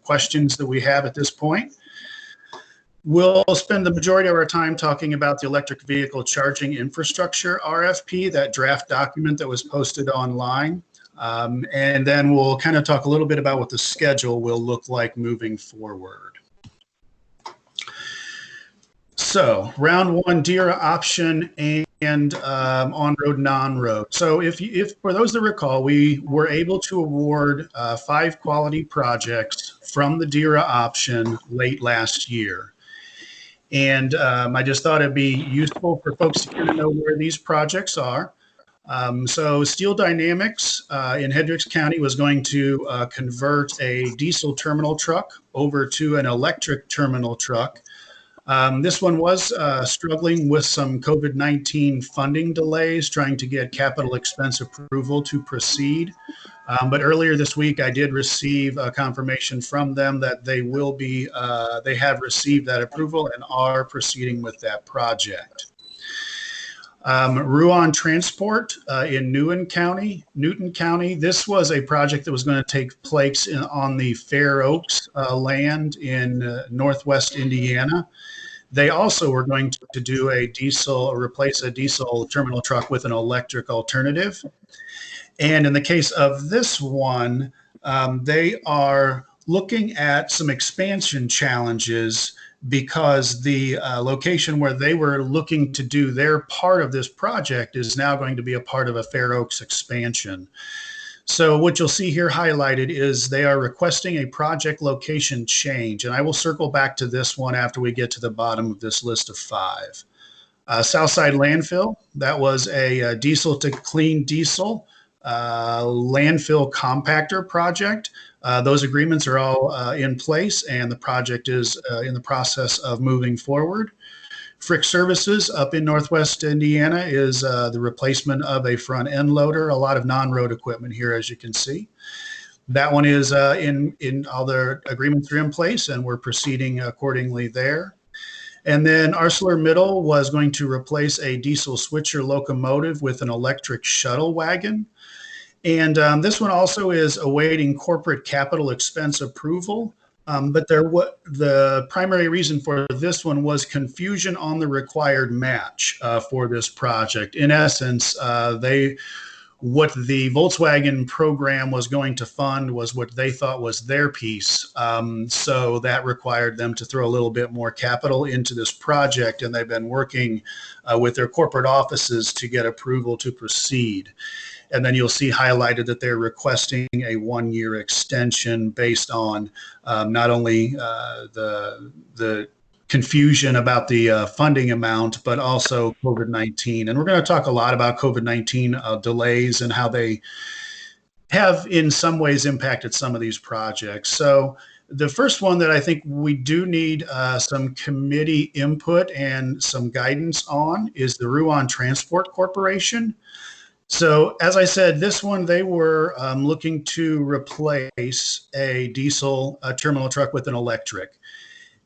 questions that we have at this point. We'll spend the majority of our time talking about the electric vehicle charging infrastructure RFP, that draft document that was posted online. And then we'll kind of talk a little bit about what the schedule will look like moving forward. So round one, DERA option and on-road, non-road. So if for those that recall, we were able to award 5 quality projects from the DERA option late last year. And I just thought it'd be useful for folks to kind of know where these projects are. So Steel Dynamics in Hendricks County was going to convert a diesel terminal truck over to an electric terminal truck. This one was struggling with some COVID-19 funding delays, trying to get capital expense approval to proceed. But earlier this week, I did receive a confirmation from them that they will be, they have received that approval and are proceeding with that project. Ruan Transport in Newton County. This was a project that was going to take place on the Fair Oaks land in Northwest Indiana. They also were going to do a diesel, or replace a diesel terminal truck with an electric alternative. And in the case of this one, they are looking at some expansion challenges because the location where they were looking to do their part of this project is now going to be a part of a Fair Oaks expansion. So what you'll see here highlighted is they are requesting a project location change. And I will circle back to this one after we get to the bottom of this list of 5. Southside Landfill, that was a diesel to clean diesel landfill compactor project. Those agreements are all in place, and the project is in the process of moving forward. Frick Services up in Northwest Indiana is the replacement of a front end loader, a lot of non-road equipment here, as you can see. That one is in all their agreements are in place, and we're proceeding accordingly there. And then ArcelorMittal was going to replace a diesel switcher locomotive with an electric shuttle wagon. And this one also is awaiting corporate capital expense approval. But the primary reason for this one was confusion on the required match for this project. In essence, what the Volkswagen program was going to fund was what they thought was their piece. So that required them to throw a little bit more capital into this project, and they've been working with their corporate offices to get approval to proceed. And then you'll see highlighted that they're requesting a 1-year extension based on not only the confusion about the funding amount, but also COVID-19. And we're going to talk a lot about COVID-19 delays and how they have in some ways impacted some of these projects. So the first one that I think we do need some committee input and some guidance on is the Ruan Transport Corporation. So as I said, this one, they were looking to replace a diesel terminal truck with an electric.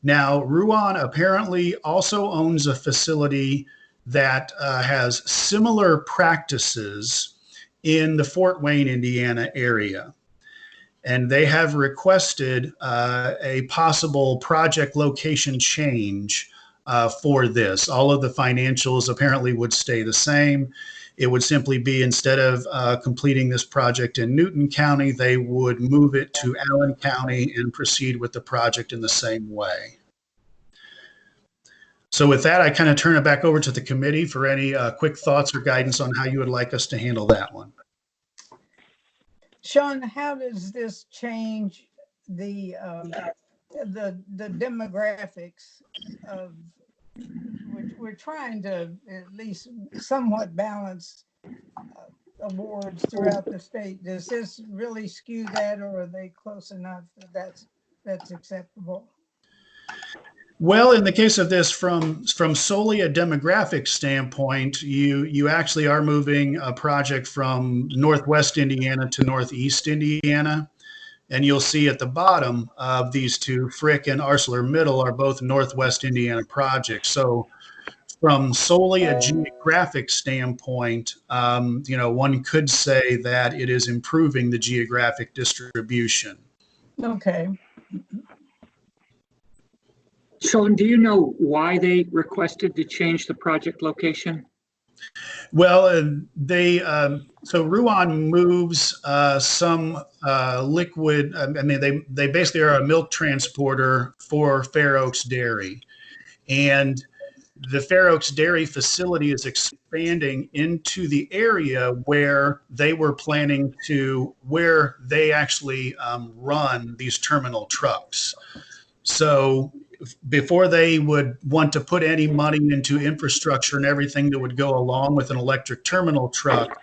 Now, Ruan apparently also owns a facility that has similar practices in the Fort Wayne, Indiana area. And they have requested a possible project location change for this. All of the financials apparently would stay the same. It would simply be, instead of completing this project in Newton County, they would move it to Allen County and proceed with the project in the same way. So with that, I kind of turn it back over to the committee for any quick thoughts or guidance on how you would like us to handle that one. Sean, how does this change the demographics of, we're trying to at least somewhat balance awards throughout the state. Does this really skew that, or are they close enough that that's acceptable? Well, in the case of this, from solely a demographic standpoint, you actually are moving a project from Northwest Indiana to Northeast Indiana. And you'll see at the bottom of these two, Frick and ArcelorMittal are both Northwest Indiana projects. So from solely a geographic standpoint, one could say that it is improving the geographic distribution. Okay. Sean, do you know why they requested to change the project location? Well, so Ruan moves some liquid. I mean, they basically are a milk transporter for Fair Oaks Dairy, and the Fair Oaks Dairy facility is expanding into the area where they were planning to, where they actually run these terminal trucks. So before they would want to put any money into infrastructure and everything that would go along with an electric terminal truck,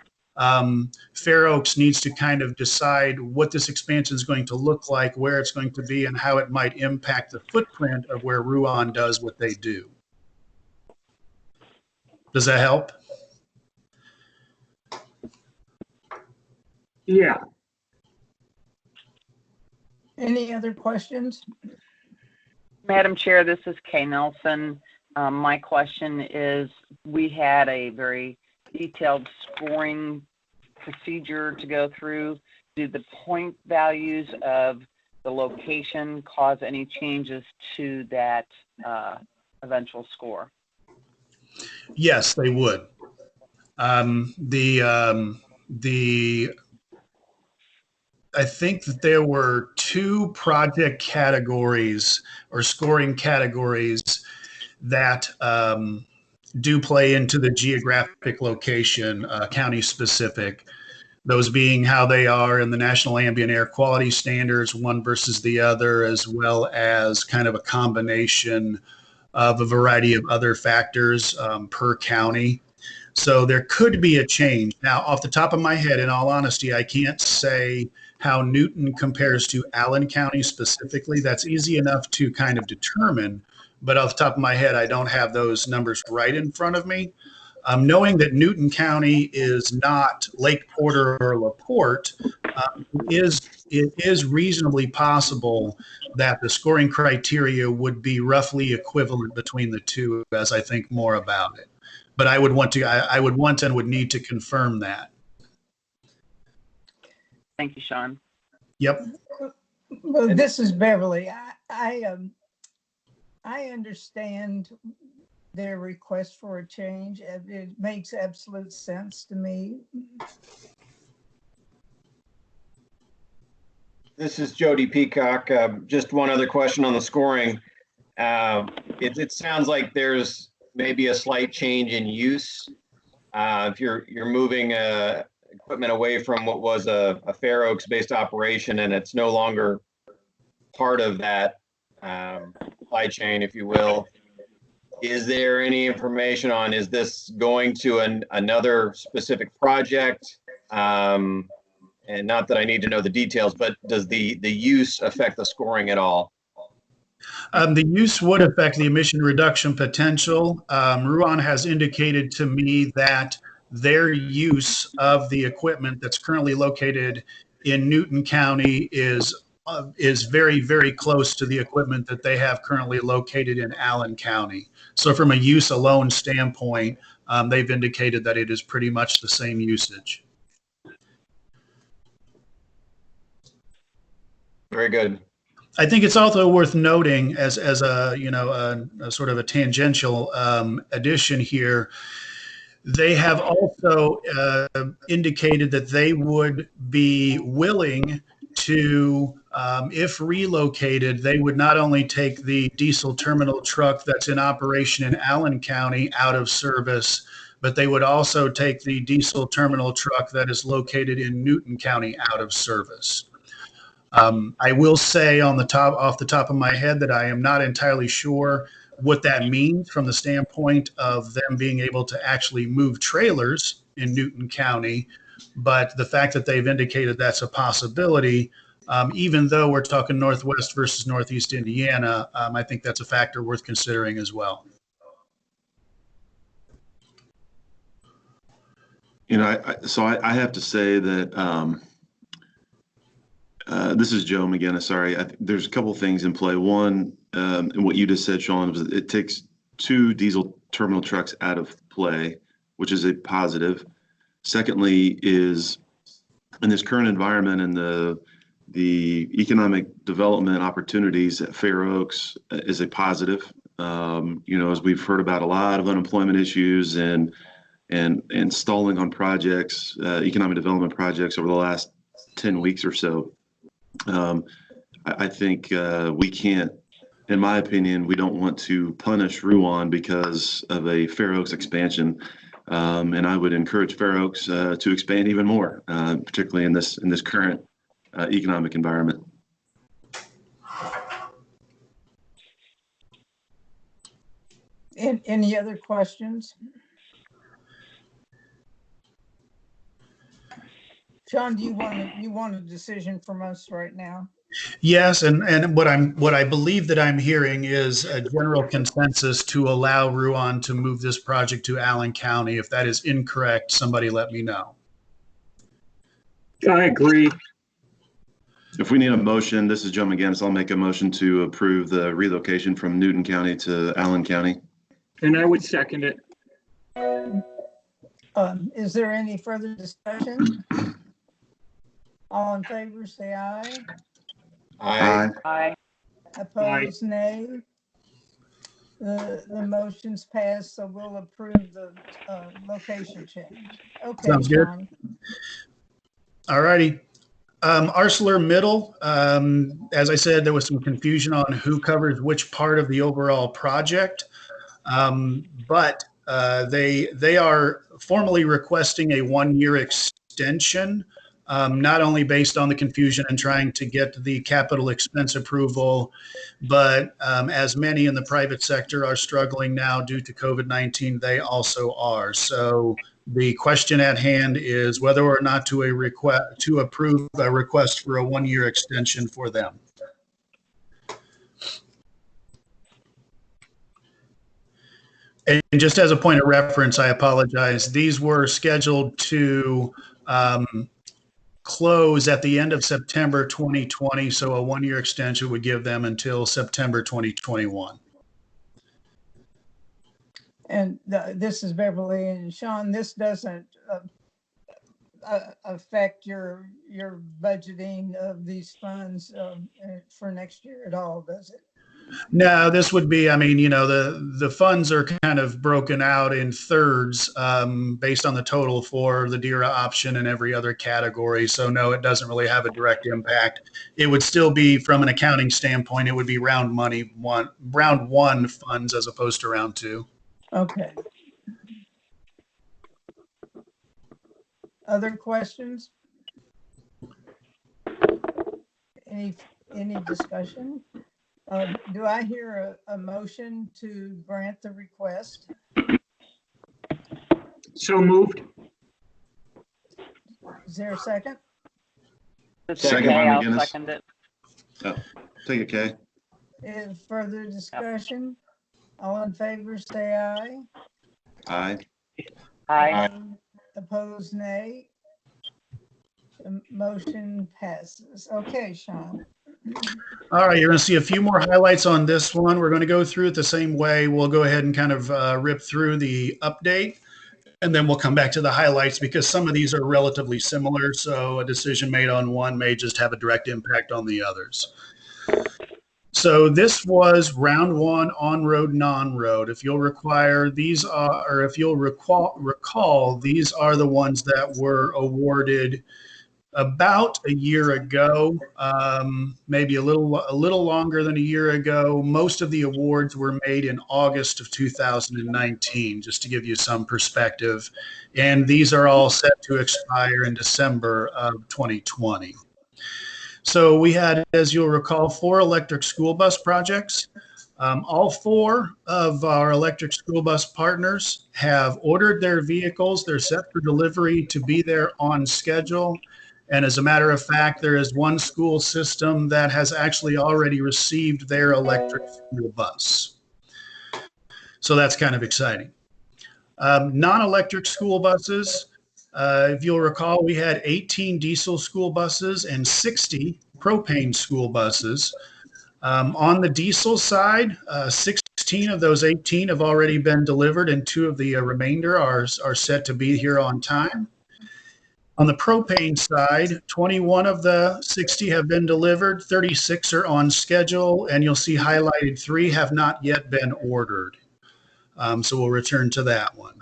Fair Oaks needs to kind of decide what this expansion is going to look like, where it's going to be, and how it might impact the footprint of where Ruan does what they do. Does that help? Yeah. Any other questions? Madam Chair, this is Kay Nelson. My question is, we had a very detailed scoring procedure to go through. Do the point values of the location cause any changes to that eventual score? Yes, they would. I think that there were two project categories or scoring categories that do play into the geographic location, county specific. Those being how they are in the National Ambient Air Quality Standards, one versus the other, as well as kind of a combination of a variety of other factors per county. So there could be a change. Now, off the top of my head, in all honesty, I can't say how Newton compares to Allen County specifically. That's easy enough to kind of determine, but off the top of my head, I don't have those numbers right in front of me. Knowing that Newton County is not Lake Porter or LaPorte, it is reasonably possible that the scoring criteria would be roughly equivalent between the two as I think more about it. But I would want and would need to confirm that. Thank you, Sean. Yep. Well, this is Beverly. I understand their request for a change. It makes absolute sense to me. This is Jody Peacock. Just one other question on the scoring. It sounds like there's maybe a slight change in use. If you're moving equipment away from what was a Fair Oaks based operation and it's no longer part of that supply chain, if you will. Is there any information on, is this going to another specific project? And not that I need to know the details, but does the use affect the scoring at all? The use would affect the emission reduction potential. Ruan has indicated to me that their use of the equipment that's currently located in Newton County is very, very close to the equipment that they have currently located in Allen County. So from a use alone standpoint, they've indicated that it is pretty much the same usage. Very good. I think it's also worth noting as a a sort of a tangential addition here. They have also indicated that they would be willing to, if relocated, they would not only take the diesel terminal truck that's in operation in Allen County out of service, but they would also take the diesel terminal truck that is located in Newton County out of service. I will say off the top of my head that I am not entirely sure what that means from the standpoint of them being able to actually move trailers in Newton County. But the fact that they've indicated that's a possibility, even though we're talking Northwest versus Northeast Indiana, I think that's a factor worth considering as well. I have to say that this is Joe McGinnis. Sorry, there's a couple of things in play. One, and what you just said, Sean, was it takes 2 diesel terminal trucks out of play, which is a positive. Secondly, is in this current environment and the the economic development opportunities at Fair Oaks is a positive. As we've heard about a lot of unemployment issues and stalling on projects, economic development projects over the last 10 weeks or so. I think we can't, in my opinion, we don't want to punish Ruan because of a Fair Oaks expansion. And I would encourage Fair Oaks to expand even more, particularly in this current economic environment. Any other questions? John, do you want a decision from us right now? Yes, and what I believe that I'm hearing is a general consensus to allow Ruan to move this project to Allen County. If that is incorrect, somebody let me know. I agree. If we need a motion, this is Joe McGinnis. I'll make a motion to approve the relocation from Newton County to Allen County. And I would second it. Is there any further discussion? All in favor, say aye. Aye. Aye. Opposed, nay. The motion's passed, so we'll approve the location change. Okay, Sounds good. Sean. All righty. Arcelor Middle, as I said, there was some confusion on who covers which part of the overall project. But they are formally requesting a 1-year extension, not only based on the confusion and trying to get the capital expense approval, but as many in the private sector are struggling now due to COVID-19, they also are. So the question at hand is whether or not to approve a request for a 1-year extension for them. And just as a point of reference, I apologize. These were scheduled to close at the end of September 2020, so a 1-year extension would give them until September 2021. And this is Beverly and Sean. This doesn't affect your budgeting of these funds for next year at all, does it? No, this would be, the funds are kind of broken out in thirds based on the total for the DERA option and every other category. So no, it doesn't really have a direct impact. It would still be, from an accounting standpoint, it would be round one funds as opposed to round two. Okay. Other questions? Any discussion? Do I hear a motion to grant the request? So moved. Is there a second? This is Second Kay, by I'll McGinnis. second it. Oh, take it, Kay. Is further discussion? All in favor, say aye. Aye. Aye. Opposed, nay. The motion passes. Okay, Sean. All right, you're going to see a few more highlights on this one. We're going to go through it the same way. We'll go ahead and kind of rip through the update, and then we'll come back to the highlights because some of these are relatively similar. So a decision made on one may just have a direct impact on the others. So this was round one, on-road, non-road. If you'll recall, these are the ones that were awarded about a year ago, maybe a little longer than a year ago. Most of the awards were made in August of 2019, just to give you some perspective. And these are all set to expire in December of 2020. So we had, as you'll recall, 4 electric school bus projects. All 4 of our electric school bus partners have ordered their vehicles. They're set for delivery to be there on schedule. And as a matter of fact, there is one school system that has actually already received their electric school bus. So that's kind of exciting. Non-electric school buses, if you'll recall, we had 18 diesel school buses and 60 propane school buses. On the diesel side, 16 of those 18 have already been delivered, and 2 of the remainder are set to be here on time. On the propane side, 21 of the 60 have been delivered, 36 are on schedule, and you'll see highlighted 3 have not yet been ordered. So we'll return to that one.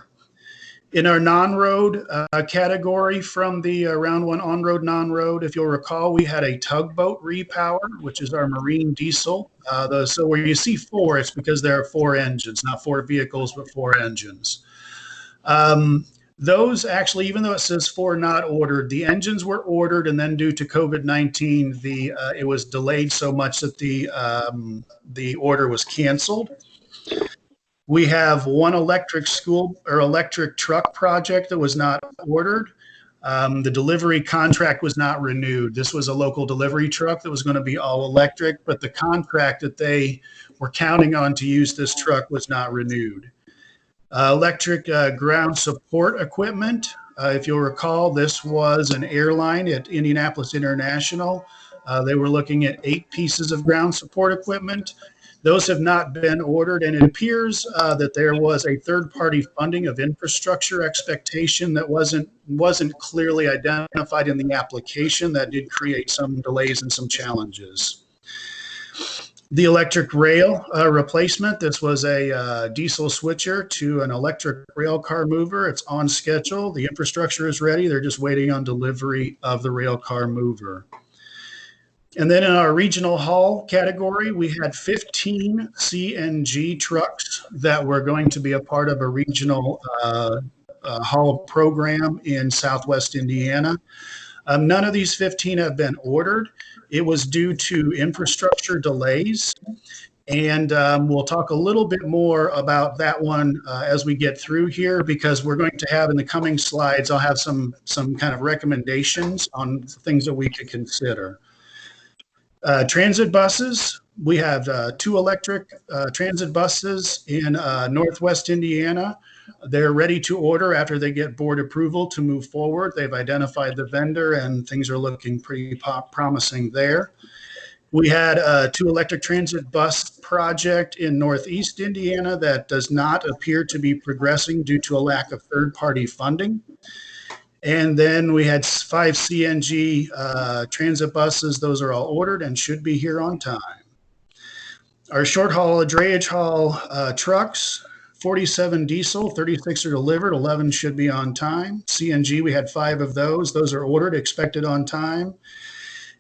In our non-road category from the round 1 on-road, non-road, if you'll recall, we had a tugboat repower, which is our marine diesel. So where you see 4, it's because there are 4 engines, not 4 vehicles, but 4 engines. Those actually, even though it says 4 not ordered, the engines were ordered, and then due to COVID-19, it was delayed so much that the order was canceled. We have 1 electric truck project that was not ordered. The delivery contract was not renewed. This was a local delivery truck that was going to be all electric, but the contract that they were counting on to use this truck was not renewed. Electric ground support equipment. If you'll recall, this was an airline at Indianapolis International. They were looking at 8 pieces of ground support equipment. Those have not been ordered, and it appears that there was a third-party funding of infrastructure expectation that wasn't clearly identified in the application. That did create some delays and some challenges. The electric rail replacement. This was a diesel switcher to an electric rail car mover. It's on schedule. The infrastructure is ready. They're just waiting on delivery of the rail car mover. And then in our regional haul category, we had 15 CNG trucks that were going to be a part of a regional haul program in Southwest Indiana. None of these 15 have been ordered. It was due to infrastructure delays. And we'll talk a little bit more about that one as we get through here, because we're going to have in the coming slides, I'll have some kind of recommendations on things that we could consider. Transit buses. We have 2 electric transit buses in Northwest Indiana. They're ready to order after they get board approval to move forward. They've identified the vendor and things are looking pretty promising there. We had a 2 electric transit bus project in Northeast Indiana that does not appear to be progressing due to a lack of third-party funding. And then we had 5 CNG transit buses. Those are all ordered and should be here on time. Our short haul drayage haul trucks, 47 diesel, 36 are delivered, 11 should be on time. CNG, we had 5 of those. Those are ordered, expected on time.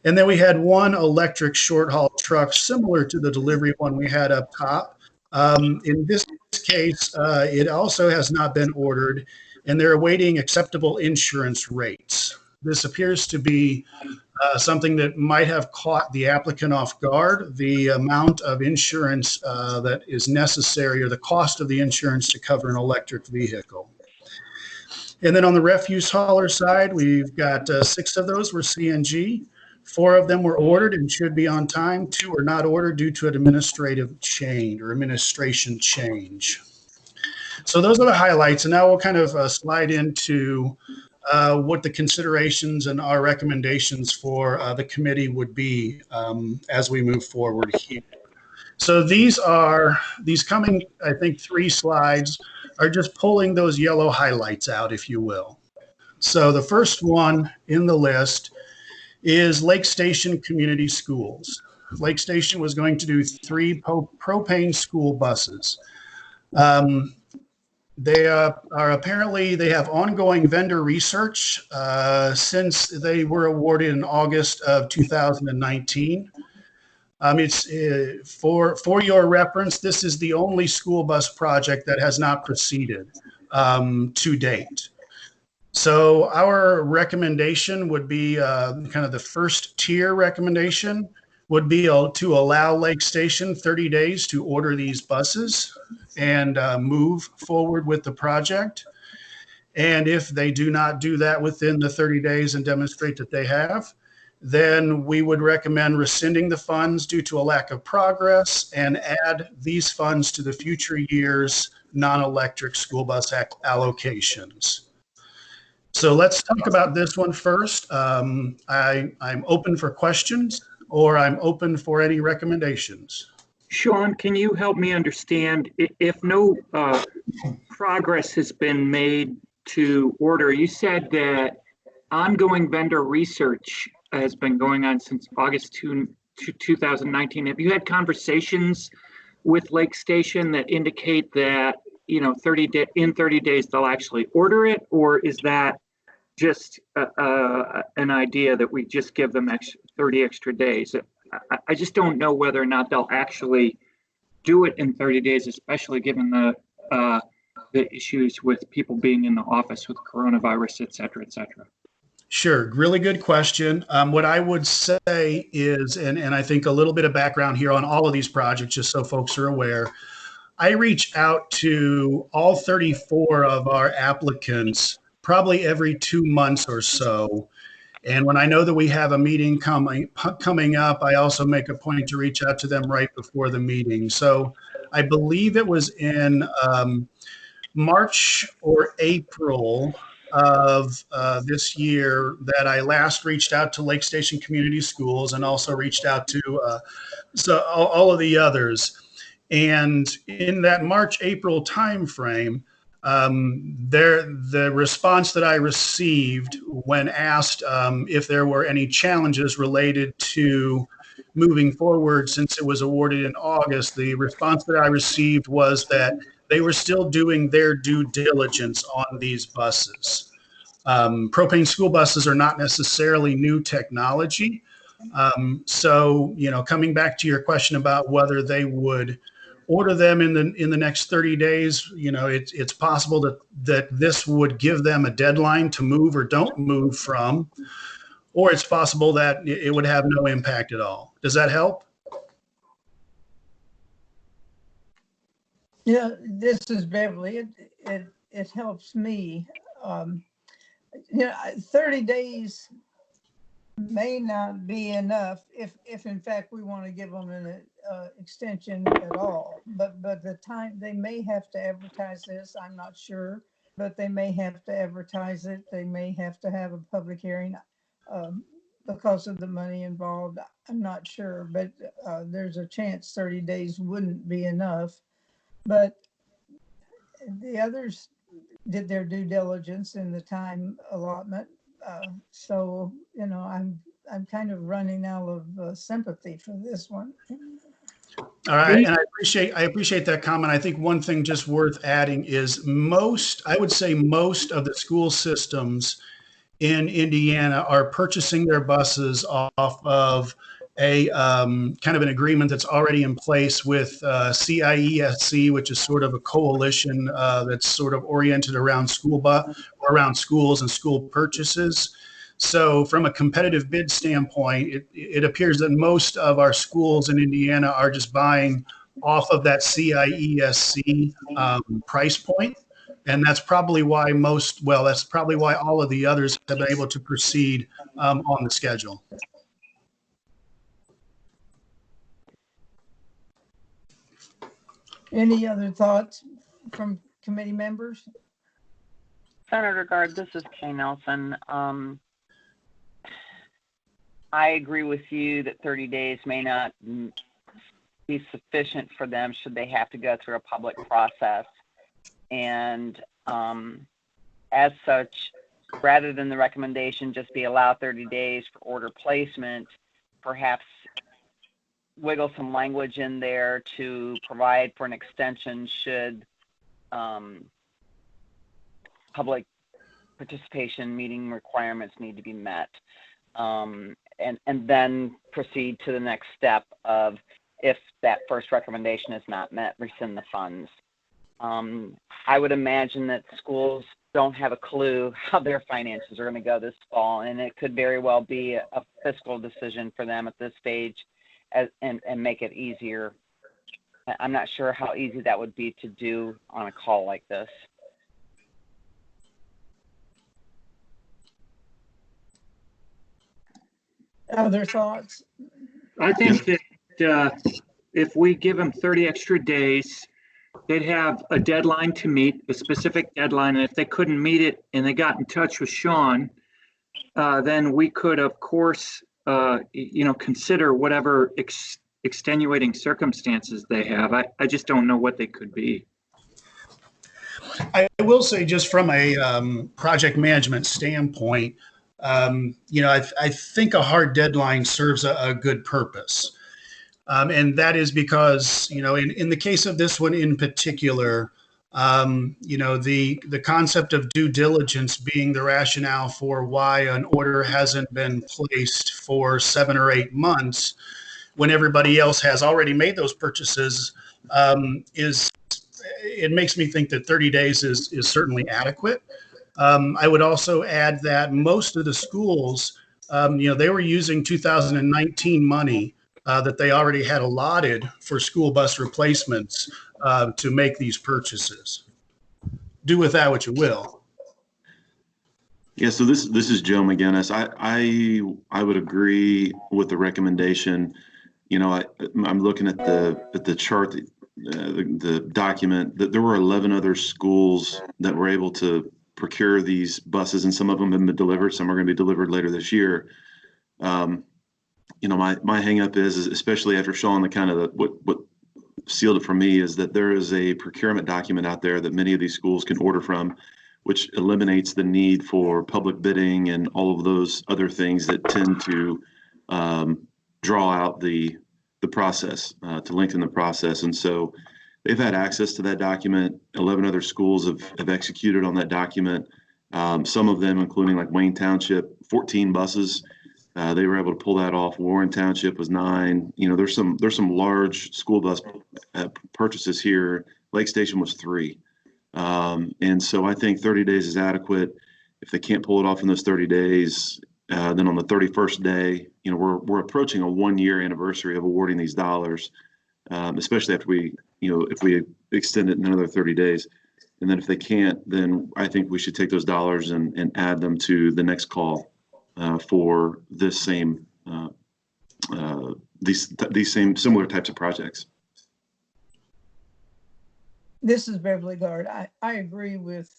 And then we had 1 electric short haul truck, similar to the delivery one we had up top. In this case, it also has not been ordered, and they're awaiting acceptable insurance rates. This appears to be something that might have caught the applicant off guard, the amount of insurance that is necessary, or the cost of the insurance to cover an electric vehicle. And then on the refuse hauler side, we've got 6 of those were CNG. 4 of them were ordered and should be on time. 2 are not ordered due to an administrative change or administration change. So those are the highlights, and now we'll kind of slide into what the considerations and our recommendations for the committee would be as we move forward here. So these coming, I think, 3 slides are just pulling those yellow highlights out, if you will. So the first one in the list is Lake Station Community Schools. Lake Station was going to do 3 propane school buses. They have ongoing vendor research since they were awarded in August of 2019. It's for your reference, this is the only school bus project that has not proceeded to date. So our recommendation would be kind of the first tier recommendation would be to allow Lake Station 30 days to order these buses and move forward with the project. And if they do not do that within the 30 days and demonstrate that they have, then we would recommend rescinding the funds due to a lack of progress and add these funds to the future years non-electric school bus allocations. So let's talk about this one first. I'm open for questions, or I'm open for any recommendations. Sean, can you help me understand if no progress has been made to order? You said that ongoing vendor research has been going on since August 2019. Have you had conversations with Lake Station that indicate that, 30 days they'll actually order it? Or is that just an idea that we just give them 30 extra days? I just don't know whether or not they'll actually do it in 30 days, especially given the issues with people being in the office with coronavirus, et cetera, et cetera. Sure. Really good question. What I would say is, and I think a little bit of background here on all of these projects, just so folks are aware, I reach out to all 34 of our applicants probably every 2 months or so. And when I know that we have a meeting coming up, I also make a point to reach out to them right before the meeting. So I believe it was in March or April of this year that I last reached out to Lake Station Community Schools, and also reached out to all of the others. And in that March-April timeframe, the response that I received when asked if there were any challenges related to moving forward since it was awarded in August, the response that I received was that they were still doing their due diligence on these buses. Propane school buses are not necessarily new technology. So, coming back to your question about whether they would order them in the next 30 days, it's possible that this would give them a deadline to move or don't move from, or it's possible that it would have no impact at all. Does that help? Yeah, this is Beverly. It helps me. 30 days may not be enough if in fact we want to give them an extension at all. But the time they may have to advertise this, I'm not sure, but they may have to advertise it. They may have to have a public hearing because of the money involved. I'm not sure, but there's a chance 30 days wouldn't be enough. But the others did their due diligence in the time allotment. So, I'm kind of running out of sympathy for this one. All right, and I appreciate that comment. I think one thing just worth adding is I would say most of the school systems in Indiana are purchasing their buses off of a kind of an agreement that's already in place with CIESC, which is sort of a coalition that's sort of oriented around around schools and school purchases. So from a competitive bid standpoint, it appears that most of our schools in Indiana are just buying off of that CIESC price point. And that's probably why all of the others have been able to proceed on the schedule. Any other thoughts from committee members? Senator Gard, this is Kay Nelson. I agree with you that 30 days may not be sufficient for them should they have to go through a public process. And as such, rather than the recommendation just be allow 30 days for order placement, perhaps wiggle some language in there to provide for an extension should public participation meeting requirements need to be met. And then proceed to the next step of, if that first recommendation is not met, rescind the funds. I would imagine that schools don't have a clue how their finances are going to go this fall, and it could very well be a fiscal decision for them at this stage, and make it easier. I'm not sure how easy that would be to do on a call like this. Other thoughts? I think that if we give them 30 extra days, they'd have a deadline to meet, a specific deadline. And if they couldn't meet it and they got in touch with Sean, then we could, of course, consider whatever extenuating circumstances they have. I just don't know what they could be. I will say, just from a project management standpoint, I think a hard deadline serves a good purpose. And that is because, in the case of this one in particular, the concept of due diligence being the rationale for why an order hasn't been placed for 7 or 8 months when everybody else has already made those purchases, it makes me think that 30 days is certainly adequate. I would also add that most of the schools, they were using 2019 money that they already had allotted for school bus replacements to make these purchases. Do with that what you will. Yeah, so this is Joe McGinnis. I would agree with the recommendation. I'm looking at the chart, the document that there were 11 other schools that were able to procure these buses, and some of them have been delivered. Some are going to be delivered later this year. My hang up is especially after showing the kind of what sealed it for me is that there is a procurement document out there that many of these schools can order from, which eliminates the need for public bidding and all of those other things that tend to draw out the process, to lengthen the process. And so they've had access to that document. 11 other schools have executed on that document. Some of them, including like Wayne Township, 14 buses. They were able to pull that off. Warren Township was 9. There's some large school bus purchases here. Lake Station was 3. And so I think 30 days is adequate. If they can't pull it off in those 30 days, then on the 31st day, we're approaching a 1-year anniversary of awarding these dollars, especially after if we extend it another 30 days. And then if they can't, then I think we should take those dollars and add them to the next call for this same these same similar types of projects. This is Beverly Gard. I agree with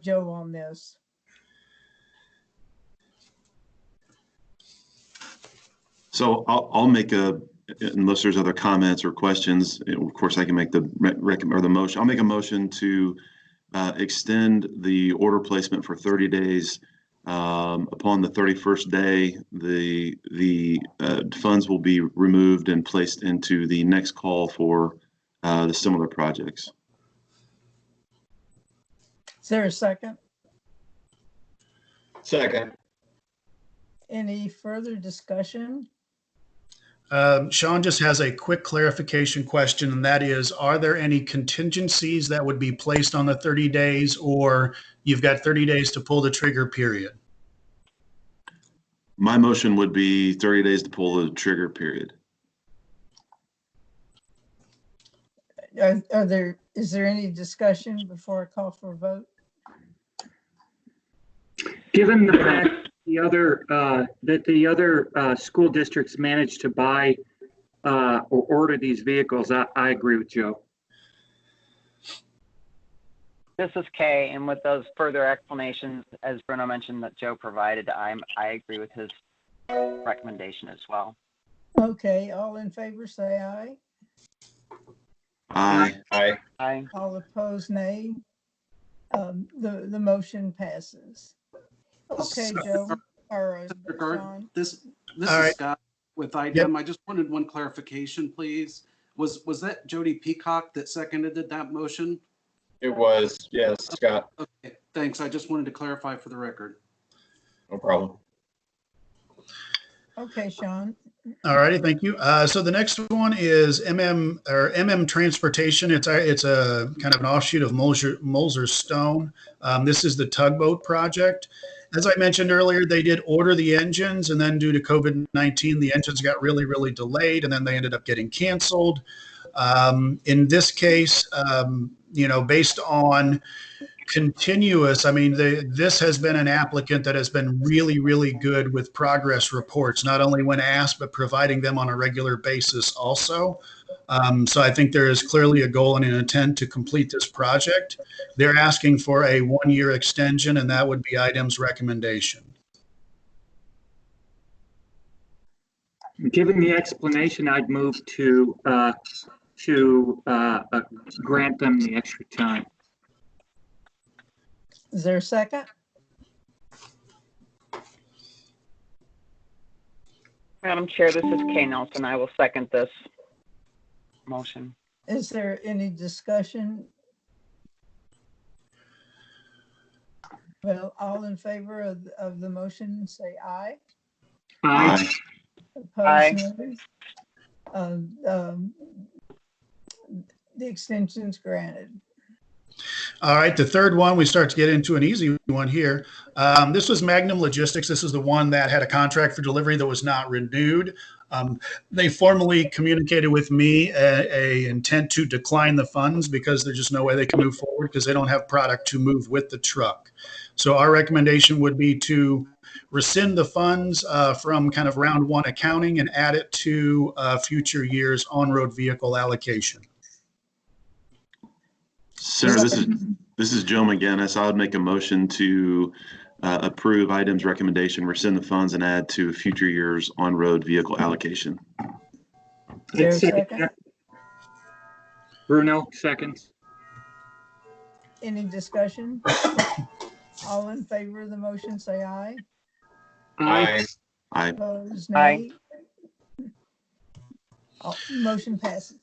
Joe on this. So I'll make unless there's other comments or questions, of course I can make the motion. I'll make a motion to extend the order placement for 30 days. Upon the 31st day, the funds will be removed and placed into the next call for the similar projects. Is there a second? Second. Any further discussion? Sean just has a quick clarification question, and that is, are there any contingencies that would be placed on the 30 days, or you've got 30 days to pull the trigger, period? My motion would be 30 days to pull the trigger, period. Is there any discussion before I call for a vote? Given the fact that the other school districts managed to buy or order these vehicles, I agree with Joe. This is Kay, and with those further explanations, as Bruno mentioned, that Joe provided, I agree with his recommendation as well. Okay, all in favor say aye. Aye. Aye. Aye. All opposed, nay. The motion passes. Okay, Joe, or Sean. This All is right. Scott with IDEM. Yep. I just wanted one clarification, please. Was that Jody Peacock that seconded that motion? It was, yes, Scott. Okay, thanks. I just wanted to clarify for the record. No problem. Okay, Sean. All righty, thank you. So the next one is MM Transportation. It's a kind of an offshoot of Mulzer Stone. This is the tugboat project. As I mentioned earlier, they did order the engines, and then due to COVID-19, the engines got really, really delayed, and then they ended up getting canceled. In this case, based on continuous, this has been an applicant that has been really, really good with progress reports, not only when asked, but providing them on a regular basis also. So I think there is clearly a goal and an intent to complete this project. They're asking for a 1-year extension, and that would be IDEM's recommendation. Given the explanation, I'd move to grant them the extra time. Is there a second? Madam Chair, this is Kay Nelson. I will second this motion. Is there any discussion? Well, all in favor of the motion, say aye. Aye. Aye. Opposed, no. The extension's granted. All right, the third one, we start to get into an easy one here. This was Magnum Logistics. This is the one that had a contract for delivery that was not renewed. They formally communicated with me a intent to decline the funds because there's just no way they can move forward because they don't have product to move with the truck. So our recommendation would be to rescind the funds from kind of round one accounting and add it to future years on-road vehicle allocation. Senator, this is Joe McGinnis. I would make a motion to approve items recommendation, rescind the funds, and add to future years on-road vehicle allocation. Is there a second? Bruno, seconds. Any discussion? All in favor of the motion, say aye. Aye. Aye. Opposed, Aye. nay. Motion passes.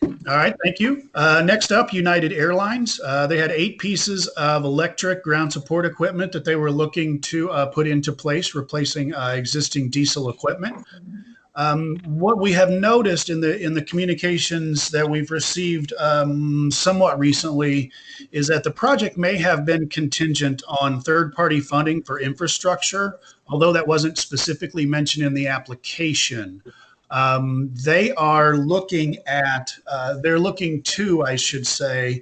All right, thank you. Next up, United Airlines. They had 8 pieces of electric ground support equipment that they were looking to put into place, replacing existing diesel equipment. What we have noticed in the communications that we've received somewhat recently is that the project may have been contingent on third-party funding for infrastructure, although that wasn't specifically mentioned in the application. They are looking at, they're looking to, I should say,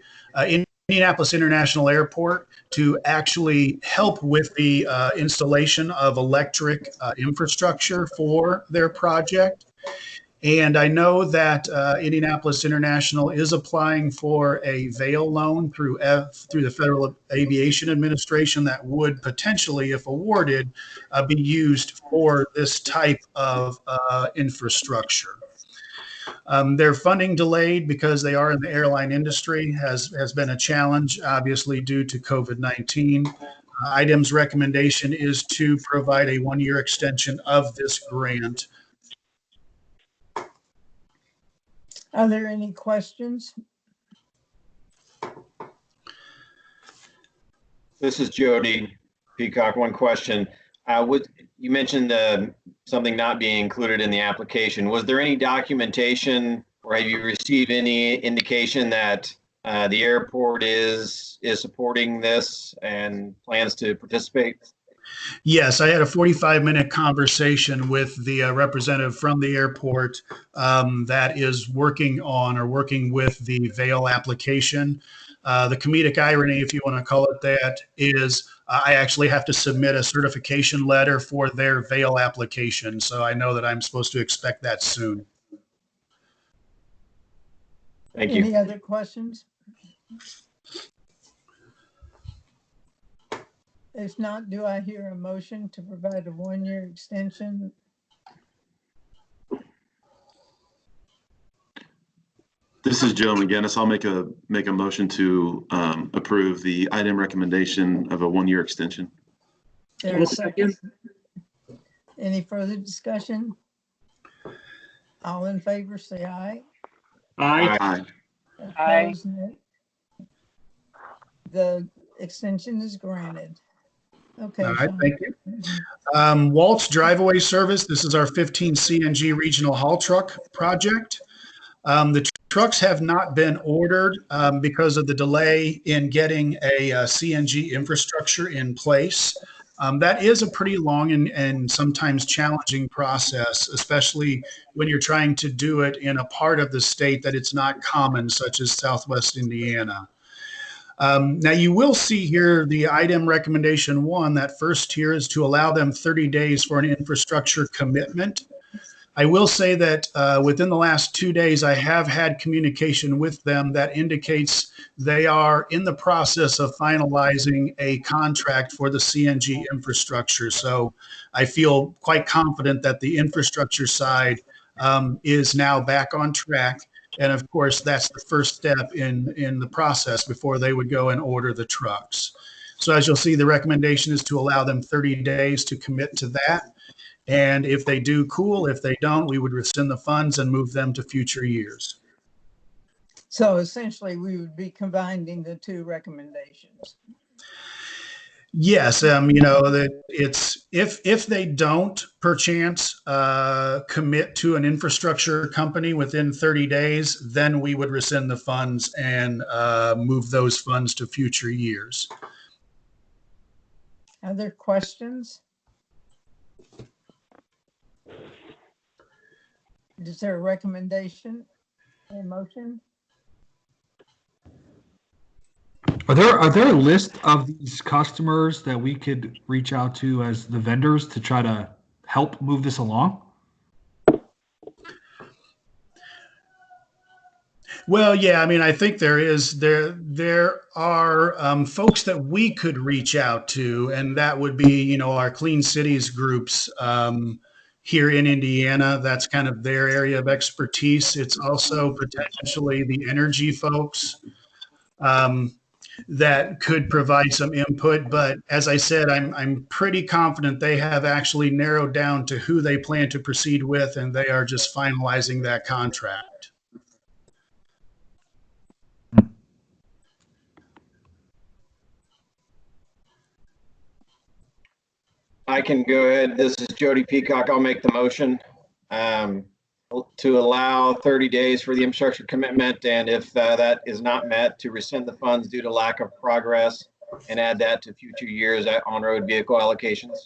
Indianapolis International Airport to actually help with the installation of electric infrastructure for their project. And I know that Indianapolis International is applying for a VAIL loan through the Federal Aviation Administration that would potentially, if awarded, be used for this type of infrastructure. Their funding delayed because they are in the airline industry has been a challenge, obviously due to COVID-19. Item's recommendation is to provide a 1-year extension of this grant. Are there any questions? This is Jody Peacock. One question. You mentioned something not being included in the application. Was there any documentation or have you received any indication that the airport is supporting this and plans to participate? Yes, I had a 45-minute conversation with the representative from the airport that is working with the VAIL application. The comedic irony, if you want to call it that, is I actually have to submit a certification letter for their VAIL application. So I know that I'm supposed to expect that soon. Thank you. Any other questions? If not, do I hear a motion to provide a 1-year extension? This is Joe McGinnis. I'll make a motion to approve the item recommendation of a 1-year extension. There a second? Any further discussion? All in favor, say aye. Aye. Aye. Aye. Opposed, nay. The extension is granted. Okay. All right, Sean. thank you. Waltz Driveway Service. This is our 15 CNG regional haul truck project. The trucks have not been ordered because of the delay in getting a CNG infrastructure in place. That is a pretty long and sometimes challenging process, especially when you're trying to do it in a part of the state that it's not common, such as Southwest Indiana. Now you will see here the item recommendation 1, that first tier is to allow them 30 days for an infrastructure commitment. I will say that within the last 2 days, I have had communication with them that indicates they are in the process of finalizing a contract for the CNG infrastructure. So I feel quite confident that the infrastructure side is now back on track. And of course, that's the first step in the process before they would go and order the trucks. So as you'll see, the recommendation is to allow them 30 days to commit to that. And if they do, cool. If they don't, we would rescind the funds and move them to future years. So essentially, we would be combining the two recommendations. Yes, that it's if they don't perchance commit to an infrastructure company within 30 days, then we would rescind the funds and move those funds to future years. Other questions? Is there a recommendation, a motion? Are there a list of these customers that we could reach out to as the vendors to try to help move this along? Well, yeah, I mean, I think there are folks that we could reach out to, and that would be, our Clean Cities groups here in Indiana. That's kind of their area of expertise. It's also potentially the energy folks that could provide some input. But as I said, I'm pretty confident they have actually narrowed down to who they plan to proceed with, and they are just finalizing that contract. I can go ahead. This is Jody Peacock. I'll make the motion to allow 30 days for the infrastructure commitment. And if that is not met, to rescind the funds due to lack of progress and add that to future years at on-road vehicle allocations.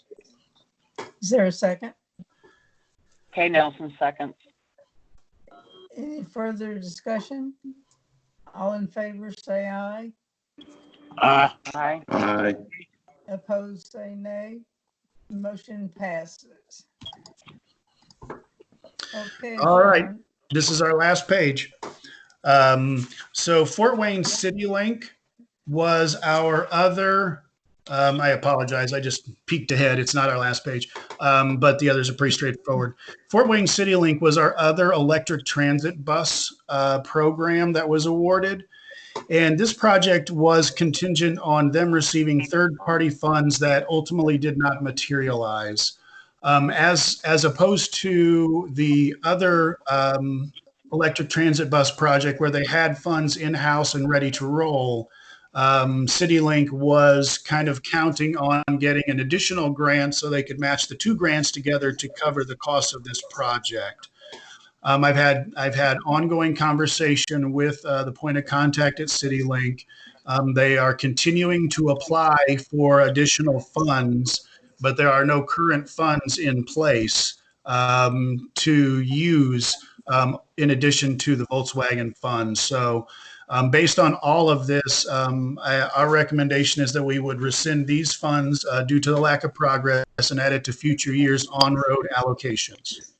Is there a second? Kay Nelson, second. Any further discussion? All in favor, say aye. Aye. Aye. Opposed, say nay. Motion passes. Okay. All right. Sean. This is our last page. So Fort Wayne City Link was our other, I apologize, I just peeked ahead. It's not our last page, but the others are pretty straightforward. Fort Wayne City Link was our other electric transit bus program that was awarded. And this project was contingent on them receiving third-party funds that ultimately did not materialize. As opposed to the other electric transit bus project where they had funds in-house and ready to roll, CityLink was kind of counting on getting an additional grant so they could match the two grants together to cover the cost of this project. I've had ongoing conversation with the point of contact at CityLink. They are continuing to apply for additional funds, but there are no current funds in place to use in addition to the Volkswagen funds. So based on all of this, our recommendation is that we would rescind these funds due to the lack of progress and add it to future years on-road allocations.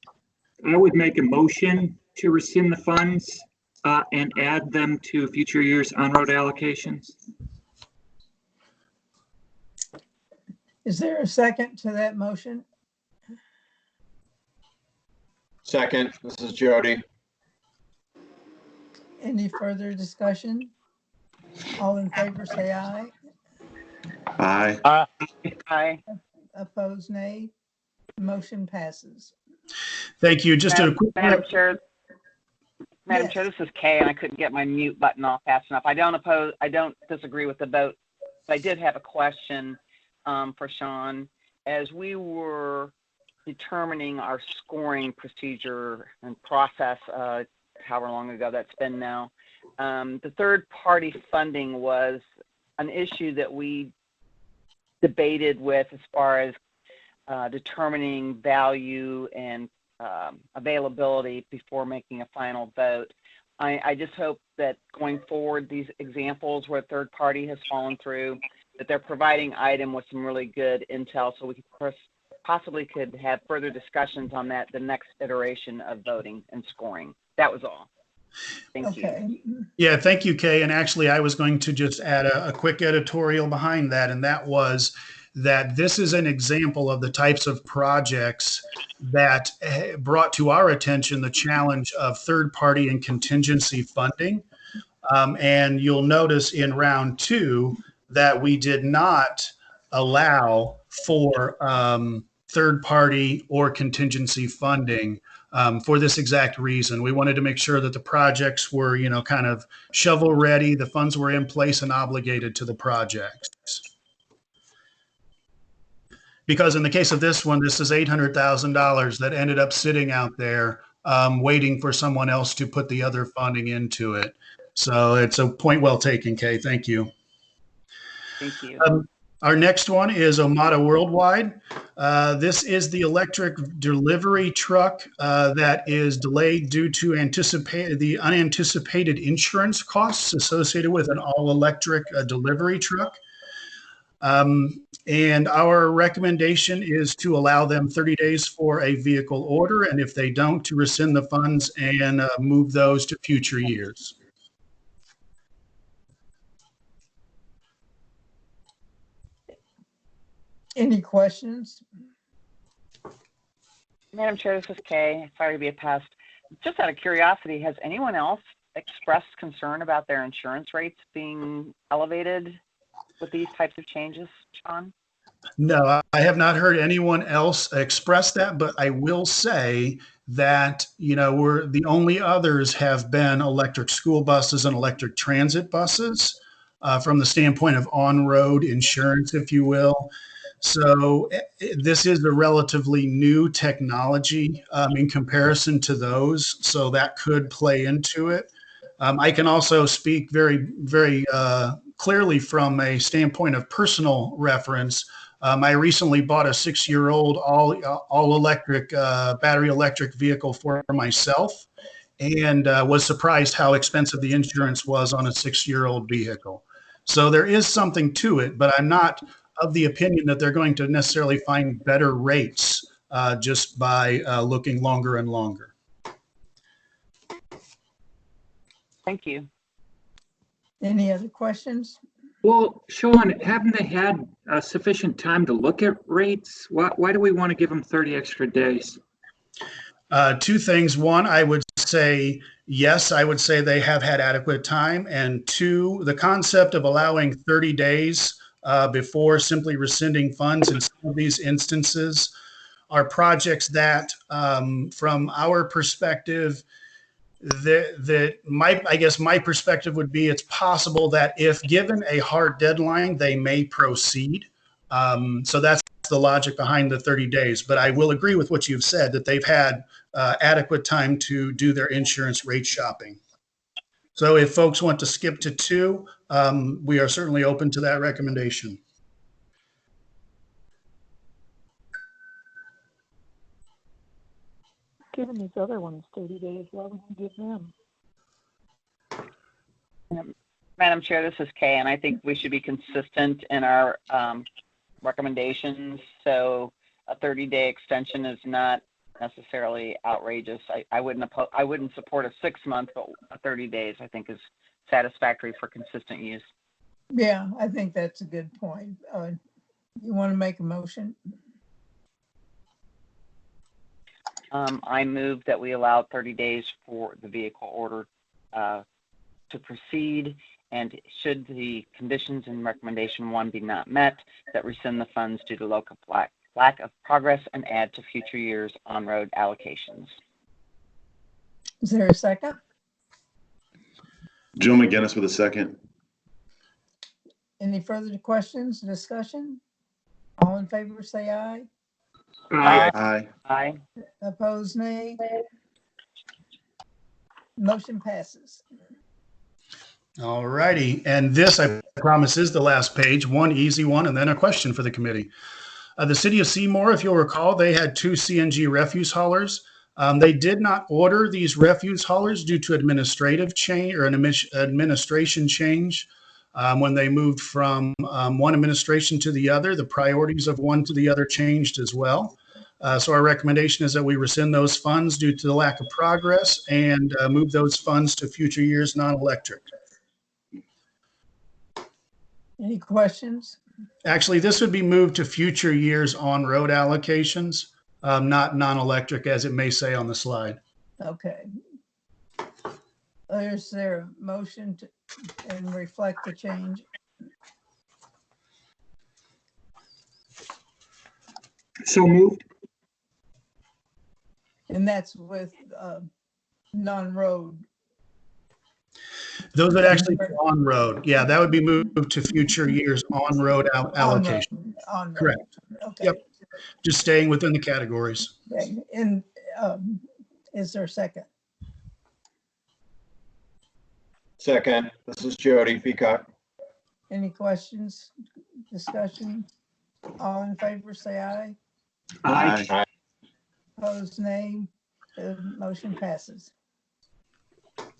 I would make a motion to rescind the funds and add them to future years on-road allocations. Is there a second to that motion? Second, this is Jody. Any further discussion? All in favor, say aye. Aye. Aye. Opposed, nay. Motion passes. Thank you. Just a quick Madam Chair, Yes. this is Kay, and I couldn't get my mute button off fast enough. I don't disagree with the vote, but I did have a question for Sean. As we were determining our scoring procedure and process, however long ago that's been now, the third-party funding was an issue that we debated with as far as determining value and availability before making a final vote. I just hope that going forward, these examples where third party has fallen through, that they're providing item with some really good intel so we could possibly could have further discussions on that the next iteration of voting and scoring. That was all. Thank you. Okay. Yeah, thank you, Kay. And actually, I was going to just add a quick editorial behind that, and that was that this is an example of the types of projects that brought to our attention the challenge of third-party and contingency funding. And you'll notice in round two that we did not allow for third party or contingency funding for this exact reason. We wanted to make sure that the projects were, kind of shovel ready, the funds were in place and obligated to the projects. Because in the case of this one, this is $800,000 that ended up sitting out there waiting for someone else to put the other funding into it. So it's a point well taken, Kay. Thank you. Thank you. Our next one is Omada Worldwide. This is the electric delivery truck that is delayed due to the unanticipated insurance costs associated with an all-electric delivery truck. And our recommendation is to allow them 30 days for a vehicle order, and if they don't, to rescind the funds and move those to future years. Any questions? Madam Chair, this is Kay. Sorry to be a pest. Just out of curiosity, has anyone else expressed concern about their insurance rates being elevated with these types of changes, Sean? No, I have not heard anyone else express that, but I will say that, we're the only others have been electric school buses and electric transit buses from the standpoint of on-road insurance, if you will. So this is a relatively new technology in comparison to those, so that could play into it. I can also speak very, very clearly from a standpoint of personal reference. I recently bought a 6-year-old all electric battery electric vehicle for myself, and was surprised how expensive the insurance was on a 6-year-old vehicle. So there is something to it, but I'm not of the opinion that they're going to necessarily find better rates just by looking longer and longer. Thank you. Any other questions? Well, Sean, haven't they had sufficient time to look at rates? Why do we want to give them 30 extra days? Two things. One, I would say, yes, I would say they have had adequate time. And two, the concept of allowing 30 days before simply rescinding funds in some of these instances are projects that, from our perspective, I guess my perspective would be it's possible that if given a hard deadline, they may proceed. So that's the logic behind the 30 days. But I will agree with what you've said, that they've had adequate time to do their insurance rate shopping. So if folks want to skip to 2, we are certainly open to that recommendation. Given these other ones 30 days, why would you give them? Madam Chair, this is Kay, and I think we should be consistent in our recommendations. So a 30-day extension is not necessarily outrageous. I wouldn't support a 6-month, but a 30 days I think is satisfactory for consistent use. Yeah, I think that's a good point. You want to make a motion? I move that we allow 30 days for the vehicle order to proceed, and should the conditions in recommendation 1 be not met, that rescind the funds due to local lack of progress and add to future years on-road allocations. Is there a second? Joe McGinnis with a second. Any further questions, discussion? All in favor, say aye. Aye. Aye. Opposed, nay. Motion passes. All righty. And this, I promise, is the last page. One easy one, and then a question for the committee. The city of Seymour, if you'll recall, they had 2 CNG refuse haulers. They did not order these refuse haulers due to administrative change or an administration change. When they moved from one administration to the other, the priorities of one to the other changed as well. So our recommendation is that we rescind those funds due to the lack of progress and move those funds to future years non-electric. Any questions? Actually, this would be moved to future years on-road allocations, not non-electric as it may say on the slide. Okay. Is there a motion to and reflect the change? So moved. And that's with non-road. Those would actually be on road. Yeah, that would be moved to future years on road allocation. On road. Correct. Okay. Yep. Just staying within the categories. Okay. And is there a second? Second, this is Jody Peacock. Any questions, discussion? All in favor, say aye. Aye. Opposed, nay. The motion passes.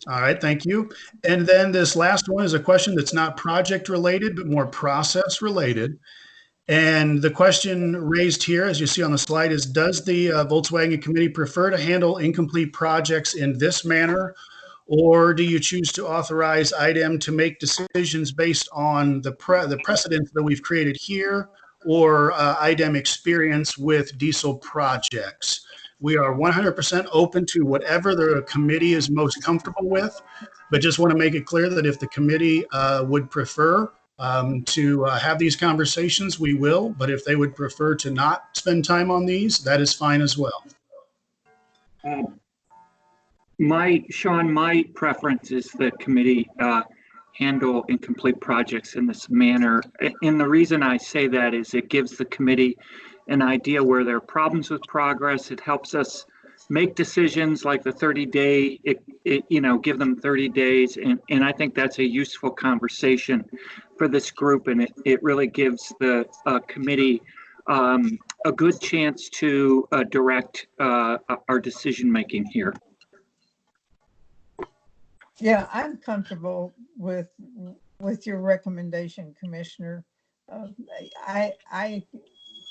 All right, thank you. And then this last one is a question that's not project related, but more process related. And the question raised here, as you see on the slide, is does the Volkswagen committee prefer to handle incomplete projects in this manner? Or do you choose to authorize IDEM to make decisions based on the precedents that we've created here or IDEM experience with diesel projects? We are 100% open to whatever the committee is most comfortable with, but just want to make it clear that if the committee would prefer to have these conversations, we will. But if they would prefer to not spend time on these, that is fine as well. Sean, my preference is the committee handle incomplete projects in this manner. And the reason I say that is it gives the committee an idea where there are problems with progress. It helps us make decisions like the 30-day, give them 30 days. And I think that's a useful conversation for this group. And it really gives the committee a good chance to direct our decision-making here. Yeah, I'm comfortable with your recommendation, Commissioner. I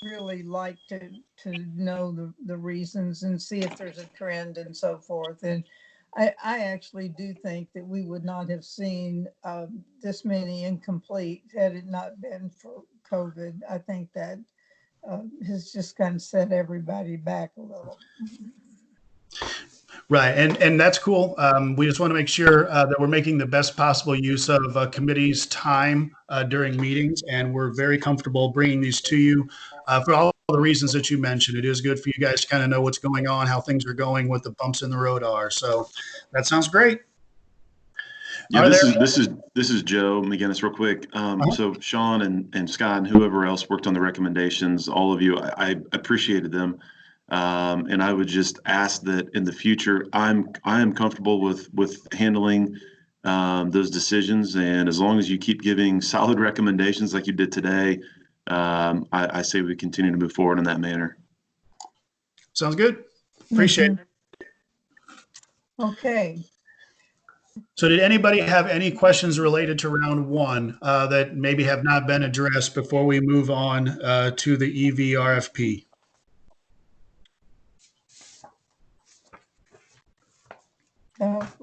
really like to know the reasons and see if there's a trend and so forth. And I actually do think that we would not have seen this many incomplete had it not been for COVID. I think that has just kind of set everybody back a little. Right, and that's cool. We just want to make sure that we're making the best possible use of committee's time during meetings, and we're very comfortable bringing these to you for all the reasons that you mentioned. It is good for you guys to kind of know what's going on, how things are going, what the bumps in the road are. So that sounds great. Yeah, this is Joe McGinnis, real quick. So Sean and Scott and whoever else worked on the recommendations, all of you, I appreciated them. And I would just ask that in the future, I am comfortable with handling those decisions. And as long as you keep giving solid recommendations like you did today, I say we continue to move forward in that manner. Sounds good. Appreciate it. Okay. So did anybody have any questions related to round one that maybe have not been addressed before we move on to the EV RFP?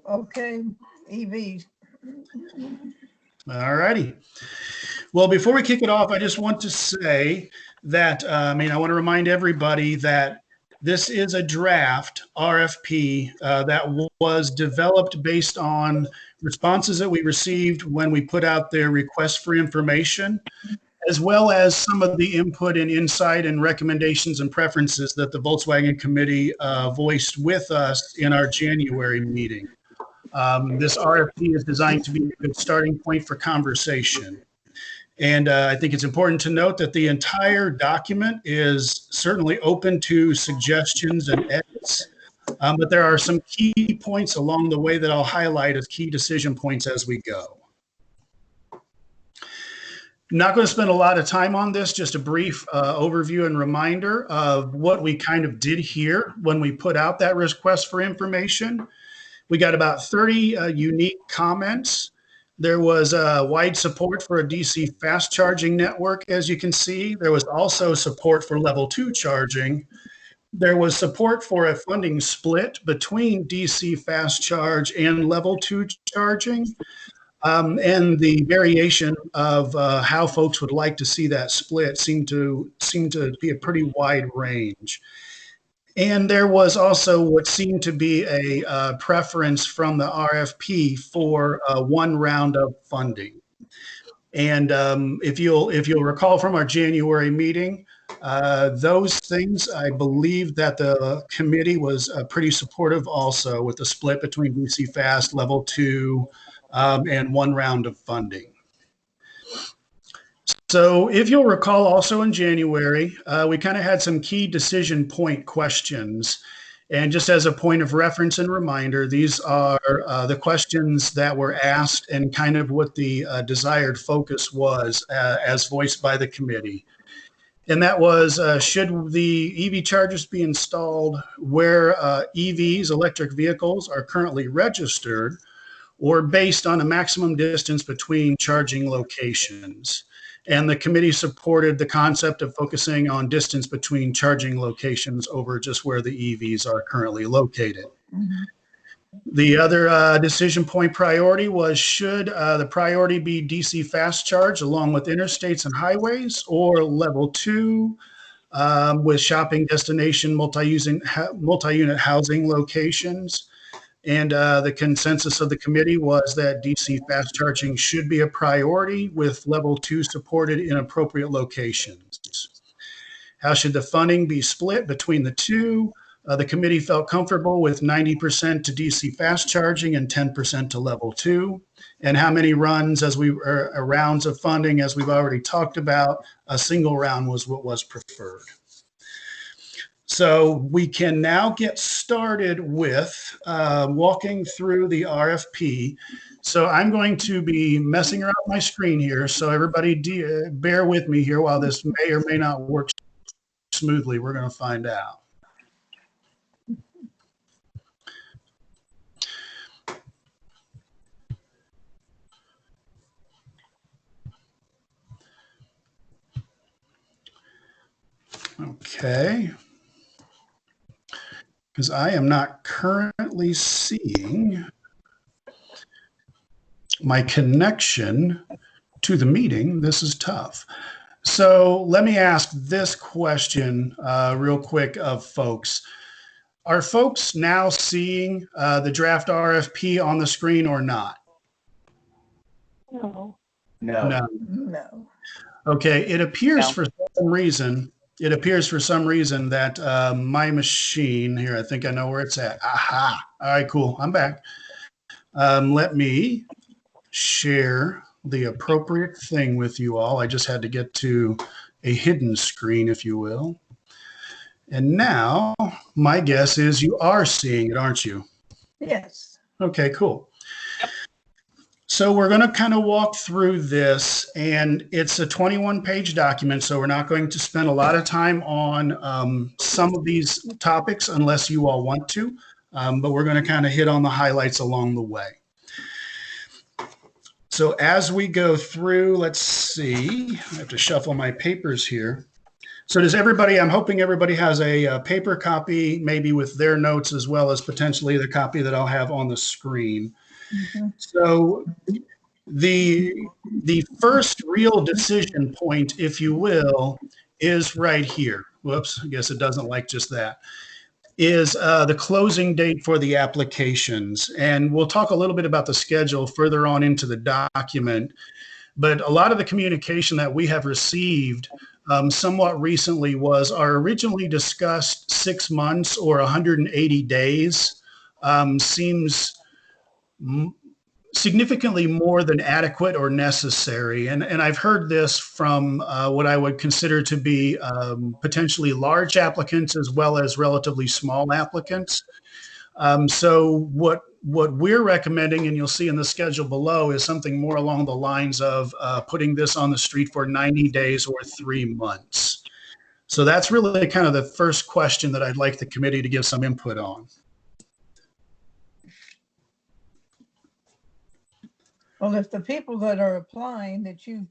Okay, EV. All righty. Well, before we kick it off, I just want to say that, I want to remind everybody that this is a draft RFP that was developed based on responses that we received when we put out their request for information, as well as some of the input and insight and recommendations and preferences that the Volkswagen Committee voiced with us in our January meeting. This RFP is designed to be a good starting point for conversation. And I think it's important to note that the entire document is certainly open to suggestions and edits, but there are some key points along the way that I'll highlight as key decision points as we go. Not going to spend a lot of time on this, just a brief overview and reminder of what we kind of did here when we put out that request for information. We got about 30 unique comments. There was wide support for a DC fast charging network, as you can see. There was also support for level 2 charging. There was support for a funding split between DC fast charge and level 2 charging. And the variation of how folks would like to see that split seemed to be a pretty wide range. And there was also what seemed to be a preference from the RFP for one round of funding. And if you'll recall from our January meeting, Those things, I believe that the committee was pretty supportive also with the split between DC Fast, Level 2, and one round of funding. So if you'll recall, also in January, we kind of had some key decision point questions. And just as a point of reference and reminder, these are the questions that were asked and kind of what the desired focus was as voiced by the committee. And that was, should the EV chargers be installed where EVs, electric vehicles, are currently registered, or based on a maximum distance between charging locations? And the committee supported the concept of focusing on distance between charging locations over just where the EVs are currently located. Mhm. The other decision point priority was, should the priority be DC fast charge along with interstates and highways, or level 2 with shopping destination multi-unit housing locations? And the consensus of the committee was that DC fast charging should be a priority with level 2 supported in appropriate locations. How should the funding be split between the two? The committee felt comfortable with 90% to DC fast charging and 10% to level 2. And how many runs rounds of funding, as we've already talked about, a single round was what was preferred. So we can now get started with walking through the RFP. So I'm going to be messing around my screen here. So everybody bear with me here while this may or may not work smoothly. We're going to find out. Okay. Because I am not currently seeing my connection to the meeting. This is tough. So let me ask this question real quick of folks. Are folks now seeing the draft RFP on the screen or not? No. No. No. Okay, it appears No. for some reason that my machine here, I think I know where it's at. Aha. All right, cool. I'm back. Let me share the appropriate thing with you all. I just had to get to a hidden screen, if you will. And now my guess is you are seeing it, aren't you? Yes. Okay, cool. So we're going to kind of walk through this, and it's a 21-page document, so we're not going to spend a lot of time on some of these topics unless you all want to, but we're going to kind of hit on the highlights along the way. So as we go through, let's see, I have to shuffle my papers here. So does everybody, I'm hoping everybody has a paper copy, maybe with their notes as well as potentially the copy that I'll have on the screen. Mhm. So the first real decision point, if you will, is right here. Whoops, I guess it doesn't like just that. Is the closing date for the applications. And we'll talk a little bit about the schedule further on into the document. But a lot of the communication that we have received somewhat recently was our originally discussed 6 months or 180 days seems significantly more than adequate or necessary. And I've heard this from what I would consider to be potentially large applicants as well as relatively small applicants. So what we're recommending, and you'll see in the schedule below, is something more along the lines of putting this on the street for 90 days or 3 months. So that's really kind of the first question that I'd like the committee to give some input on. Well, if the people that are applying that you've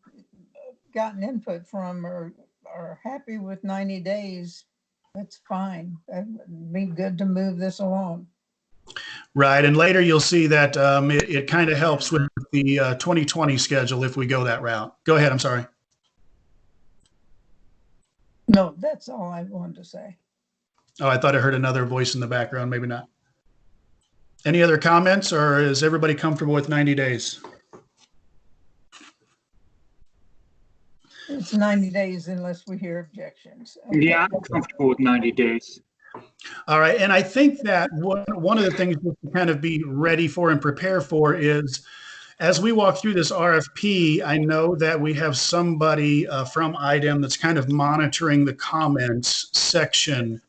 gotten input from are happy with 90 days, that's fine. That would be good to move this along. Right. And later you'll see that it kind of helps with the 2020 schedule if we go that route. Go ahead. I'm sorry. No, that's all I wanted to say. Oh, I thought I heard another voice in the background. Maybe not. Any other comments, or is everybody comfortable with 90 days? It's 90 days unless we hear objections. Okay. Yeah, I'm comfortable with 90 days. All right. And I think that one of the things to kind of be ready for and prepare for is as we walk through this RFP, I know that we have somebody from IDEM that's kind of monitoring the comments section.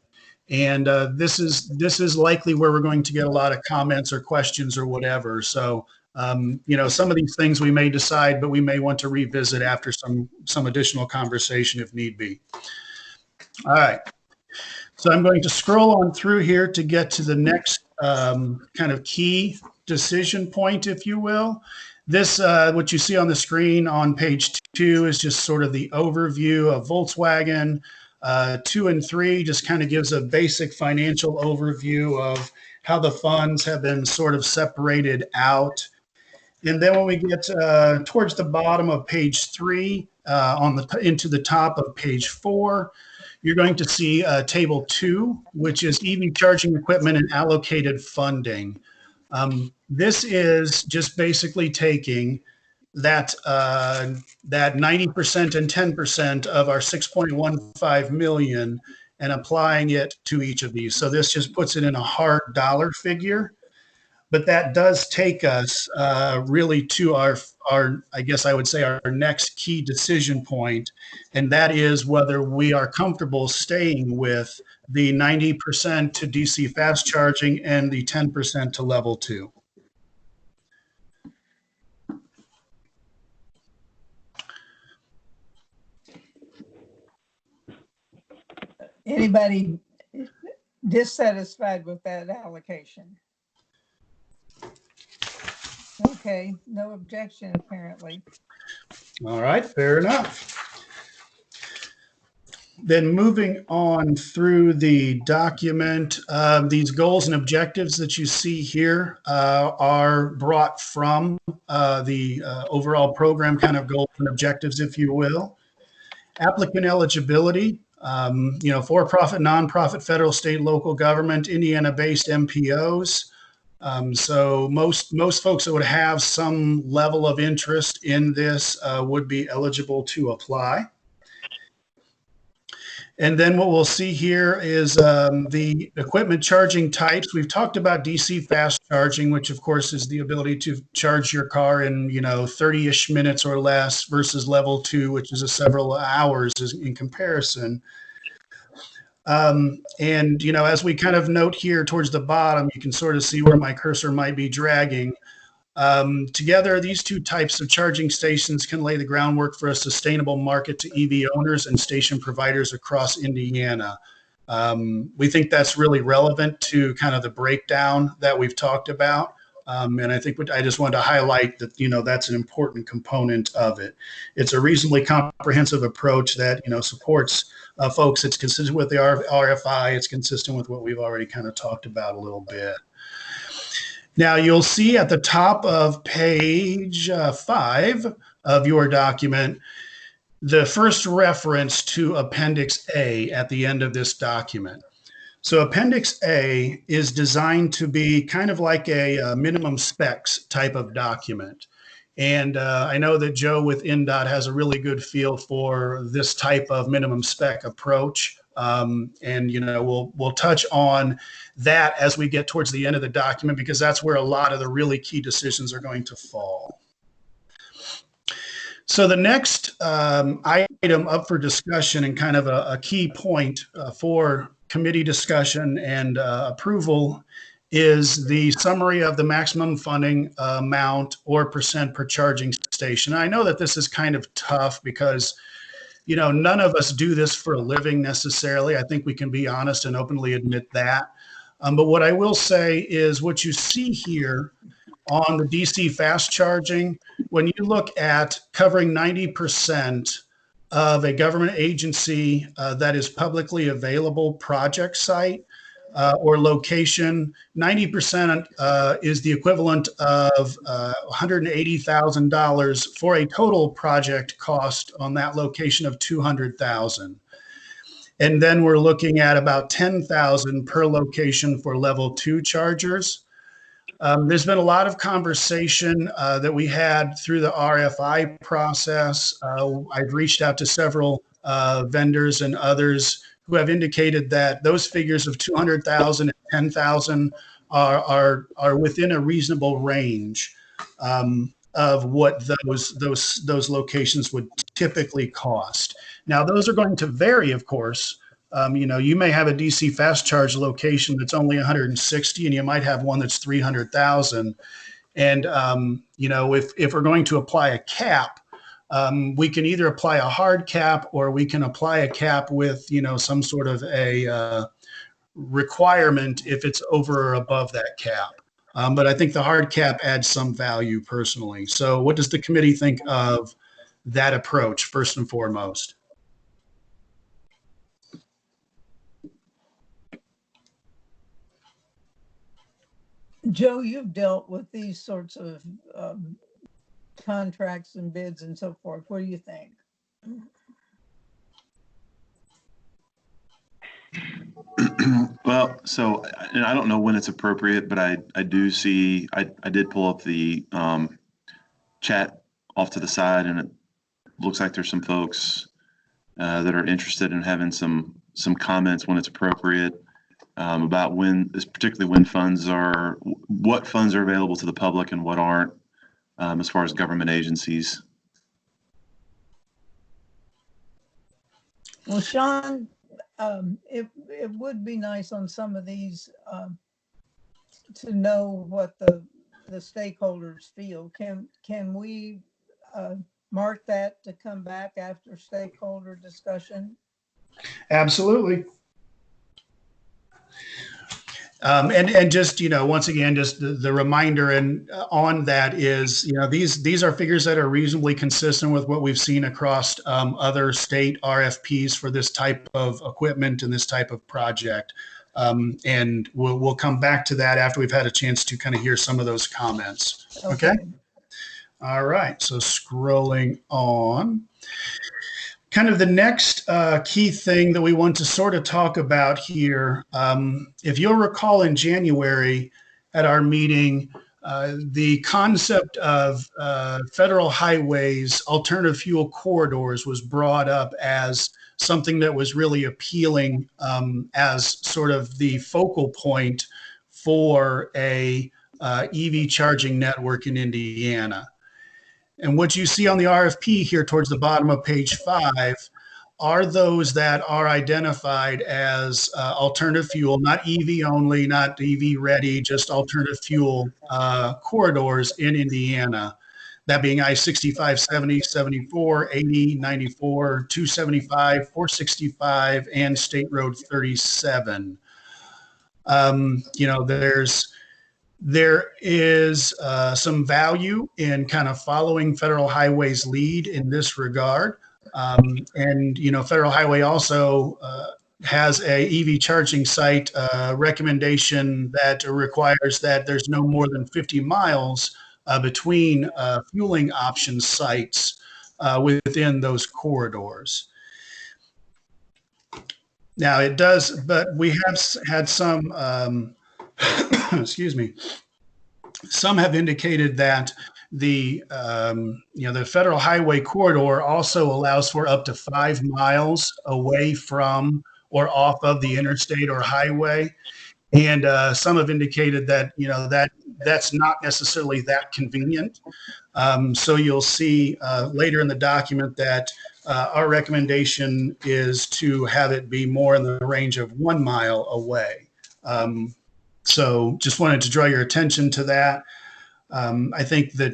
And this is likely where we're going to get a lot of comments or questions or whatever. So, some of these things we may decide, but we may want to revisit after some additional conversation if need be. All right. So I'm going to scroll on through here to get to the next kind of key decision point, if you will. This, what you see on the screen on page 2 is just sort of the overview of Volkswagen. 2 and 3 just kind of gives a basic financial overview of how the funds have been sort of separated out. And then when we get towards the bottom of page 3, into the top of page 4, you're going to see table 2, which is EV charging equipment and allocated funding. This is just basically taking that 90% and 10% of our 6.15 million and applying it to each of these. So this just puts it in a hard dollar figure. But that does take us really to our, I guess I would say, our next key decision point, and that is whether we are comfortable staying with the 90% to DC fast charging and the 10% to level 2. Anybody dissatisfied with that allocation? Okay, no objection apparently. All right, fair enough. Then moving on through the document, these goals and objectives that you see here are brought from the overall program kind of goals and objectives, if you will. Applicant eligibility, for-profit, nonprofit, federal, state, local government, Indiana-based MPOs. So most folks that would have some level of interest in this would be eligible to apply. And then what we'll see here is the equipment charging types. We've talked about DC fast charging, which of course is the ability to charge your car in 30-ish minutes or less versus level 2, which is several hours in comparison. And as we kind of note here towards the bottom, you can sort of see where my cursor might be dragging. Together, these two types of charging stations can lay the groundwork for a sustainable market to EV owners and station providers across Indiana. We think that's really relevant to kind of the breakdown that we've talked about. And I think I just wanted to highlight that, that's an important component of it. It's a reasonably comprehensive approach that, supports folks. It's consistent with the RFI. It's consistent with what we've already kind of talked about a little bit. Now, you'll see at the top of page 5 of your document, the first reference to Appendix A at the end of this document. So Appendix A is designed to be kind of like a minimum specs type of document. And I know that Joe with INDOT has a really good feel for this type of minimum spec approach. And we'll touch on that as we get towards the end of the document, because that's where a lot of the really key decisions are going to fall. So the next item up for discussion and kind of a key point for committee discussion and approval is the summary of the maximum funding amount or percent per charging station. I know that this is kind of tough because none of us do this for a living necessarily. I think we can be honest and openly admit that. But what I will say is what you see here on the DC fast charging, when you look at covering 90% of a government agency that is publicly available project site or location, 90% is the equivalent of $180,000 for a total project cost on that location of $200,000. And then we're looking at about $10,000 per location for level 2 chargers. There's been a lot of conversation that we had through the RFI process. I've reached out to several vendors and others who have indicated that those figures of 200,000 and 10,000 are within a reasonable range of what those locations would typically cost. Now, those are going to vary, of course. You may have a DC fast charge location that's only 160, and you might have one that's 300,000. And if we're going to apply a cap, we can either apply a hard cap or we can apply a cap with some sort of a requirement if it's over or above that cap. But I think the hard cap adds some value personally. So, what does the committee think of that approach first and foremost? Joe, you've dealt with these sorts of contracts and bids and so forth. What do you think? Well, so, and I don't know when it's appropriate, but I do see, I did pull up the chat off to the side, and it looks like there's some folks that are interested in having some comments when it's appropriate about particularly when what funds are available to the public and what aren't, as far as government agencies. Well, Sean, it would be nice on some of these to know what the stakeholders feel. Can we mark that to come back after stakeholder discussion? Absolutely. And just, once again, just the reminder and on that is, these are figures that are reasonably consistent with what we've seen across other state RFPs for this type of equipment and this type of project. And we'll come back to that after we've had a chance to kind of hear some of those comments. Okay. All right. So scrolling on. Kind of the next key thing that we want to sort of talk about here, if you'll recall in January at our meeting, the concept of federal highways, alternative fuel corridors was brought up as something that was really appealing as sort of the focal point for a EV charging network in Indiana. And what you see on the RFP here towards the bottom of page 5 are those that are identified as alternative fuel, not EV only, not EV ready, just alternative fuel corridors in Indiana. That being I-65, 70, 74, 80, 94, 275, 465, and State Road 37. There is some value in kind of following Federal Highway's lead in this regard. And Federal Highway also has a EV charging site recommendation that requires that there's no more than 50 miles between fueling option sites within those corridors. Now it does, but we have had some excuse me. Some have indicated that the federal highway corridor also allows for up to 5 miles away from or off of the interstate or highway, and some have indicated that that's not necessarily that convenient. So you'll see later in the document that our recommendation is to have it be more in the range of 1 mile away. So just wanted to draw your attention to that. I think that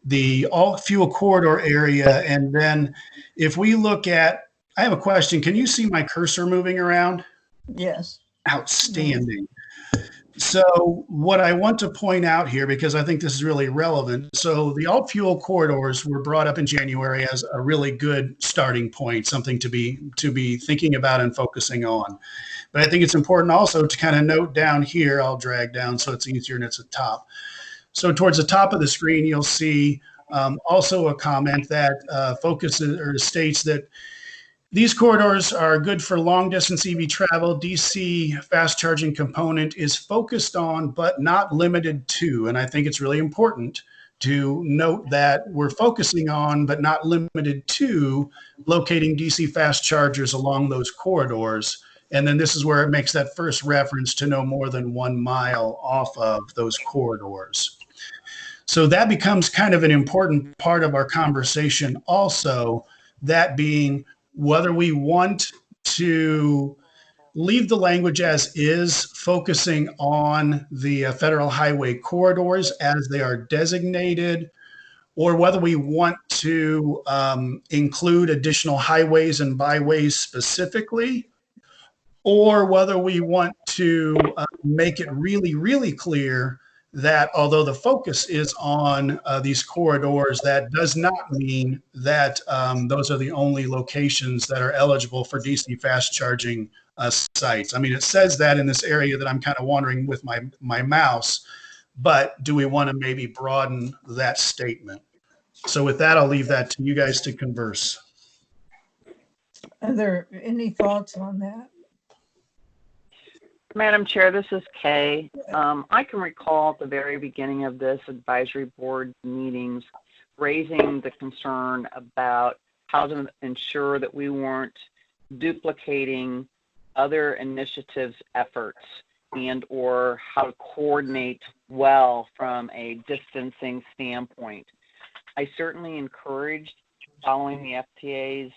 the all fuel corridor area, and then if we look at, I have a question. Can you see my cursor moving around? Yes. Outstanding. So what I want to point out here, because I think this is really relevant. So the alt fuel corridors were brought up in January as a really good starting point, something to be thinking about and focusing on. But I think it's important also to kind of note down here, I'll drag down so it's easier and it's at the top. So towards the top of the screen, you'll see also a comment that focuses or states that These corridors are good for long distance EV travel. DC fast charging component is focused on, but not limited to. And I think it's really important to note that we're focusing on, but not limited to, locating DC fast chargers along those corridors. And then this is where it makes that first reference to no more than 1 mile off of those corridors. So that becomes kind of an important part of our conversation also, that being whether we want to leave the language as is, focusing on the federal highway corridors as they are designated, or whether we want to include additional highways and byways specifically, or whether we want to make it really, really clear that although the focus is on these corridors, that does not mean that those are the only locations that are eligible for DC fast charging sites. I mean, it says that in this area that I'm kind of wandering with my mouse, but do we want to maybe broaden that statement? So with that, I'll leave that to you guys to converse. Are there any thoughts on that? Madam Chair, this is Kay. I can recall at the very beginning of this advisory board meetings raising the concern about how to ensure that we weren't duplicating other initiatives' efforts and or how to coordinate well from a distancing standpoint. I certainly encouraged following the FTA's,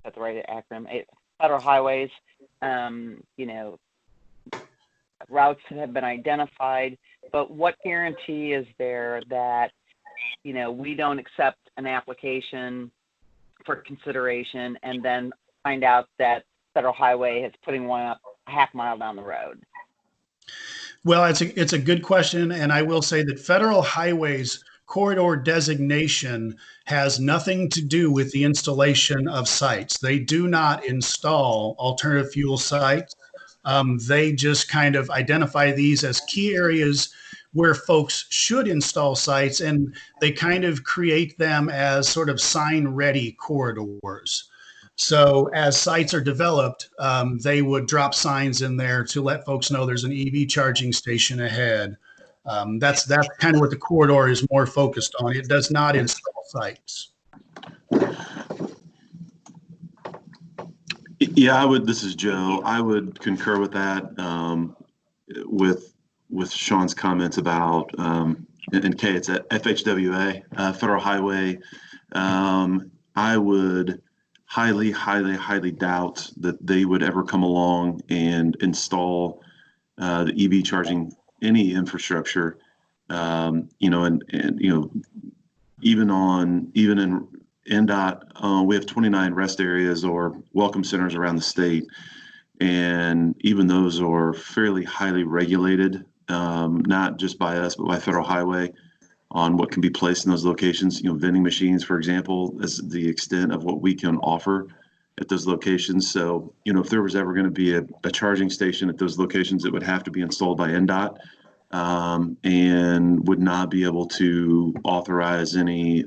that's the right acronym, federal highways, routes that have been identified, but what guarantee is there that, we don't accept an application for consideration and then find out that federal highway is putting one up a half mile down the road? Well, it's a good question. And I will say that federal highways corridor designation has nothing to do with the installation of sites. They do not install alternative fuel sites. They just kind of identify these as key areas where folks should install sites, and they kind of create them as sort of sign-ready corridors. So as sites are developed, they would drop signs in there to let folks know there's an EV charging station ahead. That's kind of what the corridor is more focused on. It does not install sites. Yeah, this is Joe. I would concur with that, with Sean's comments about, and Kay, it's at FHWA, Federal Highway. I would highly doubt that they would ever come along and install the EV charging, any infrastructure, and even in NDOT, we have 29 rest areas or welcome centers around the state. And even those are fairly highly regulated, not just by us, but by Federal Highway on what can be placed in those locations. Vending machines, for example, is the extent of what we can offer at those locations. So, if there was ever going to be a charging station at those locations, it would have to be installed by NDOT, and would not be able to authorize any,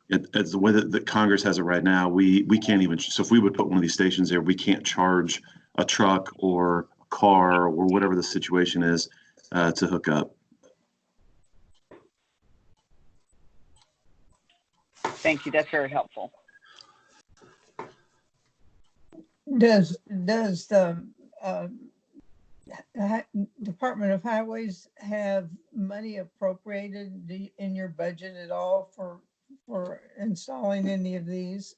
it's the way that Congress has it right now. We can't even, so if we would put one of these stations there, we can't charge a truck or a car or whatever the situation is to hook up. Thank you. That's very helpful. Does the Department of Highways have money appropriated in your budget at all for installing any of these?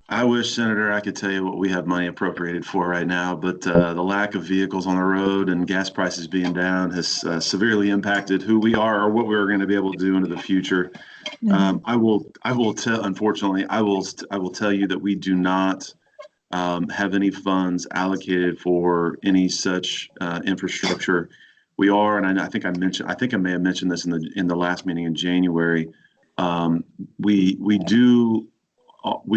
I wish, Senator, I could tell you what we have money appropriated for right now, but the lack of vehicles on the road and gas prices being down has severely impacted who we are or what we're going to be able to do into the future. Mm-hmm. I will tell, unfortunately, I will tell you that we do not have any funds allocated for any such infrastructure. We are, and I think I may have mentioned this in the last meeting in January. We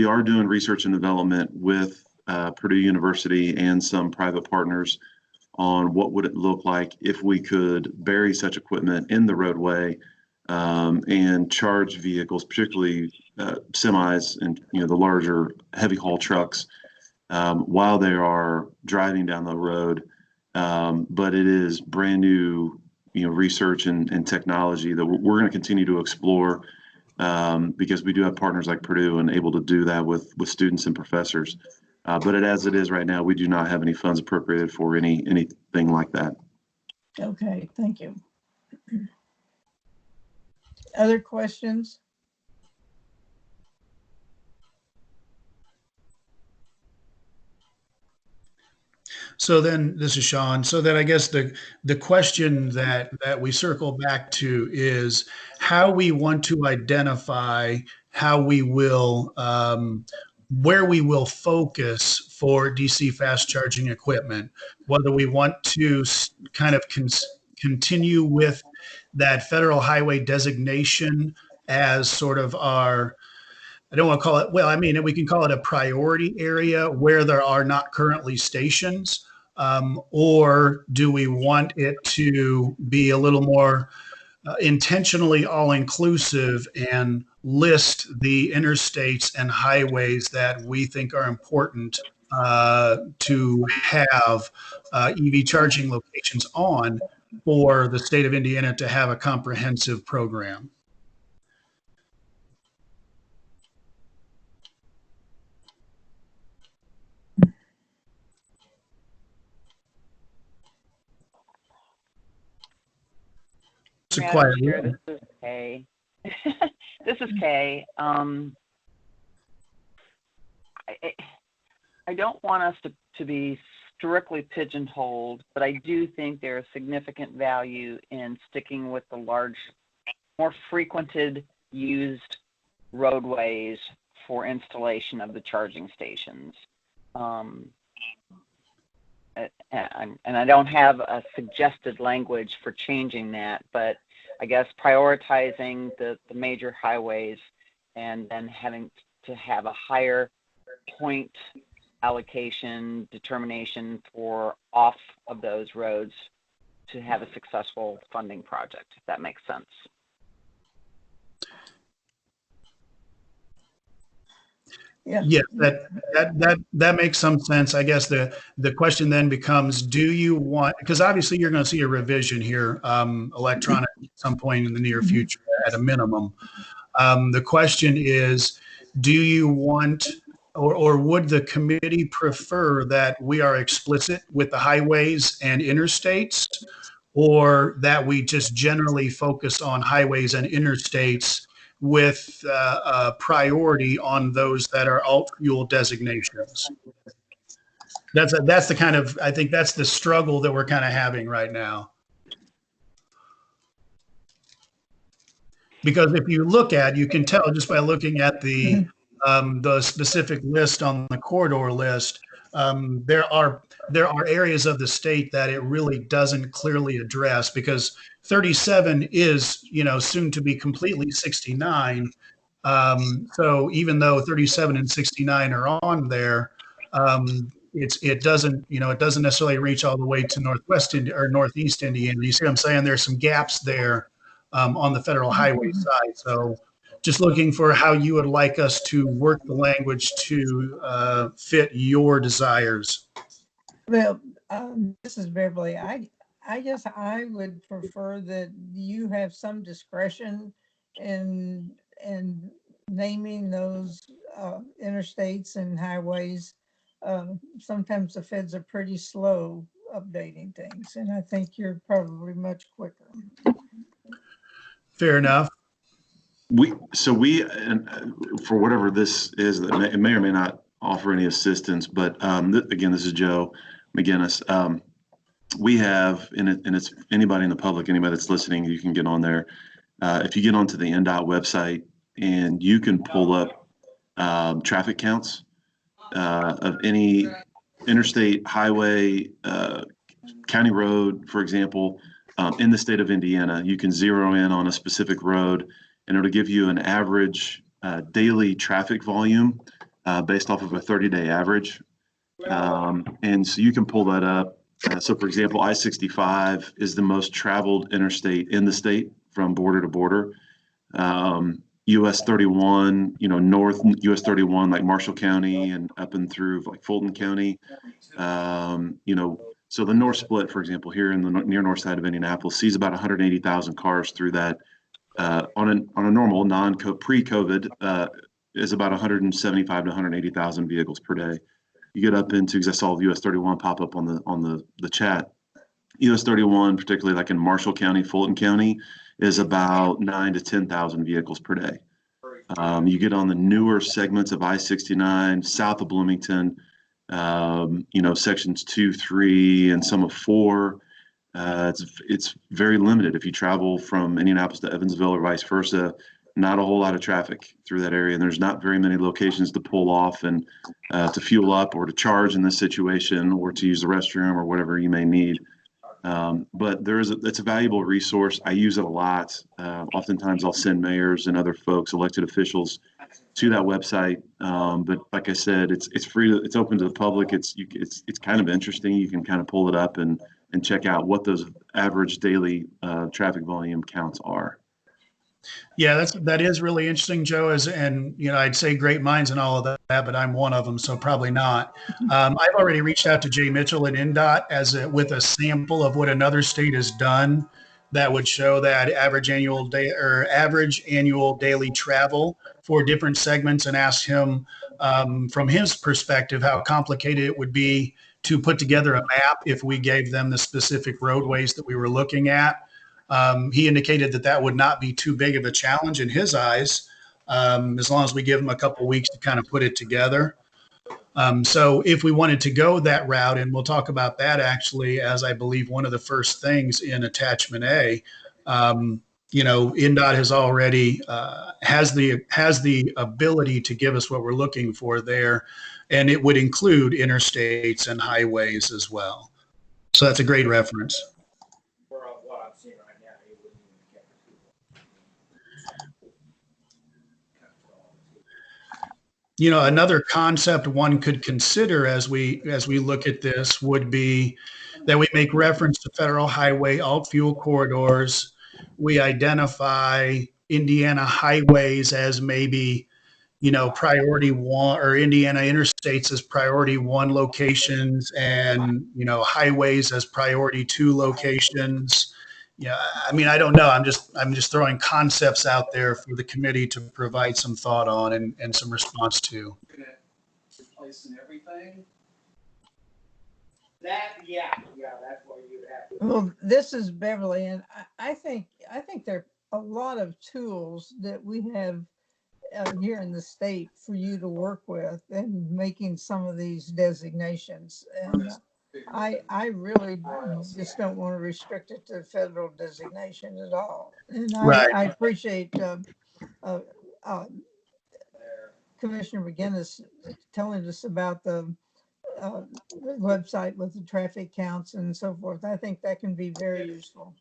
are doing research and development with Purdue University and some private partners on what would it look like if we could bury such equipment in the roadway and charge vehicles, particularly semis and the larger heavy haul trucks, while they are driving down the road. But it is brand new, research and technology that we're going to continue to explore, because we do have partners like Purdue and able to do that with students and professors. But as it is right now, we do not have any funds appropriated for anything like that. Okay, thank you. Other questions? So then, this is Sean. So then I guess the question that we circle back to is how we want to identify how we will where we will focus for DC fast charging equipment, whether we want to kind of continue with that federal highway designation as sort of our, I don't want to call it, well, I mean, we can call it a priority area where there are not currently stations. Or do we want it to be a little more intentionally all-inclusive and list the interstates and highways that we think are important to have EV charging locations on for the state of Indiana to have a comprehensive program? It's a quiet Chair, room. this is Kay. This is Kay. I don't want us to be strictly pigeonholed, but I do think there is significant value in sticking with the large, more frequented used roadways for installation of the charging stations. And I don't have a suggested language for changing that, but I guess prioritizing the major highways and then having to have a higher point allocation determination for off of those roads to have a successful funding project, if that makes sense. Yeah, that makes some sense. I guess the question then becomes, do you want, because obviously you're going to see a revision here, electronic at some point in the near future at a minimum. The question is, do you want, or would the committee prefer that we are explicit with the highways and interstates, or that we just generally focus on highways and interstates with a priority on those that are alt fuel designations? That's the kind of, I think that's the struggle that we're kind of having right now. Because if you look at, you can tell just by looking at the specific list on the corridor list, there are areas of the state that it really doesn't clearly address, because 37 is, soon to be completely 69. So even though 37 and 69 are on there, it doesn't necessarily reach all the way to northeast Indiana. You see what I'm saying? There's some gaps there on the federal highway side. So just looking for how you would like us to work the language to fit your desires. Well, this is Beverly. I guess I would prefer that you have some discretion in naming those interstates and highways. Sometimes the feds are pretty slow updating things, and I think you're probably much quicker. Fair enough. And for whatever this is, that it may or may not offer any assistance, but again, this is Joe McGinnis. We have, and it's anybody in the public, anybody that's listening, you can get on there. If you get onto the NDOT website, and you can pull up traffic counts of any interstate, highway, county road, for example, in the state of Indiana. You can zero in on a specific road, and it'll give you an average daily traffic volume based off of a 30-day average. And so you can pull that up. So for example, I-65 is the most traveled interstate in the state from border to border. US 31, north US 31, like Marshall County and up and through like Fulton County. So the North Split, for example, here in the near north side of Indianapolis, sees about 180,000 cars through that. On a normal pre-COVID is about 175 to 180,000 vehicles per day. You get up into, because I saw US 31 pop up on the chat. US 31, particularly like in Marshall County, Fulton County, is about 9 to 10,000 vehicles per day. You get on the newer segments of I-69 south of Bloomington, sections 2, 3, and some of 4. It's very limited. If you travel from Indianapolis to Evansville or vice versa, not a whole lot of traffic through that area, and there's not very many locations to pull off and to fuel up or to charge in this situation or to use the restroom or whatever you may need. But it's a valuable resource. I use it a lot. Oftentimes I'll send mayors and other folks, elected officials, to that website. But like I said, it's free. It's open to the public. It's kind of interesting. You can kind of pull it up and check out what those average daily traffic volume counts are. Yeah, that is really interesting, Joe. I'd say great minds and all of that, but I'm one of them, so probably not. I've already reached out to Jay Mitchell at NDOT with a sample of what another state has done that would show that average annual daily travel for different segments, and asked him from his perspective how complicated it would be to put together a map if we gave them the specific roadways that we were looking at. He indicated that would not be too big of a challenge in his eyes, as long as we give him a couple of weeks to kind of put it together. So if we wanted to go that route, and we'll talk about that actually, as I believe one of the first things in attachment A, NDOT has already has the ability to give us what we're looking for there, and it would include interstates and highways as well. So that's a great reference. Another concept one could consider as we look at this would be that we make reference to federal highway alt fuel corridors. We identify Indiana highways as maybe, priority 1, or Indiana interstates as priority 1 locations, and, highways as priority 2 locations. Yeah, I mean, I don't know. I'm just throwing concepts out there for the committee to provide some thought on and some response to. Replacing everything. That's what you have. Well, this is Beverly, and I think there are a lot of tools that we have here in the state for you to work with in making some of these designations. And I really just don't want to restrict it to federal designation at all. And Right. I appreciate Commissioner McGinnis telling us about the website with the traffic counts and so forth. I think that can be very useful.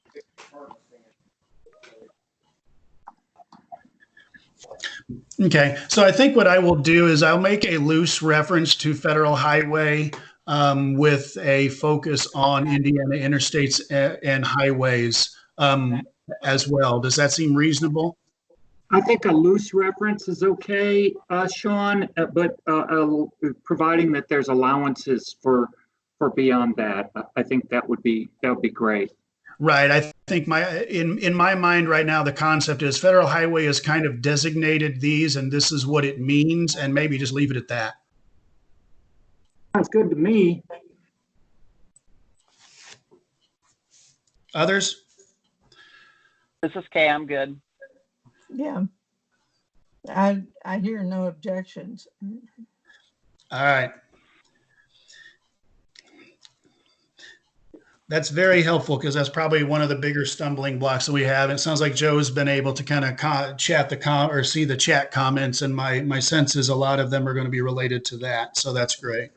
Okay, so I think what I will do is I'll make a loose reference to federal highway with a focus on Indiana interstates and highways as well. Does that seem reasonable? I think a loose reference is okay, Sean, but providing that there's allowances for beyond that, I think that would be great. Right. I think in my mind right now, the concept is federal highway is kind of designated these, and this is what it means, and maybe just leave it at that. Sounds good to me. Others? This is Kay. I'm good. Yeah. I hear no objections. All right. That's very helpful, because that's probably one of the bigger stumbling blocks that we have. It sounds like Joe's been able to kind of chat or see the chat comments, and my sense is a lot of them are going to be related to that. So that's great.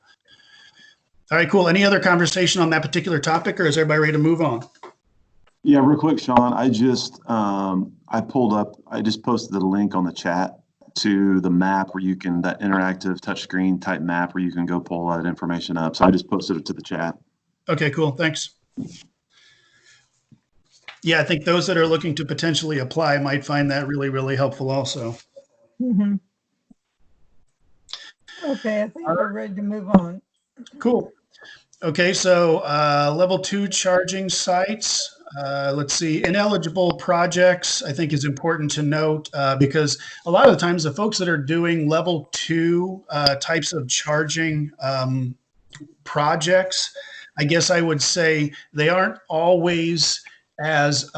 All right, cool. Any other conversation on that particular topic, or is everybody ready to move on? Yeah, real quick, Sean, I just posted the link on the chat to the map where you can, that interactive touchscreen type map where you can go pull that information up. So I just posted it to the chat. Okay, cool. Thanks. Yeah, I think those that are looking to potentially apply might find that really, really helpful also. Mhm. Okay, I think we're ready to move on. Cool. Okay, so level 2 charging sites. Let's see, ineligible projects, I think is important to note because a lot of the times the folks that are doing level 2 types of charging projects, I guess I would say they aren't always as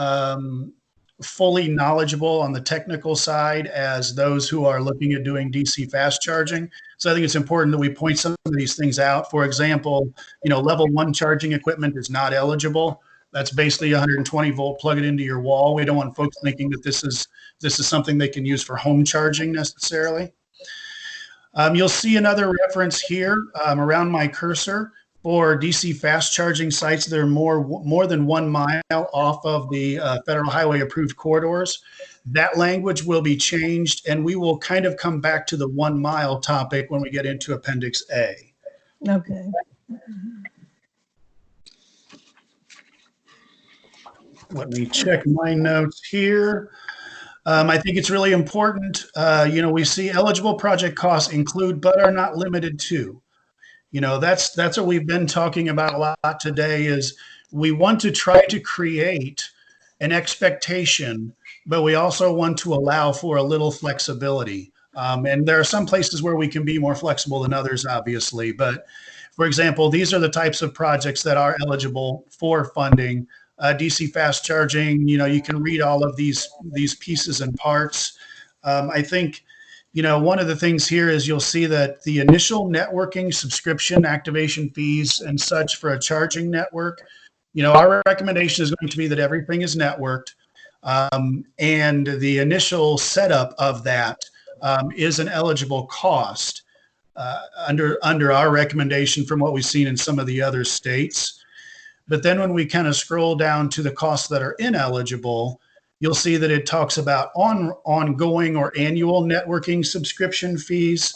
fully knowledgeable on the technical side as those who are looking at doing DC fast charging. So I think it's important that we point some of these things out. For example, level 1 charging equipment is not eligible. That's basically 120 volt, plug it into your wall. We don't want folks thinking that this is something they can use for home charging necessarily. You'll see another reference here around my cursor for DC fast charging sites that are more than 1 mile off of the federal highway approved corridors. That language will be changed, and we will kind of come back to the 1 mile topic when we get into Appendix A. Okay. Let me check my notes here. I think it's really important. We see eligible project costs include but are not limited to. That's what we've been talking about a lot today is we want to try to create an expectation, but we also want to allow for a little flexibility. And there are some places where we can be more flexible than others, obviously. But for example, these are the types of projects that are eligible for funding. DC fast charging, you can read all of these pieces and parts. I think one of the things here is you'll see that the initial networking subscription activation fees and such for a charging network, our recommendation is going to be that everything is networked. And the initial setup of that is an eligible cost under our recommendation from what we've seen in some of the other states. But then when we kind of scroll down to the costs that are ineligible, you'll see that it talks about ongoing or annual networking subscription fees.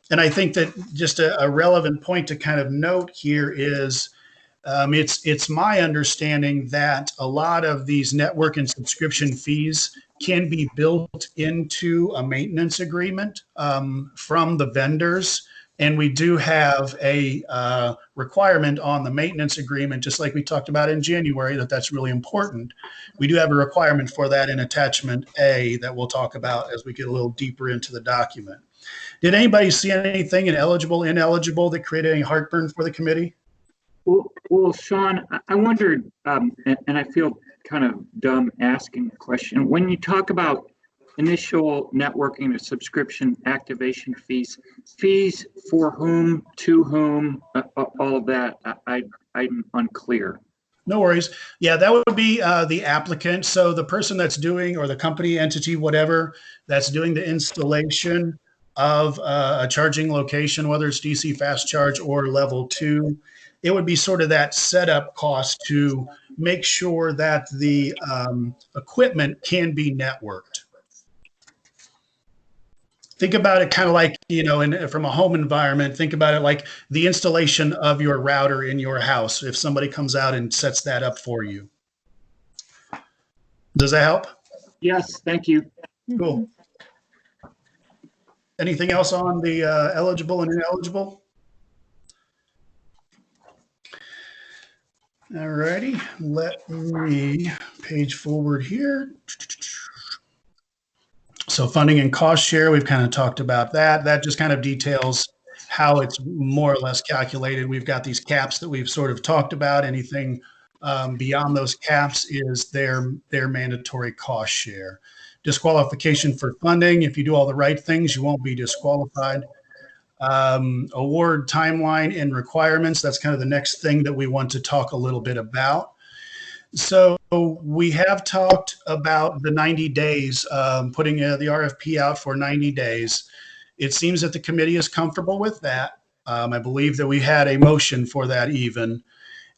And I think that just a relevant point to kind of note here is it's my understanding that a lot of these network and subscription fees can be built into a maintenance agreement from the vendors. And we do have a requirement on the maintenance agreement, just like we talked about in January, that's really important. We do have a requirement for that in attachment A that we'll talk about as we get a little deeper into the document. Did anybody see anything in eligible, ineligible that created any heartburn for the committee? Well, Sean, I wondered, and I feel kind of dumb asking the question. When you talk about initial networking or subscription activation fees for whom, to whom, all of that, I'm unclear. No worries. Yeah, that would be the applicant. So the person that's doing, or the company, entity, whatever, that's doing the installation of a charging location, whether it's DC fast charge or level 2, it would be sort of that setup cost to make sure that the equipment can be networked. Think about it kind of like, from a home environment, think about it like the installation of your router in your house. If somebody comes out and sets that up for you. Does that help? Yes, thank you. Cool. Anything else on the eligible and ineligible? All righty, let me page forward here. So funding and cost share, we've kind of talked about that. That just kind of details how it's more or less calculated. We've got these caps that we've sort of talked about. Anything beyond those caps is their mandatory cost share. Disqualification for funding. If you do all the right things, you won't be disqualified. Award timeline and requirements. That's kind of the next thing that we want to talk a little bit about. So we have talked about the 90 days, putting the RFP out for 90 days. It seems that the committee is comfortable with that. I believe that we had a motion for that even.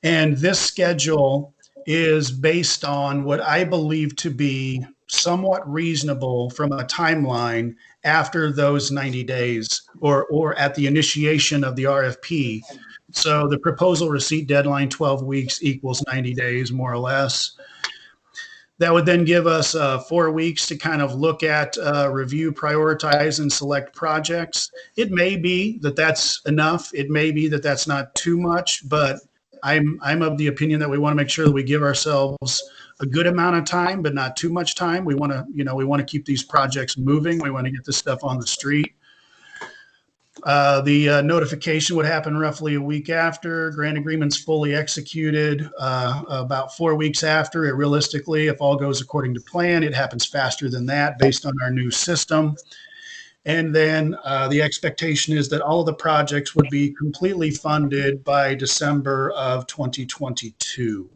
And this schedule is based on what I believe to be somewhat reasonable from a timeline after those 90 days or at the initiation of the RFP. So the proposal receipt deadline, 12 weeks equals 90 days, more or less. That would then give us 4 weeks to kind of look at, review, prioritize, and select projects. It may be that that's enough. It may be that that's not too much, but I'm of the opinion that we want to make sure that we give ourselves a good amount of time, but not too much time. We want to, we want to keep these projects moving. We want to get this stuff on the street. The notification would happen roughly a week after. Grant agreement's fully executed about 4 weeks after. It realistically, if all goes according to plan, it happens faster than that based on our new system. And then the expectation is that all of the projects would be completely funded by December of 2022.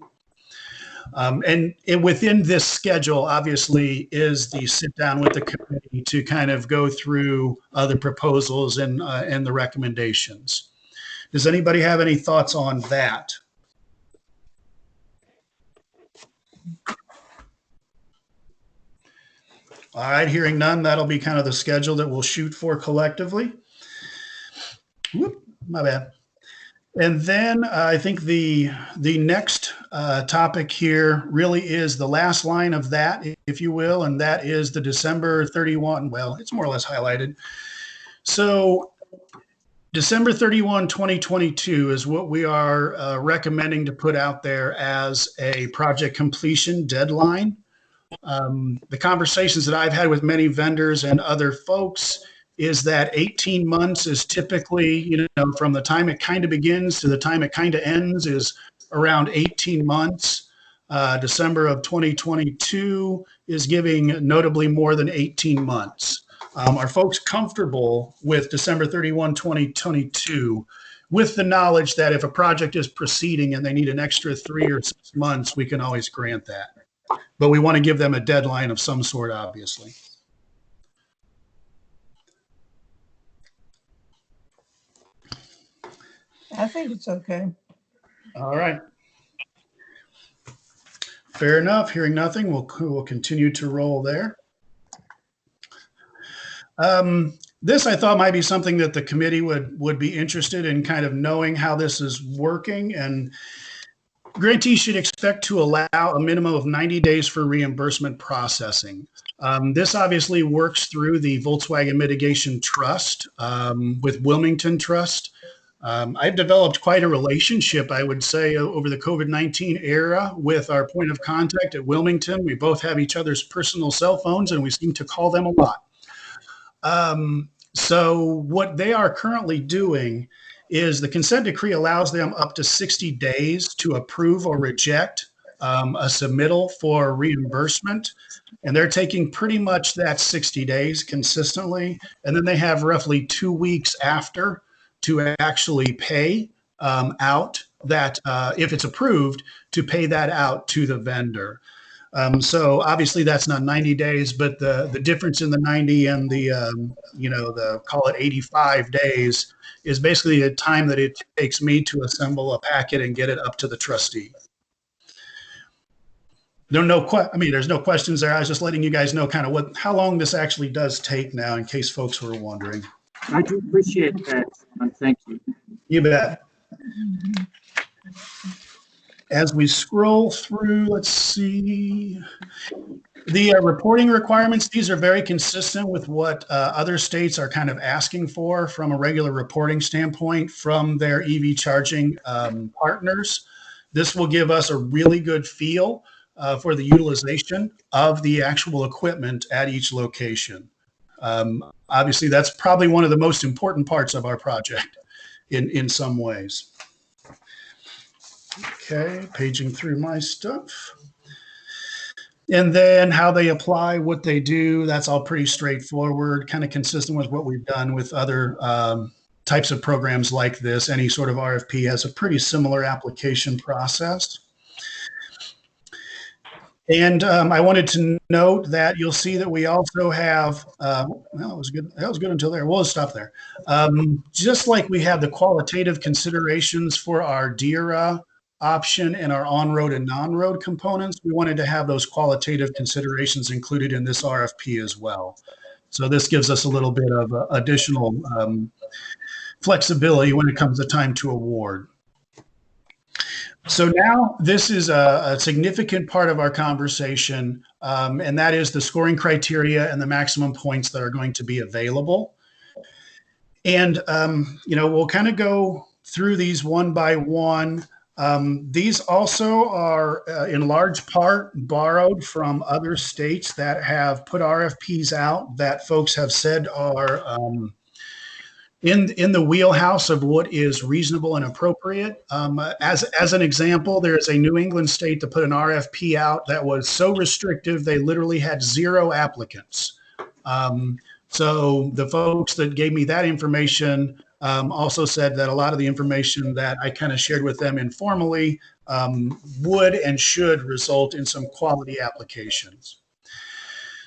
And within this schedule, obviously, is the sit down with the committee to kind of go through the proposals and the recommendations. Does anybody have any thoughts on that? All right, hearing none, that'll be kind of the schedule that we'll shoot for collectively. Whoop, my bad. And then I think the next topic here really is the last line of that, if you will, and that is the December 31. Well, it's more or less highlighted. So December 31, 2022 is what we are recommending to put out there as a project completion deadline. The conversations that I've had with many vendors and other folks is that 18 months is typically, from the time it kind of begins to the time it kind of ends is around 18 months. December of 2022 is giving notably more than 18 months. Are folks comfortable with December 31, 2022, with the knowledge that if a project is proceeding and they need an extra 3 or 6 months, we can always grant that? But we want to give them a deadline of some sort, obviously. I think it's okay. All right. Fair enough. Hearing nothing, we'll continue to roll there. This I thought might be something that the committee would be interested in kind of knowing how this is working, and grantees should expect to allow a minimum of 90 days for reimbursement processing. This obviously works through the Volkswagen Mitigation Trust with Wilmington Trust. I've developed quite a relationship, I would say, over the COVID-19 era with our point of contact at Wilmington. We both have each other's personal cell phones, and we seem to call them a lot. So what they are currently doing is the consent decree allows them up to 60 days to approve or reject a submittal for reimbursement. And they're taking pretty much that 60 days consistently. And then they have roughly 2 weeks after to actually pay out that, if it's approved, to pay that out to the vendor. So obviously that's not 90 days, but the difference in the 90 and the call it 85 days is basically the time that it takes me to assemble a packet and get it up to the trustee. There's no questions there. I was just letting you guys know kind of how long this actually does take now, in case folks were wondering. I do appreciate that. Thank you. You bet. As we scroll through, let's see. The reporting requirements, these are very consistent with what other states are kind of asking for from a regular reporting standpoint from their EV charging partners. This will give us a really good feel for the utilization of the actual equipment at each location. Obviously, that's probably one of the most important parts of our project in some ways. Okay, paging through my stuff. And then how they apply, what they do, that's all pretty straightforward, kind of consistent with what we've done with other types of programs like this. Any sort of RFP has a pretty similar application process. And I wanted to note that you'll see that we also have, well, that was good until there. We'll stop there. Just like we have the qualitative considerations for our DERA option and our on-road and non-road components, we wanted to have those qualitative considerations included in this RFP as well. So this gives us a little bit of additional flexibility when it comes to time to award. So now this is a significant part of our conversation, and that is the scoring criteria and the maximum points that are going to be available. And, we'll kind of go through these one by one. These also are in large part borrowed from other states that have put RFPs out that folks have said are in the wheelhouse of what is reasonable and appropriate. As an example, there's a New England state that put an RFP out that was so restrictive they literally had 0 applicants. So the folks that gave me that information also said that a lot of the information that I kind of shared with them informally would and should result in some quality applications.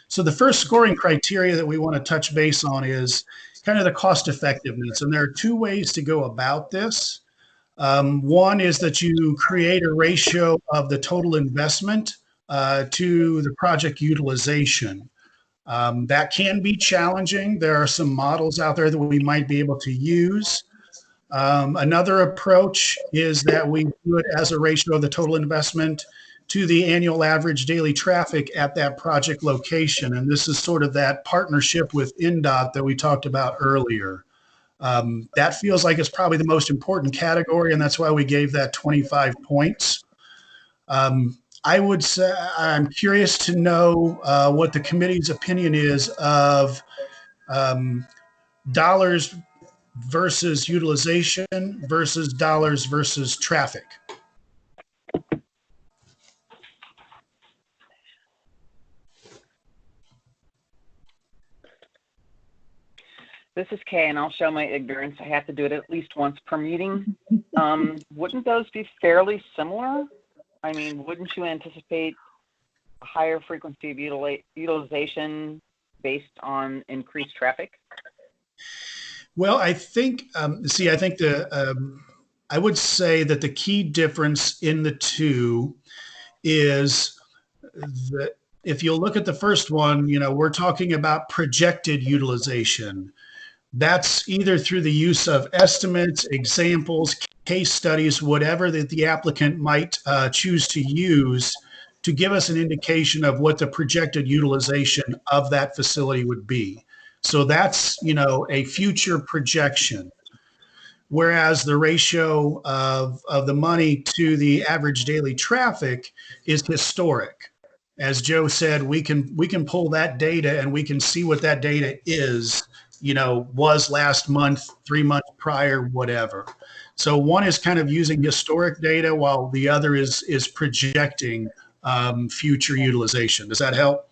So the first scoring criteria that we want to touch base on is kind of the cost effectiveness. And there are 2 ways to go about this. One is that you create a ratio of the total investment to the project utilization. That can be challenging. There are some models out there that we might be able to use. Another approach is that we do it as a ratio of the total investment to the annual average daily traffic at that project location. And this is sort of that partnership with INDOT that we talked about earlier. That feels like it's probably the most important category, and that's why we gave that 25 points. I would say I'm curious to know what the committee's opinion is of dollars versus utilization versus dollars versus traffic. This is Kay, and I'll show my ignorance. I have to do it at least once per meeting. Wouldn't those be fairly similar? I mean, wouldn't you anticipate a higher frequency of utilization based on increased traffic? Well, I think, I would say that the key difference in the 2 is that if you look at the first one, we're talking about projected utilization. That's either through the use of estimates, examples, case studies, whatever that the applicant might choose to use to give us an indication of what the projected utilization of that facility would be. So that's, a future projection. Whereas the ratio of the money to the average daily traffic is historic. As Joe said, we can pull that data and we can see what that data is, was last month, 3 months prior, whatever. So one is kind of using historic data while the other is projecting future utilization. Does that help?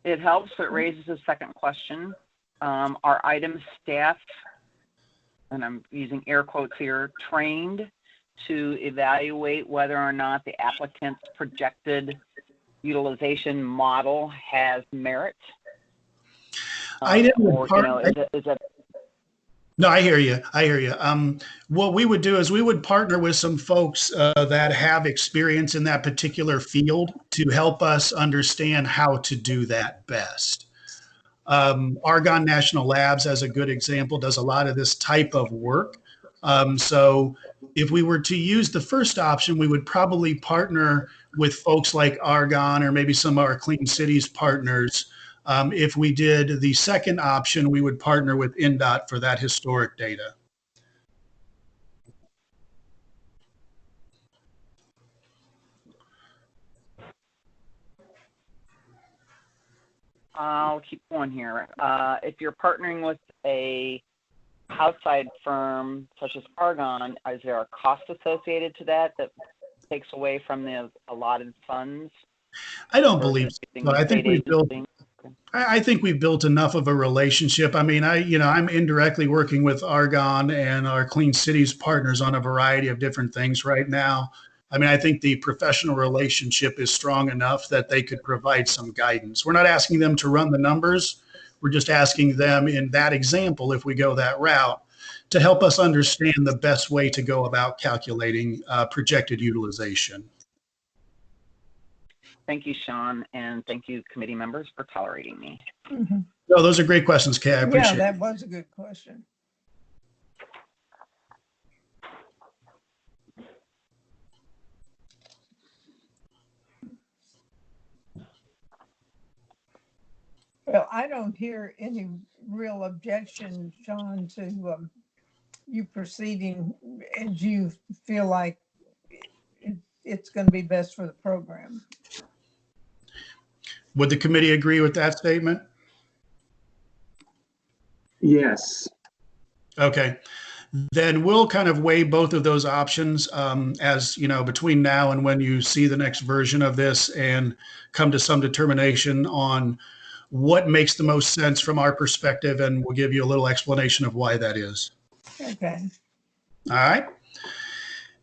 It helps. It raises a second question. Are item staff, and I'm using air quotes here, trained to evaluate whether or not the applicant's projected utilization model has merit? No, I hear you. What we would do is we would partner with some folks that have experience in that particular field to help us understand how to do that best. Argonne National Labs, as a good example, does a lot of this type of work. So if we were to use the first option, we would probably partner with folks like Argonne or maybe some of our Clean Cities partners. If we did the second option, we would partner with INDOT for that historic data. I'll keep going here. If you're partnering with a outside firm such as Argonne, is there a cost associated to that takes away from the allotted funds? I don't believe so. I think we've built enough of a relationship. I mean, I'm indirectly working with Argonne and our Clean Cities partners on a variety of different things right now. I mean, I think the professional relationship is strong enough that they could provide some guidance. We're not asking them to run the numbers. We're just asking them in that example, if we go that route, to help us understand the best way to go about calculating projected utilization. Thank you, Sean, and thank you, committee members, for tolerating me. Mm-hmm. No, those are great questions, Kay. I appreciate it. Yeah, that was a good question. Well, I don't hear any real objection, Sean, to you proceeding as you feel like it's going to be best for the program. Would the committee agree with that statement? Yes. Okay. Then we'll kind of weigh both of those options as, you know, between now and when you see the next version of this and come to some determination on what makes the most sense from our perspective. And we'll give you a little explanation of why that is. Okay. All right.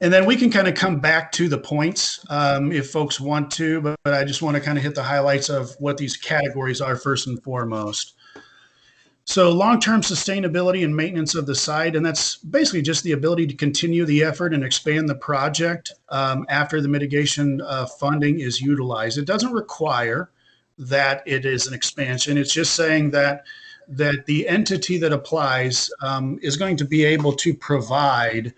And then we can kind of come back to the points if folks want to, but I just want to kind of hit the highlights of what these categories are first and foremost. So long-term sustainability and maintenance of the site, and that's basically just the ability to continue the effort and expand the project after the mitigation funding is utilized. It doesn't require that it is an expansion. It's just saying that the entity that applies is going to be able to provide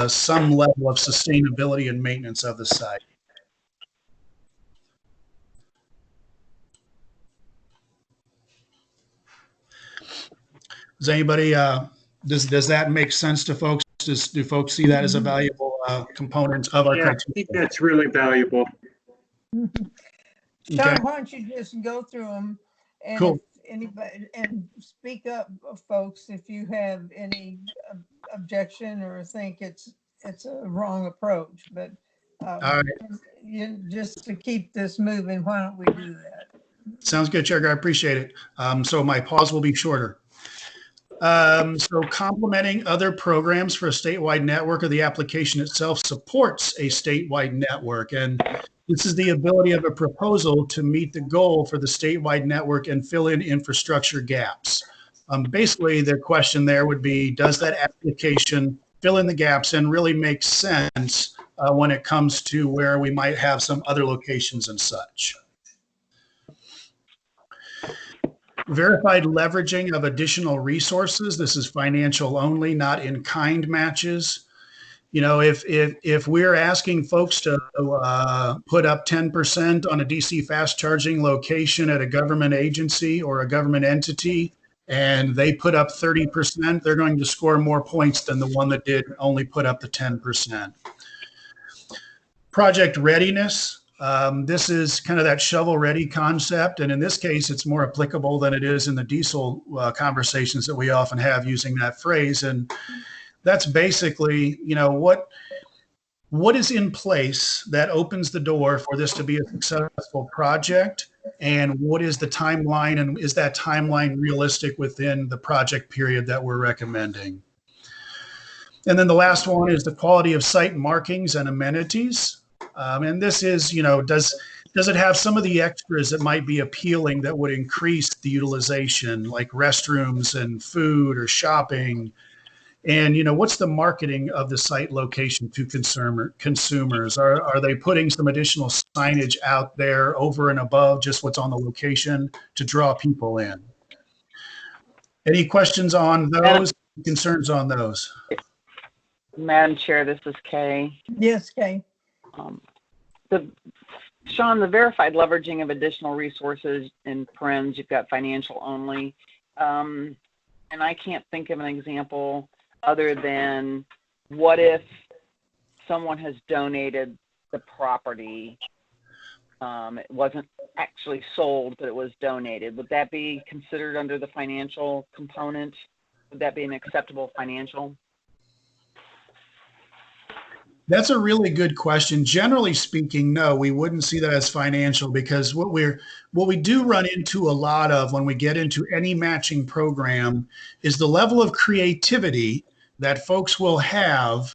some level of sustainability and maintenance of the site. Does anybody, does that make sense to folks? Do folks see that as a valuable component of our Yeah, I criteria? think that's really valuable. Sean, why don't you just go through them and Cool. if anybody, and speak up, folks, if you have any objection or think it's a wrong approach, but All right. just to keep this moving, why don't we do that? Sounds good, Chair. I appreciate it. So my pause will be shorter. So complementing other programs for a statewide network, or the application itself supports a statewide network. And this is the ability of a proposal to meet the goal for the statewide network and fill in infrastructure gaps. Basically, the question there would be, does that application fill in the gaps and really make sense when it comes to where we might have some other locations and such? Verified leveraging of additional resources. This is financial only, not in kind matches. You know, if we're asking folks to put up 10% on a DC fast charging location at a government agency or a government entity, and they put up 30%, they're going to score more points than the one that did only put up the 10%. Project readiness. This is kind of that shovel-ready concept, and in this case, it's more applicable than it is in the diesel conversations that we often have using that phrase. And that's basically, you know, what is in place that opens the door for this to be a successful project, and what is the timeline, and is that timeline realistic within the project period that we're recommending? And then the last one is the quality of site markings and amenities. And this is, you know, does it have some of the extras that might be appealing that would increase the utilization, like restrooms and food or shopping? And, you know, what's the marketing of the site location to consumers? Are they putting some additional signage out there over and above just what's on the location to draw people in? Any questions on those, concerns on those? Madam Chair, this is Kay. Yes, Kay. Sean, the verified leveraging of additional resources in parens, you've got financial only. And I can't think of an example other than, what if someone has donated the property? It wasn't actually sold, but it was donated. Would that be considered under the financial component? Would that be an acceptable financial? That's a really good question. Generally speaking, no, we wouldn't see that as financial, because what we do run into a lot of when we get into any matching program is the level of creativity that folks will have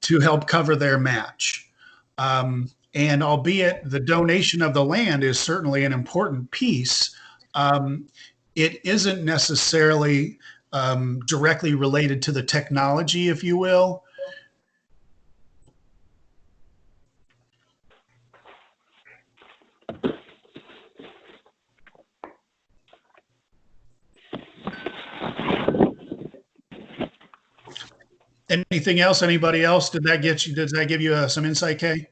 to help cover their match. And albeit the donation of the land is certainly an important piece, it isn't necessarily directly related to the technology, if you will. Anything else? Anybody else? Does that give you some insight, Kay?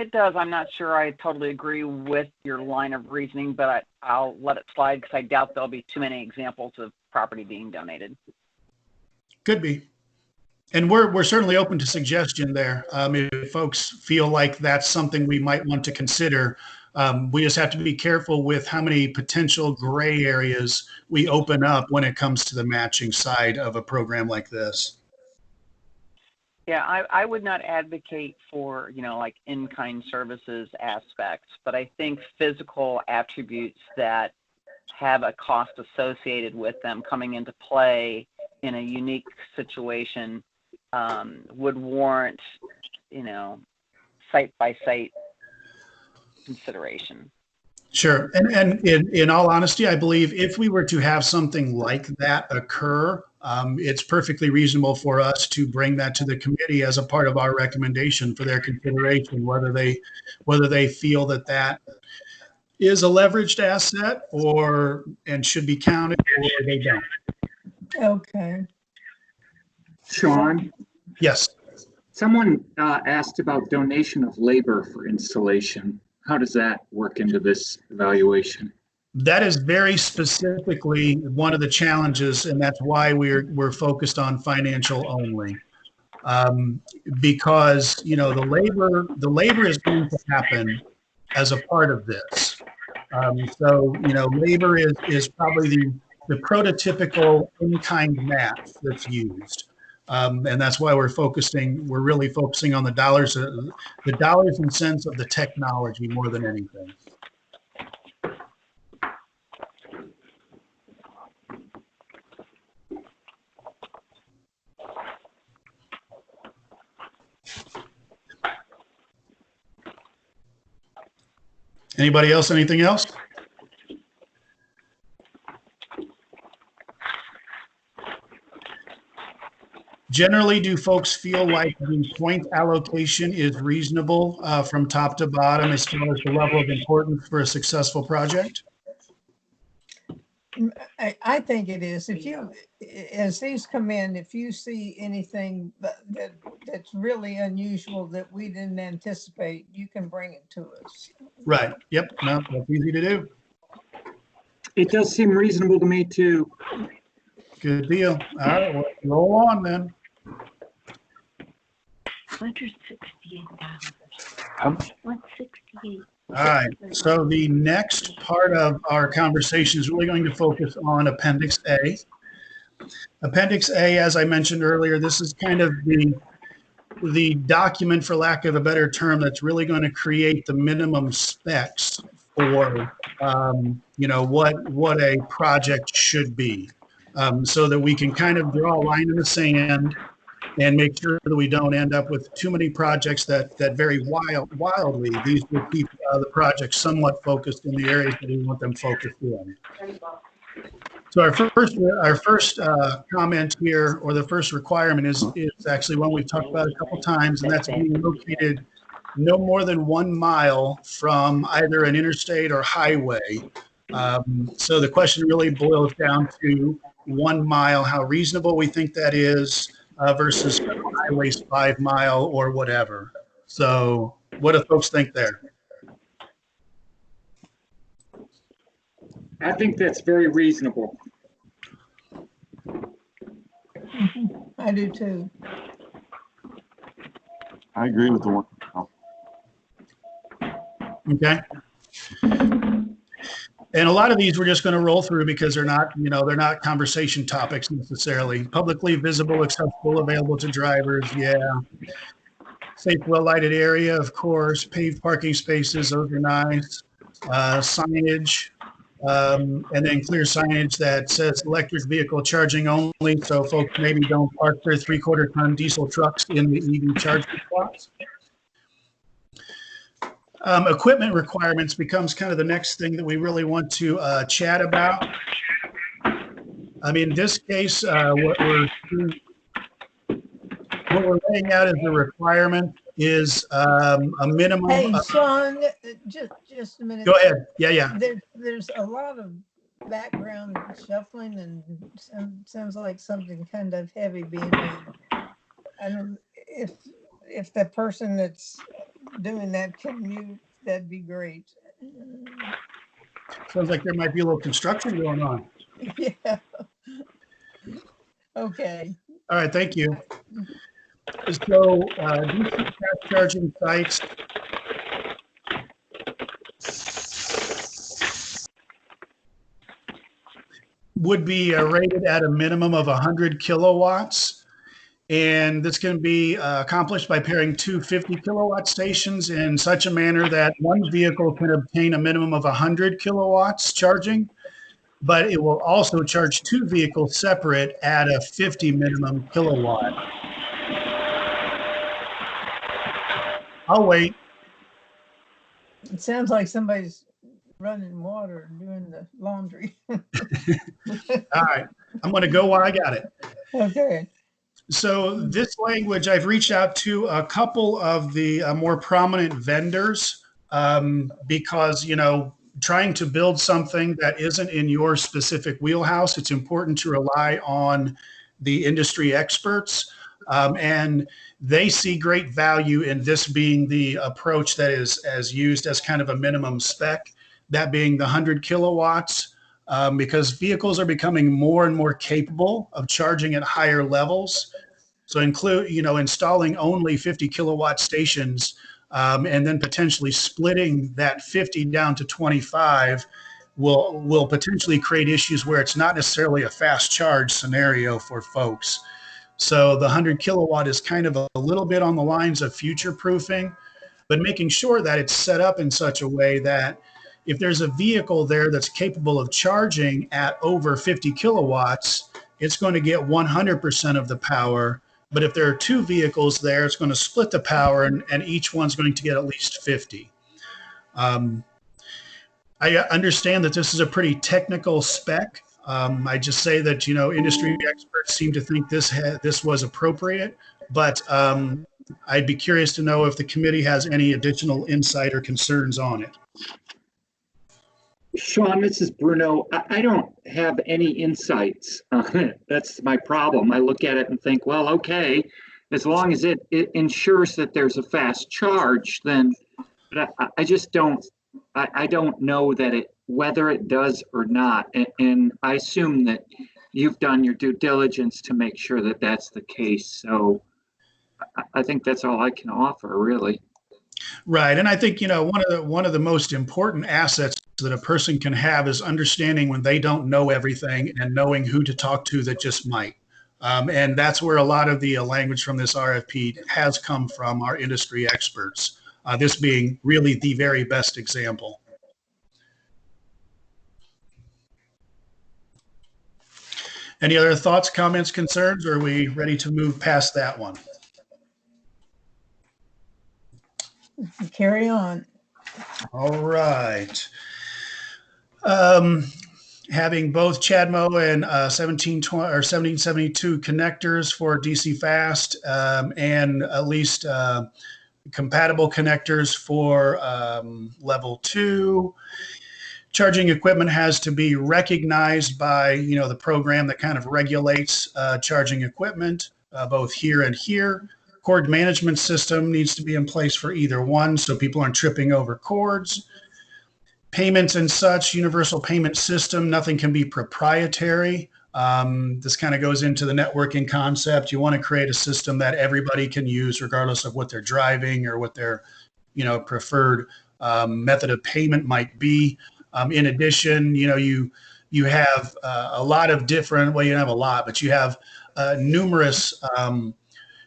it does. I'm not sure I totally agree with your line of reasoning, but I'll let it slide because I doubt there'll be too many examples of property being donated. Could be. And we're certainly open to suggestion there. If folks feel like that's something we might want to consider, we just have to be careful with how many potential gray areas we open up when it comes to the matching side of a program like this. Yeah, I would not advocate for, like in-kind services aspects, but I think physical attributes that have a cost associated with them coming into play in a unique situation would warrant, site-by-site consideration. Sure. And in all honesty, I believe if we were to have something like that occur, it's perfectly reasonable for us to bring that to the committee as a part of our recommendation for their consideration, whether they feel that that is a leveraged asset and should be counted, or they don't. Okay. Sean, Yes. someone asked about donation of labor for installation. How does that work into this evaluation? That is very specifically one of the challenges, and that's why we're focused on financial only. Because the labor is going to happen as a part of this. So labor is probably the prototypical in-kind match that's used. And that's why we're really focusing on the dollars and cents of the technology more than anything. Anybody else? Anything else? Generally, do folks feel like the point allocation is reasonable from top to bottom as far as the level of importance for a successful project? I think it is. As these come in, if you see anything that's really unusual that we didn't anticipate, you can bring it to us. Right. Yep. No, that's easy to do. It does seem reasonable to me too. Good deal. All right, well, roll on then. $168. 168. All right. So the next part of our conversation is really going to focus on Appendix A. Appendix A, as I mentioned earlier, this is kind of the document, for lack of a better term, that's really going to create the minimum specs for what a project should be, so that we can kind of draw a line in the sand and make sure that we don't end up with too many projects that vary wildly. These will keep the projects somewhat focused in the areas that we want them focused in. So our first comment here, or the first requirement, is actually one we've talked about a couple times, and that's being located no more than 1 mile from either an interstate or highway. So the question really boils down to 1 mile, how reasonable we think that is versus highways 5 mile or whatever. So what do folks think there? I think that's very reasonable. I do too. I agree with the 1 mile. Okay. And a lot of these we're just going to roll through because they're not conversation topics necessarily. Publicly visible, accessible, available to drivers. Yeah. Safe, well-lighted area, of course. Paved parking spaces, those are nice. Signage, and then clear signage that says electric vehicle charging only, so folks maybe don't park their 3/4 ton diesel trucks in the EV charging spots. Equipment requirements becomes kind of the next thing that we really want to chat about. I mean, in this case, what we're laying out as a requirement is a minimum. Hey, Sean, just a minute. Go ahead. Yeah. There's a lot of background shuffling, and sounds like something kind of heavy being moved. I don't if the person that's doing that commute, that'd be great. Sounds like there might be a little construction going on. Yeah. Okay. All right, thank you. So DC fast charging sites would be rated at a minimum of 100 kilowatts. And this can be accomplished by pairing two 50 kilowatt stations in such a manner that one vehicle can obtain a minimum of 100 kilowatts charging, but it will also charge two vehicles separate at a 50 minimum kilowatt. I'll wait. It sounds like somebody's running water and doing the laundry. All right, I'm going to go while I got it. Okay. So this language, I've reached out to a couple of the more prominent vendors because, you know, trying to build something that isn't in your specific wheelhouse, it's important to rely on the industry experts. And they see great value in this being the approach that is as used as kind of a minimum spec, that being the 100 kilowatts, because vehicles are becoming more and more capable of charging at higher levels. So installing only 50 kilowatt stations and then potentially splitting that 50 down to 25 will potentially create issues where it's not necessarily a fast charge scenario for folks. So the 100 kilowatt is kind of a little bit on the lines of future proofing, but making sure that it's set up in such a way that if there's a vehicle there that's capable of charging at over 50 kilowatts, it's going to get 100% of the power. But if there are two vehicles there, it's going to split the power and each one's going to get at least 50. I understand that this is a pretty technical spec. I just say that, you know, industry experts seem to think this was appropriate, but I'd be curious to know if the committee has any additional insight or concerns on it. Sean, this is Bruno. I don't have any insights on it. That's my problem. I look at it and think, well, okay, as long as it ensures that there's a fast charge, then, but I just don't, I don't know that whether it does or not. And I assume that you've done your due diligence to make sure that that's the case. So I think that's all I can offer, really. Right. And I think, you know, one of the most important assets that a person can have is understanding when they don't know everything and knowing who to talk to that just might. And that's where a lot of the language from this RFP has come from, our industry experts, this being really the very best example. Any other thoughts, comments, concerns, or are we ready to move past that one? Carry on. All right. Having both CHAdeMO and 1772 connectors for DC fast and at least compatible connectors for level 2. Charging equipment has to be recognized by, you know, the program that kind of regulates charging equipment, both here and here. Cord management system needs to be in place for either one so people aren't tripping over cords. Payments and such, universal payment system, nothing can be proprietary. This kind of goes into the networking concept. You want to create a system that everybody can use regardless of what they're driving or what their, you know, preferred method of payment might be. In addition, you know, you have a lot of different, well, you don't have a lot, but you have numerous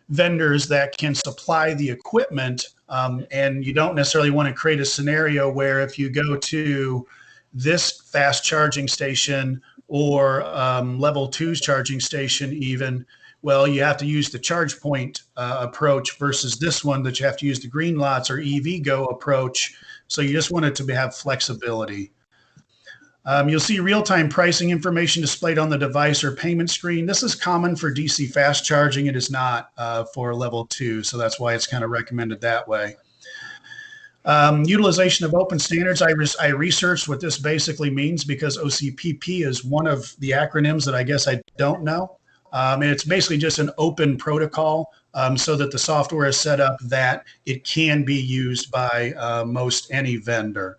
vendors that can supply the equipment, and you don't necessarily want to create a scenario where if you go to this fast charging station or level 2's charging station even, well, you have to use the charge point approach versus this one that you have to use the green lots or EVgo approach. So you just want it to have flexibility. You'll see real-time pricing information displayed on the device or payment screen. This is common for DC fast charging. It is not for level 2, so that's why it's kind of recommended that way. Utilization of open standards. I researched what this basically means because OCPP is one of the acronyms that I guess I don't know. And it's basically just an open protocol so that the software is set up that it can be used by most any vendor.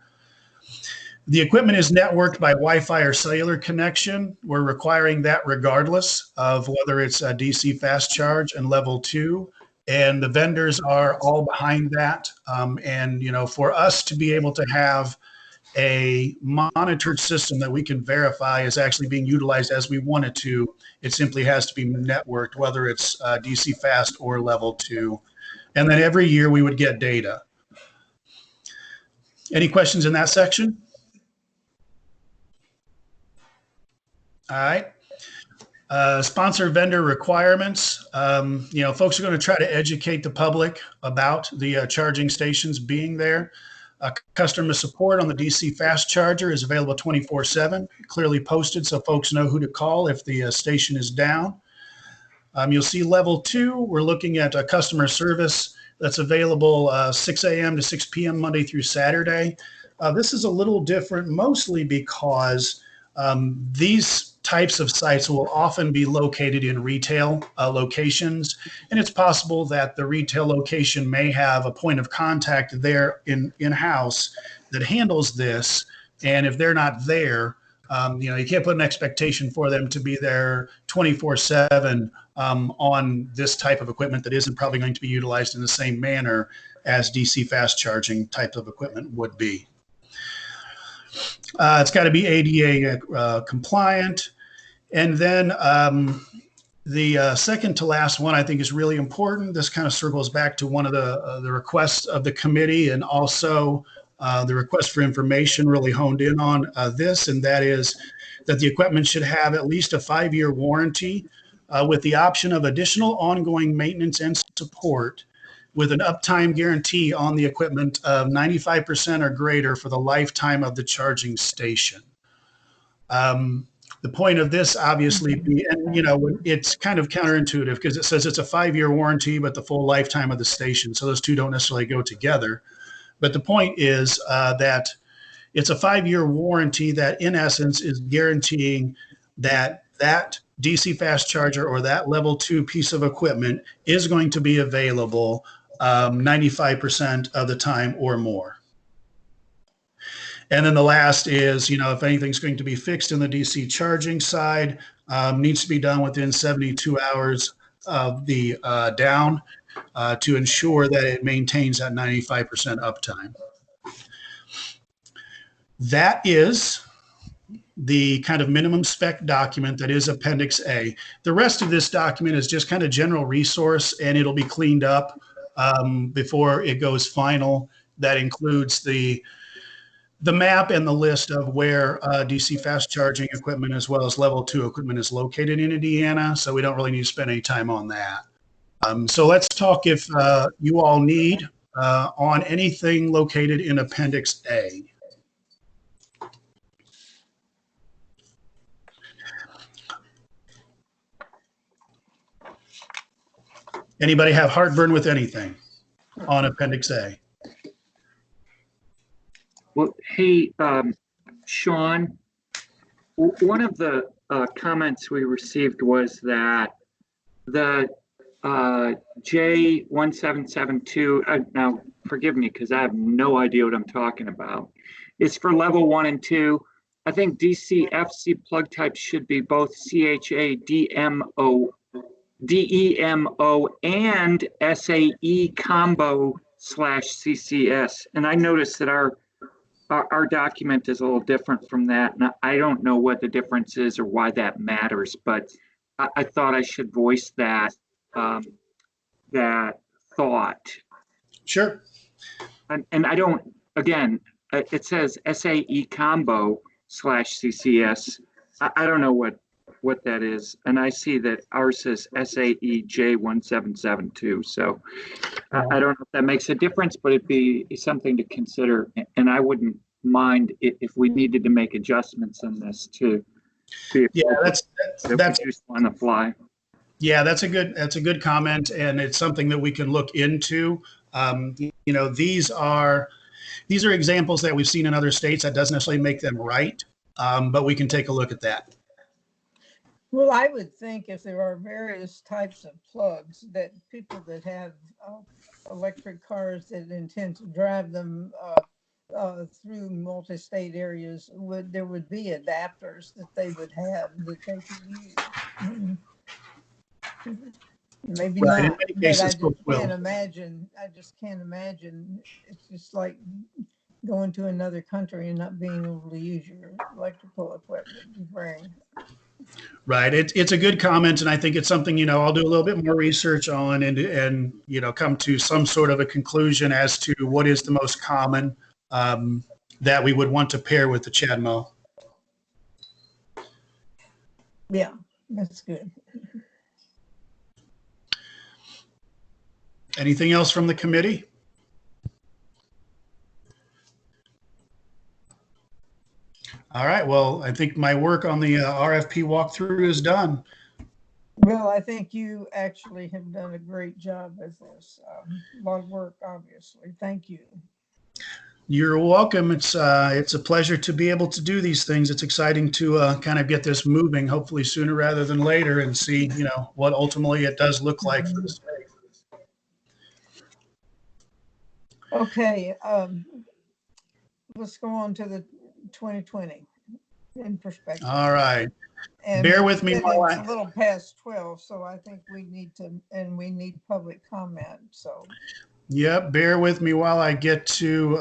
The equipment is networked by Wi-Fi or cellular connection. We're requiring that regardless of whether it's a DC fast charge and level 2. And the vendors are all behind that. And, you know, for us to be able to have a monitored system that we can verify is actually being utilized as we want it to, it simply has to be networked, whether it's DC fast or level 2. And then every year we would get data. Any questions in that section? All right. Sponsor vendor requirements. You know, folks are going to try to educate the public about the charging stations being there. Customer support on the DC fast charger is available 24/7, clearly posted so folks know who to call if the station is down. You'll see level 2, we're looking at customer service that's available 6 a.m. to 6 p.m. Monday through Saturday. This is a little different, mostly because these types of sites will often be located in retail locations, and it's possible that the retail location may have a point of contact there in-house that handles this, and if they're not there, you know, you can't put an expectation for them to be there 24/7 on this type of equipment that isn't probably going to be utilized in the same manner as DC fast charging type of equipment would be. It's got to be ADA compliant. And then the second to last one I think is really important. This kind of circles back to one of the requests of the committee, and also the request for information really honed in on this, and that is that the equipment should have at least a 5-year warranty with the option of additional ongoing maintenance and support, with an uptime guarantee on the equipment of 95% or greater for the lifetime of the charging station. The point of this obviously be, and you know, it's kind of counterintuitive because it says it's a 5-year warranty, but the full lifetime of the station. So those two don't necessarily go together. But the point is that it's a 5-year warranty that in essence is guaranteeing that that DC fast charger or that level 2 piece of equipment is going to be available 95% of the time or more. And then the last is, you know, if anything's going to be fixed in the DC charging side, needs to be done within 72 hours of the down to ensure that it maintains that 95% uptime. That is the kind of minimum spec document that is Appendix A. The rest of this document is just kind of general resource, and it'll be cleaned up before it goes final. That includes the map and the list of where DC fast charging equipment as well as level 2 equipment is located in Indiana. So we don't really need to spend any time on that. So let's talk if you all need on anything located in Appendix A. Anybody have heartburn with anything on Appendix A? Well, hey, Sean, one of the comments we received was that the J1772, now forgive me because I have no idea what I'm talking about, is for level 1 and 2. I think DC-FC plug types should be both CHA, DEMO, and SAE combo /CCS. And I noticed that our document is a little different from that. And I don't know what the difference is or why that matters, but I thought I should voice that that thought. Sure. And I don't, again, it says SAE combo /CCS. I don't know what that is. And I see that ours says SAE J1772. So I don't know if that makes a difference, but it'd be something to consider. And I wouldn't mind if we needed to make adjustments in this to see if that's used on the fly. Yeah, that's a good comment, and it's something that we can look into. You know, these are examples that we've seen in other states. That doesn't necessarily make them right, but we can take a look at that. Well, I would think if there are various types of plugs that people that have electric cars that intend to drive them through multi-state areas, there would be adapters that they would have that they could use. Maybe Right, in not, many but cases, folks will. I just can't imagine. It's just like going to another country and not being able to use your electrical equipment you bring. Right. It's a good comment, and I think it's something, I'll do a little bit more research on and come to some sort of a conclusion as to what is the most common that we would want to pair with the CHAdeMO. Yeah, that's good. Anything else from the committee? All right. Well, I think my work on the RFP walkthrough is done. Well, I think you actually have done a great job with this. A lot of work, obviously. Thank you. You're welcome. It's a pleasure to be able to do these things. It's exciting to kind of get this moving, hopefully sooner rather than later, and see, what ultimately it does look like for the state. Okay, let's go on to the 2020 in perspective. All right. And Bear with me while it's a little past 12, so I think we need public comment. So. Yep, bear with me while I get to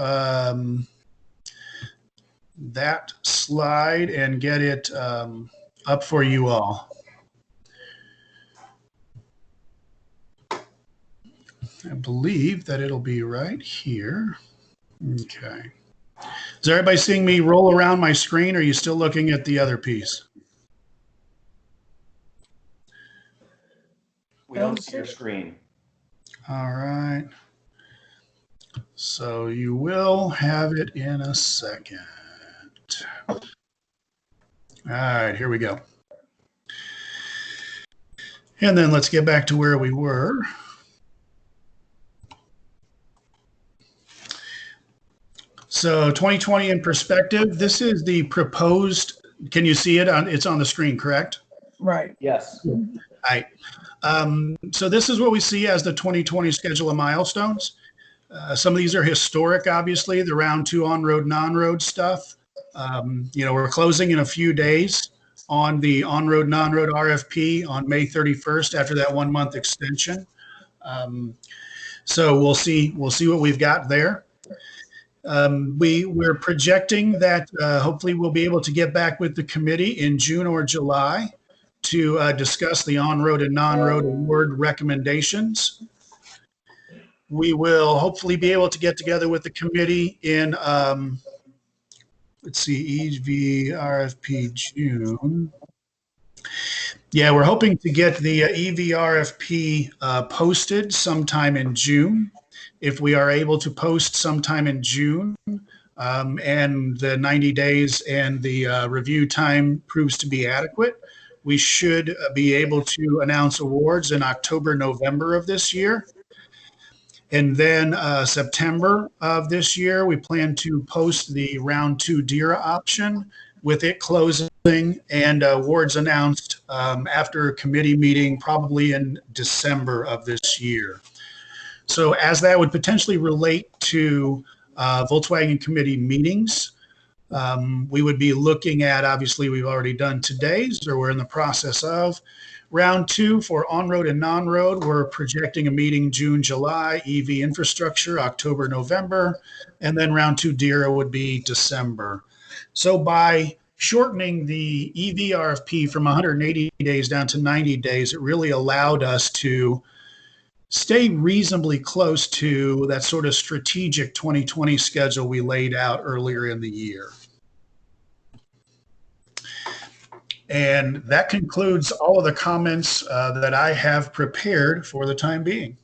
that slide and get it up for you all. I believe that it'll be right here. Okay. Is everybody seeing me roll around my screen, or are you still looking at the other piece? We don't see your screen. All right. So you will have it in a second. All right, here we go. And then let's get back to where we were. So 2020 in perspective, this is the proposed, can you see it? It's on the screen, correct? Right. Yes. All right. So this is what we see as the 2020 schedule of milestones. Some of these are historic, obviously, the round 2 on-road, non-road stuff. We're closing in a few days on the on-road, non-road RFP on May 31st after that 1-month extension. So we'll see what we've got there. We're projecting that hopefully we'll be able to get back with the committee in June or July to discuss the on-road and non-road award recommendations. We will hopefully be able to get together with the committee in, let's see, EV RFP June. Yeah, we're hoping to get the EV RFP posted sometime in June. If we are able to post sometime in June and the 90 days and the review time proves to be adequate, we should be able to announce awards in October, November of this year. And then September of this year, we plan to post the round 2 DERA option with it closing and awards announced after a committee meeting, probably in December of this year. So as that would potentially relate to Volkswagen committee meetings, we would be looking at, obviously we've already done today's, or we're in the process of. Round 2 for on-road and non-road, we're projecting a meeting June, July, EV infrastructure, October, November, and then round 2 DERA would be December. So by shortening the EV RFP from 180 days down to 90 days, it really allowed us to stay reasonably close to that sort of strategic 2020 schedule we laid out earlier in the year. And that concludes all of the comments that I have prepared for the time being.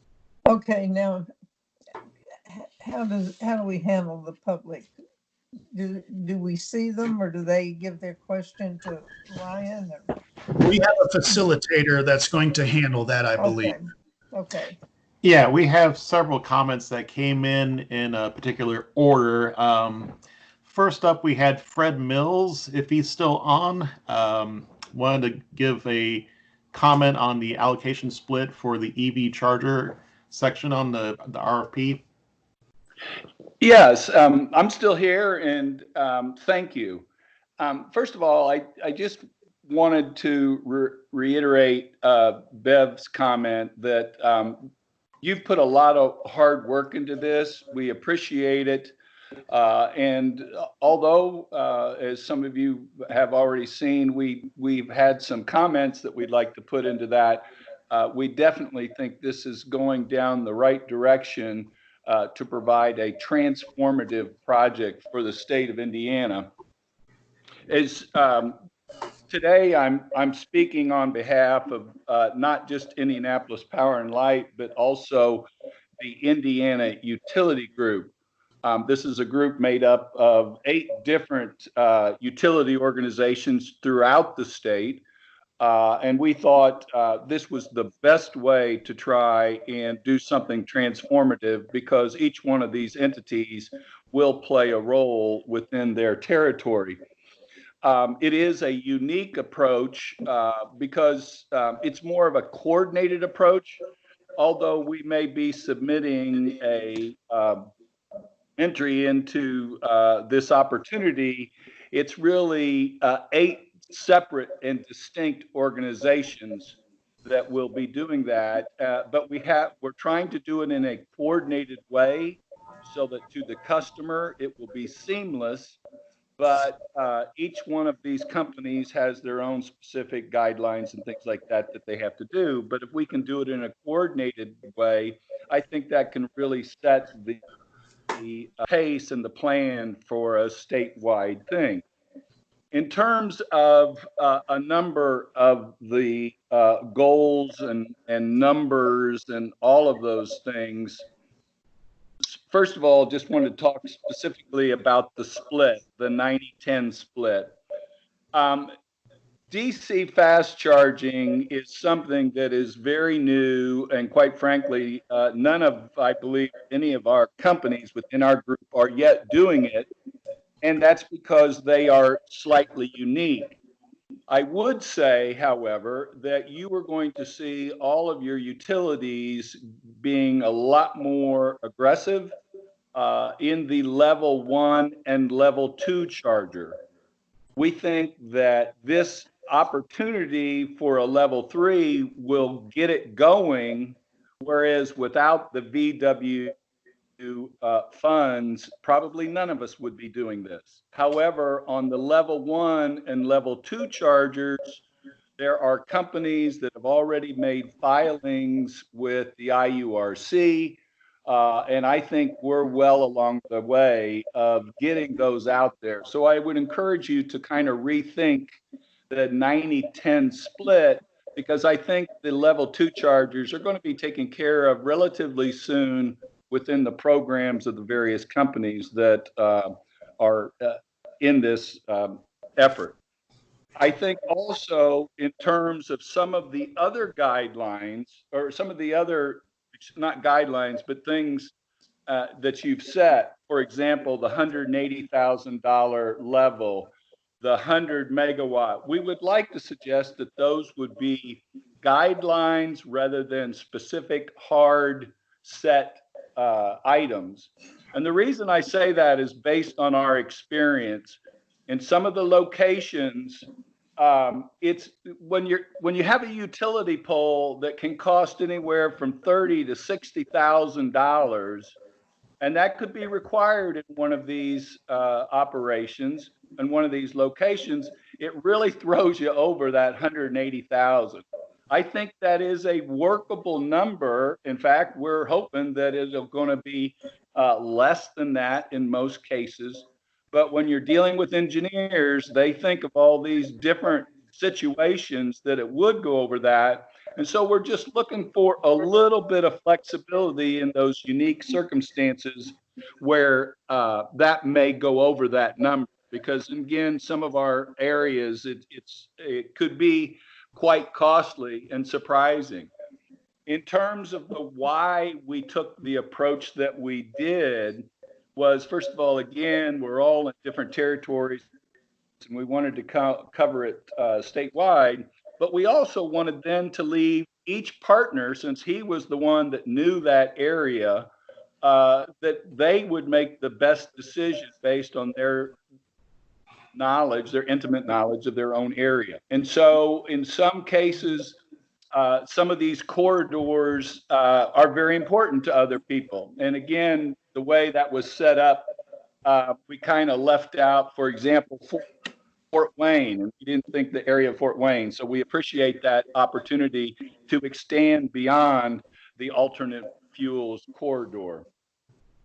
Okay, now, how do we handle the public? Do we see them, or do they give their question to Ryan? We have a facilitator that's going to handle that, I believe. Okay. Yeah, we have several comments that came in a particular order. First up, we had Fred Mills, if he's still on. wanted to give a comment on the allocation split for the EV charger section on the RFP. Yes, I'm still here, and thank you. First of all, I just wanted to reiterate Bev's comment that you've put a lot of hard work into this. We appreciate it. And although, as some of you have already seen, we've had some comments that we'd like to put into that. We definitely think this is going down the right direction to provide a transformative project for the state of Indiana. As today, I'm speaking on behalf of not just Indianapolis Power and Light, but also the Indiana Utility Group. This is a group made up of 8 different utility organizations throughout the state. And we thought this was the best way to try and do something transformative because each one of these entities will play a role within their territory. It is a unique approach because it's more of a coordinated approach, although we may be submitting a entry into this opportunity. It's really 8 separate and distinct organizations that will be doing that. But we're trying to do it in a coordinated way so that to the customer, it will be seamless. But each one of these companies has their own specific guidelines and things like that that they have to do. But if we can do it in a coordinated way, I think that can really set the pace and the plan for a statewide thing. In terms of a number of the goals and numbers and all of those things, first of all, just wanted to talk specifically about the split, the 90-10 split. DC fast charging is something that is very new, and quite frankly, none of, I believe, any of our companies within our group are yet doing it, and that's because they are slightly unique. I would say, however, that you are going to see all of your utilities being a lot more aggressive in the level 1 and level 2 charger. We think that this opportunity for a level 3 will get it going, whereas without the VW funds, probably none of us would be doing this. However, on the level 1 and level 2 chargers, there are companies that have already made filings with the IURC, and I think we're well along the way of getting those out there. So I would encourage you to kind of rethink the 90-10 split, because I think the level 2 chargers are going to be taken care of relatively soon within the programs of the various companies that are in this effort. I think also in terms of some of the other guidelines, or some of the other, not guidelines, but things that you've set, for example, the $180,000 level, the 100 megawatt, we would like to suggest that those would be guidelines rather than specific hard set items. And the reason I say that is based on our experience. In some of the locations, it's when you have a utility pole that can cost anywhere from $30,000 to $60,000, and that could be required in one of these operations and one of these locations, it really throws you over that 180,000. I think that is a workable number. In fact, we're hoping that it's going to be less than that in most cases. But when you're dealing with engineers, they think of all these different situations that it would go over that. And so we're just looking for a little bit of flexibility in those unique circumstances where that may go over that number. Because again, some of our areas, it could be quite costly and surprising. In terms of the why we took the approach that we did was, first of all, again, we're all in different territories and we wanted to cover it statewide, but we also wanted then to leave each partner, since he was the one that knew that area, that they would make the best decision based on their knowledge, their intimate knowledge of their own area. And so in some cases, some of these corridors are very important to other people. And again, the way that was set up, we kind of left out, for example, Fort Wayne, and we didn't think the area of Fort Wayne. So we appreciate that opportunity to extend beyond the alternate fuels corridor.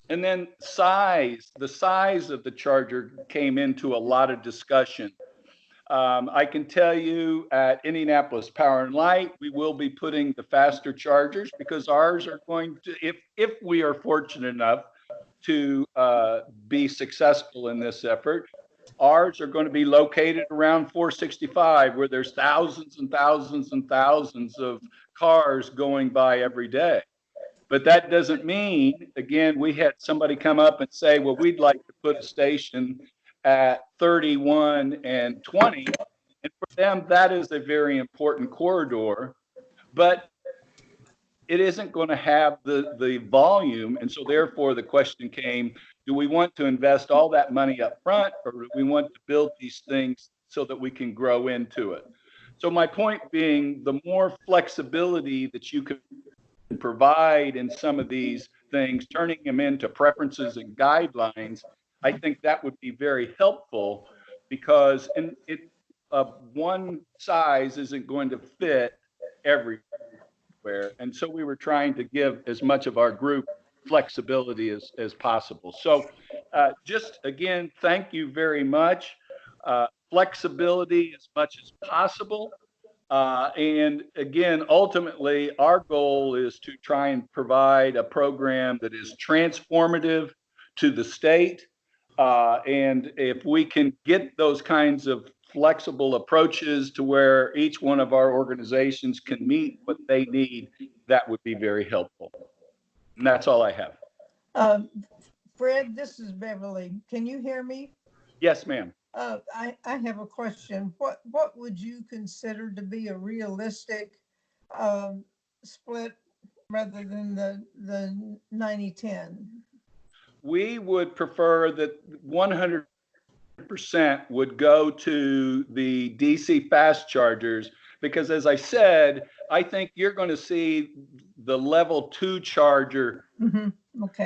And then the size of the charger came into a lot of discussion. I can tell you at Indianapolis Power and Light, we will be putting the faster chargers because ours are going to, if we are fortunate enough to be successful in this effort, ours are going to be located around 465, where there's thousands and thousands and thousands of cars going by every day. But that doesn't mean, again, we had somebody come up and say, well, we'd like to put a station at 31 and 20. And for them, that is a very important corridor, but it isn't going to have the volume. And so therefore the question came, do we want to invest all that money up front, or do we want to build these things so that we can grow into it? So my point being, the more flexibility that you can provide in some of these things, turning them into preferences and guidelines, I think that would be very helpful, because one size isn't going to fit everywhere. And so we were trying to give as much of our group flexibility as possible. So just again, thank you very much. Flexibility as much as possible. And again, ultimately, our goal is to try and provide a program that is transformative to the state. And if we can get those kinds of flexible approaches to where each one of our organizations can meet what they need, that would be very helpful. And that's all I have. Fred, this is Beverly. Can you hear me? Yes, ma'am. I have a question. What would you consider to be a realistic split rather than the 90-10? We would prefer that 100% would go to the DC fast chargers, because as I said, I think you're going to see the level 2 charger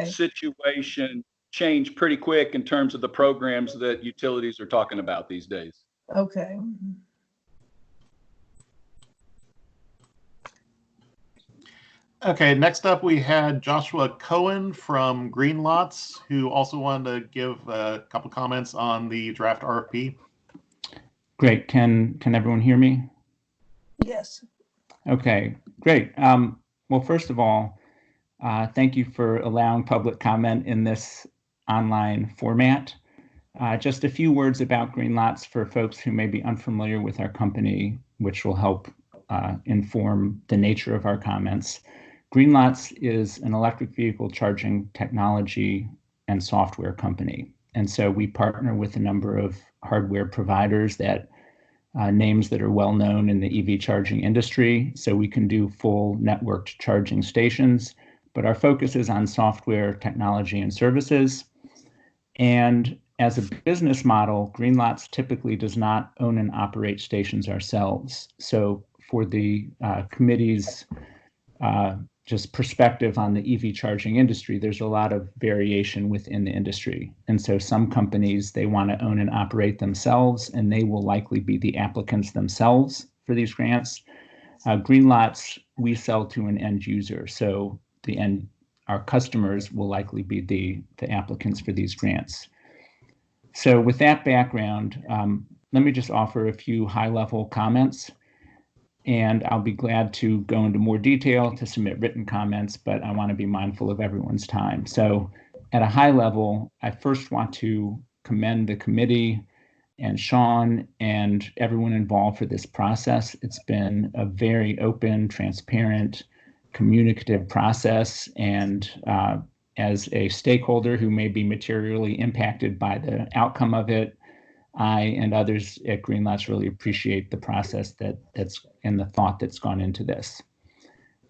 situation change pretty quick in terms of the programs that utilities are talking about these days. Okay. Okay, next up we had Joshua Cohen from Green Lots, who also wanted to give a couple comments on the draft RFP. Great. Can everyone hear me? Yes. Okay, great. Well, first of all, thank you for allowing public comment in this online format. Just a few words about Green Lots for folks who may be unfamiliar with our company, which will help inform the nature of our comments. Green Lots is an electric vehicle charging technology and software company. And so we partner with a number of hardware providers that names that are well known in the EV charging industry. So we can do full networked charging stations, but our focus is on software, technology, and services. And as a business model, Green Lots typically does not own and operate stations ourselves. So for the committee's just perspective on the EV charging industry, there's a lot of variation within the industry. And so some companies, they want to own and operate themselves, and they will likely be the applicants themselves for these grants. Green Lots, we sell to an end user. So our customers will likely be the applicants for these grants. So with that background, let me just offer a few high-level comments, and I'll be glad to go into more detail to submit written comments, but I want to be mindful of everyone's time. So at a high level, I first want to commend the committee and Sean and everyone involved for this process. It's been a very open, transparent, communicative process, and as a stakeholder who may be materially impacted by the outcome of it, I and others at Greenlots really appreciate the process that's and the thought that's gone into this.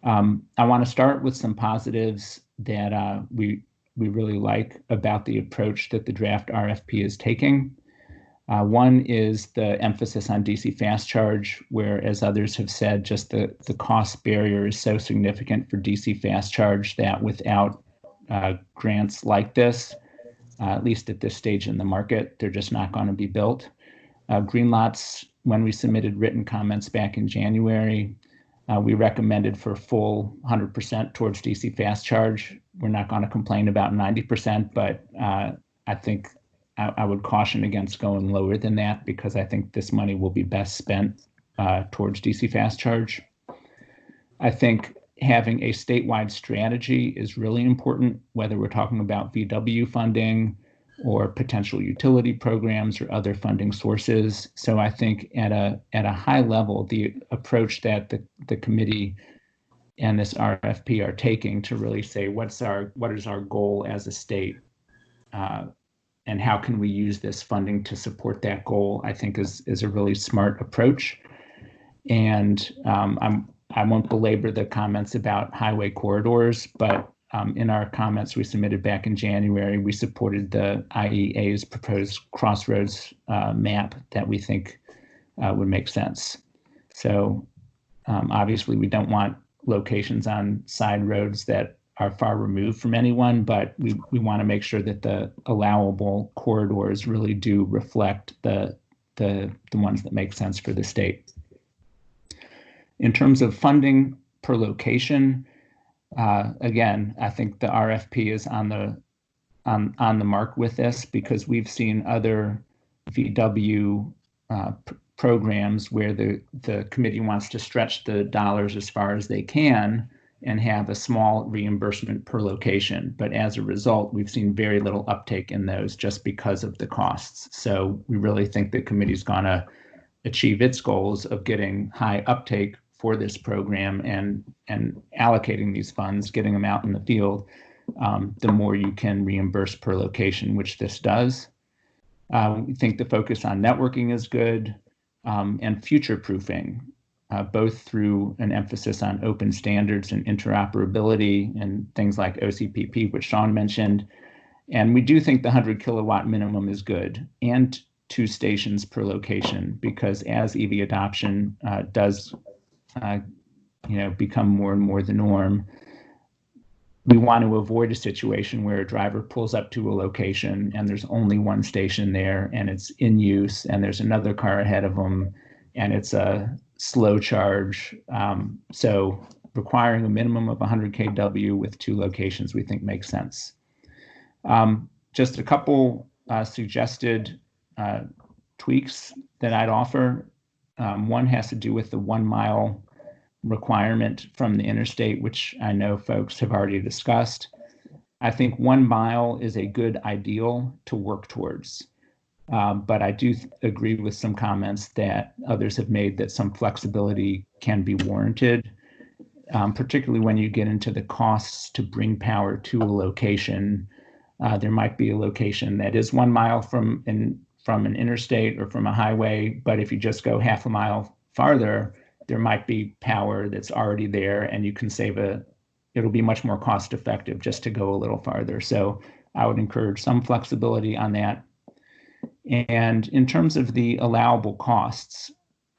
I want to start with some positives that we really like about the approach that the draft RFP is taking. One is the emphasis on DC fast charge, where, as others have said, just the cost barrier is so significant for DC fast charge that without grants like this, at least at this stage in the market, they're just not going to be built. Greenlots, when we submitted written comments back in January, we recommended for full 100% towards DC fast charge. We're not going to complain about 90%, but I think I would caution against going lower than that, because I think this money will be best spent towards DC fast charge. I think having a statewide strategy is really important, whether we're talking about VW funding or potential utility programs or other funding sources. So I think at a high level, the approach that the committee and this RFP are taking to really say what is our goal as a state, and how can we use this funding to support that goal, I think is a really smart approach. And I won't belabor the comments about highway corridors, but in our comments we submitted back in January, we supported the IEA's proposed crossroads map that we think would make sense. So obviously we don't want locations on side roads that are far removed from anyone, but we want to make sure that the allowable corridors really do reflect the ones that make sense for the state. In terms of funding per location, again, I think the RFP is on the mark with this, because we've seen other VW programs where the committee wants to stretch the dollars as far as they can and have a small reimbursement per location. But as a result, we've seen very little uptake in those just because of the costs. So we really think the committee's going to achieve its goals of getting high uptake for this program and allocating these funds, getting them out in the field, the more you can reimburse per location, which this does. We think the focus on networking is good, and future-proofing, both through an emphasis on open standards and interoperability and things like OCPP, which Sean mentioned. And we do think the 100 kilowatt minimum is good, and 2 stations per location, because as EV adoption does become more and more the norm, we want to avoid a situation where a driver pulls up to a location and there's only 1 station there and it's in use, and there's another car ahead of them and it's a slow charge. So requiring a minimum of 100 kW with 2 locations, we think makes sense. Just a couple suggested tweaks that I'd offer. One has to do with the 1 mile requirement from the interstate, which I know folks have already discussed. I think 1 mile is a good ideal to work towards. But I do agree with some comments that others have made that some flexibility can be warranted, particularly when you get into the costs to bring power to a location. There might be a location that is 1 mile from an interstate or from a highway, but if you just go half a mile farther, there might be power that's already there, and you can it'll be much more cost effective just to go a little farther. So I would encourage some flexibility on that. And in terms of the allowable costs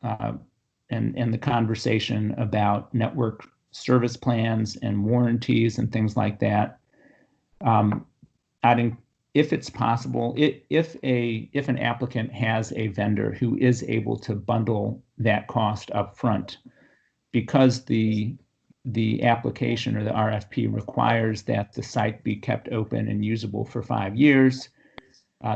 and the conversation about network service plans and warranties and things like that, if it's possible, if an applicant has a vendor who is able to bundle that cost up front, because the application or the RFP requires that the site be kept open and usable for 5 years,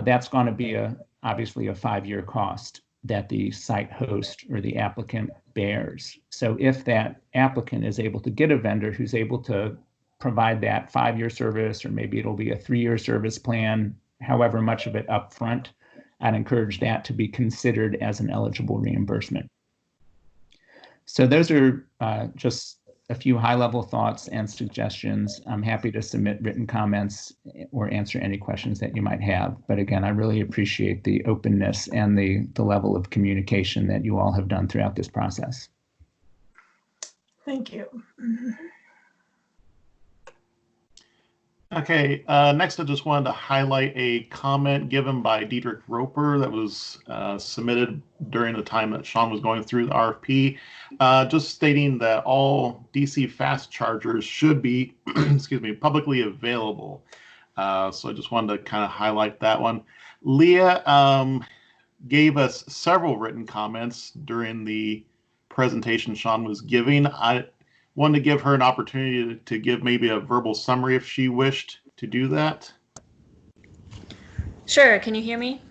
that's going to be obviously a 5-year cost that the site host or the applicant bears. So if that applicant is able to get a vendor who's able to provide that 5-year service, or maybe it'll be a 3-year service plan, however much of it up front, I'd encourage that to be considered as an eligible reimbursement. So those are just a few high-level thoughts and suggestions. I'm happy to submit written comments or answer any questions that you might have. But again, I really appreciate the openness and the level of communication that you all have done throughout this process. Thank you. Okay, next I just wanted to highlight a comment given by Diedrich Roper that was submitted during the time that Sean was going through the RFP, just stating that all DC fast chargers should be, excuse me, publicly available. So I just wanted to kind of highlight that one. Leah gave us several written comments during the presentation Sean was giving. I wanted to give her an opportunity to give maybe a verbal summary if she wished to do that. Sure. Can you hear me?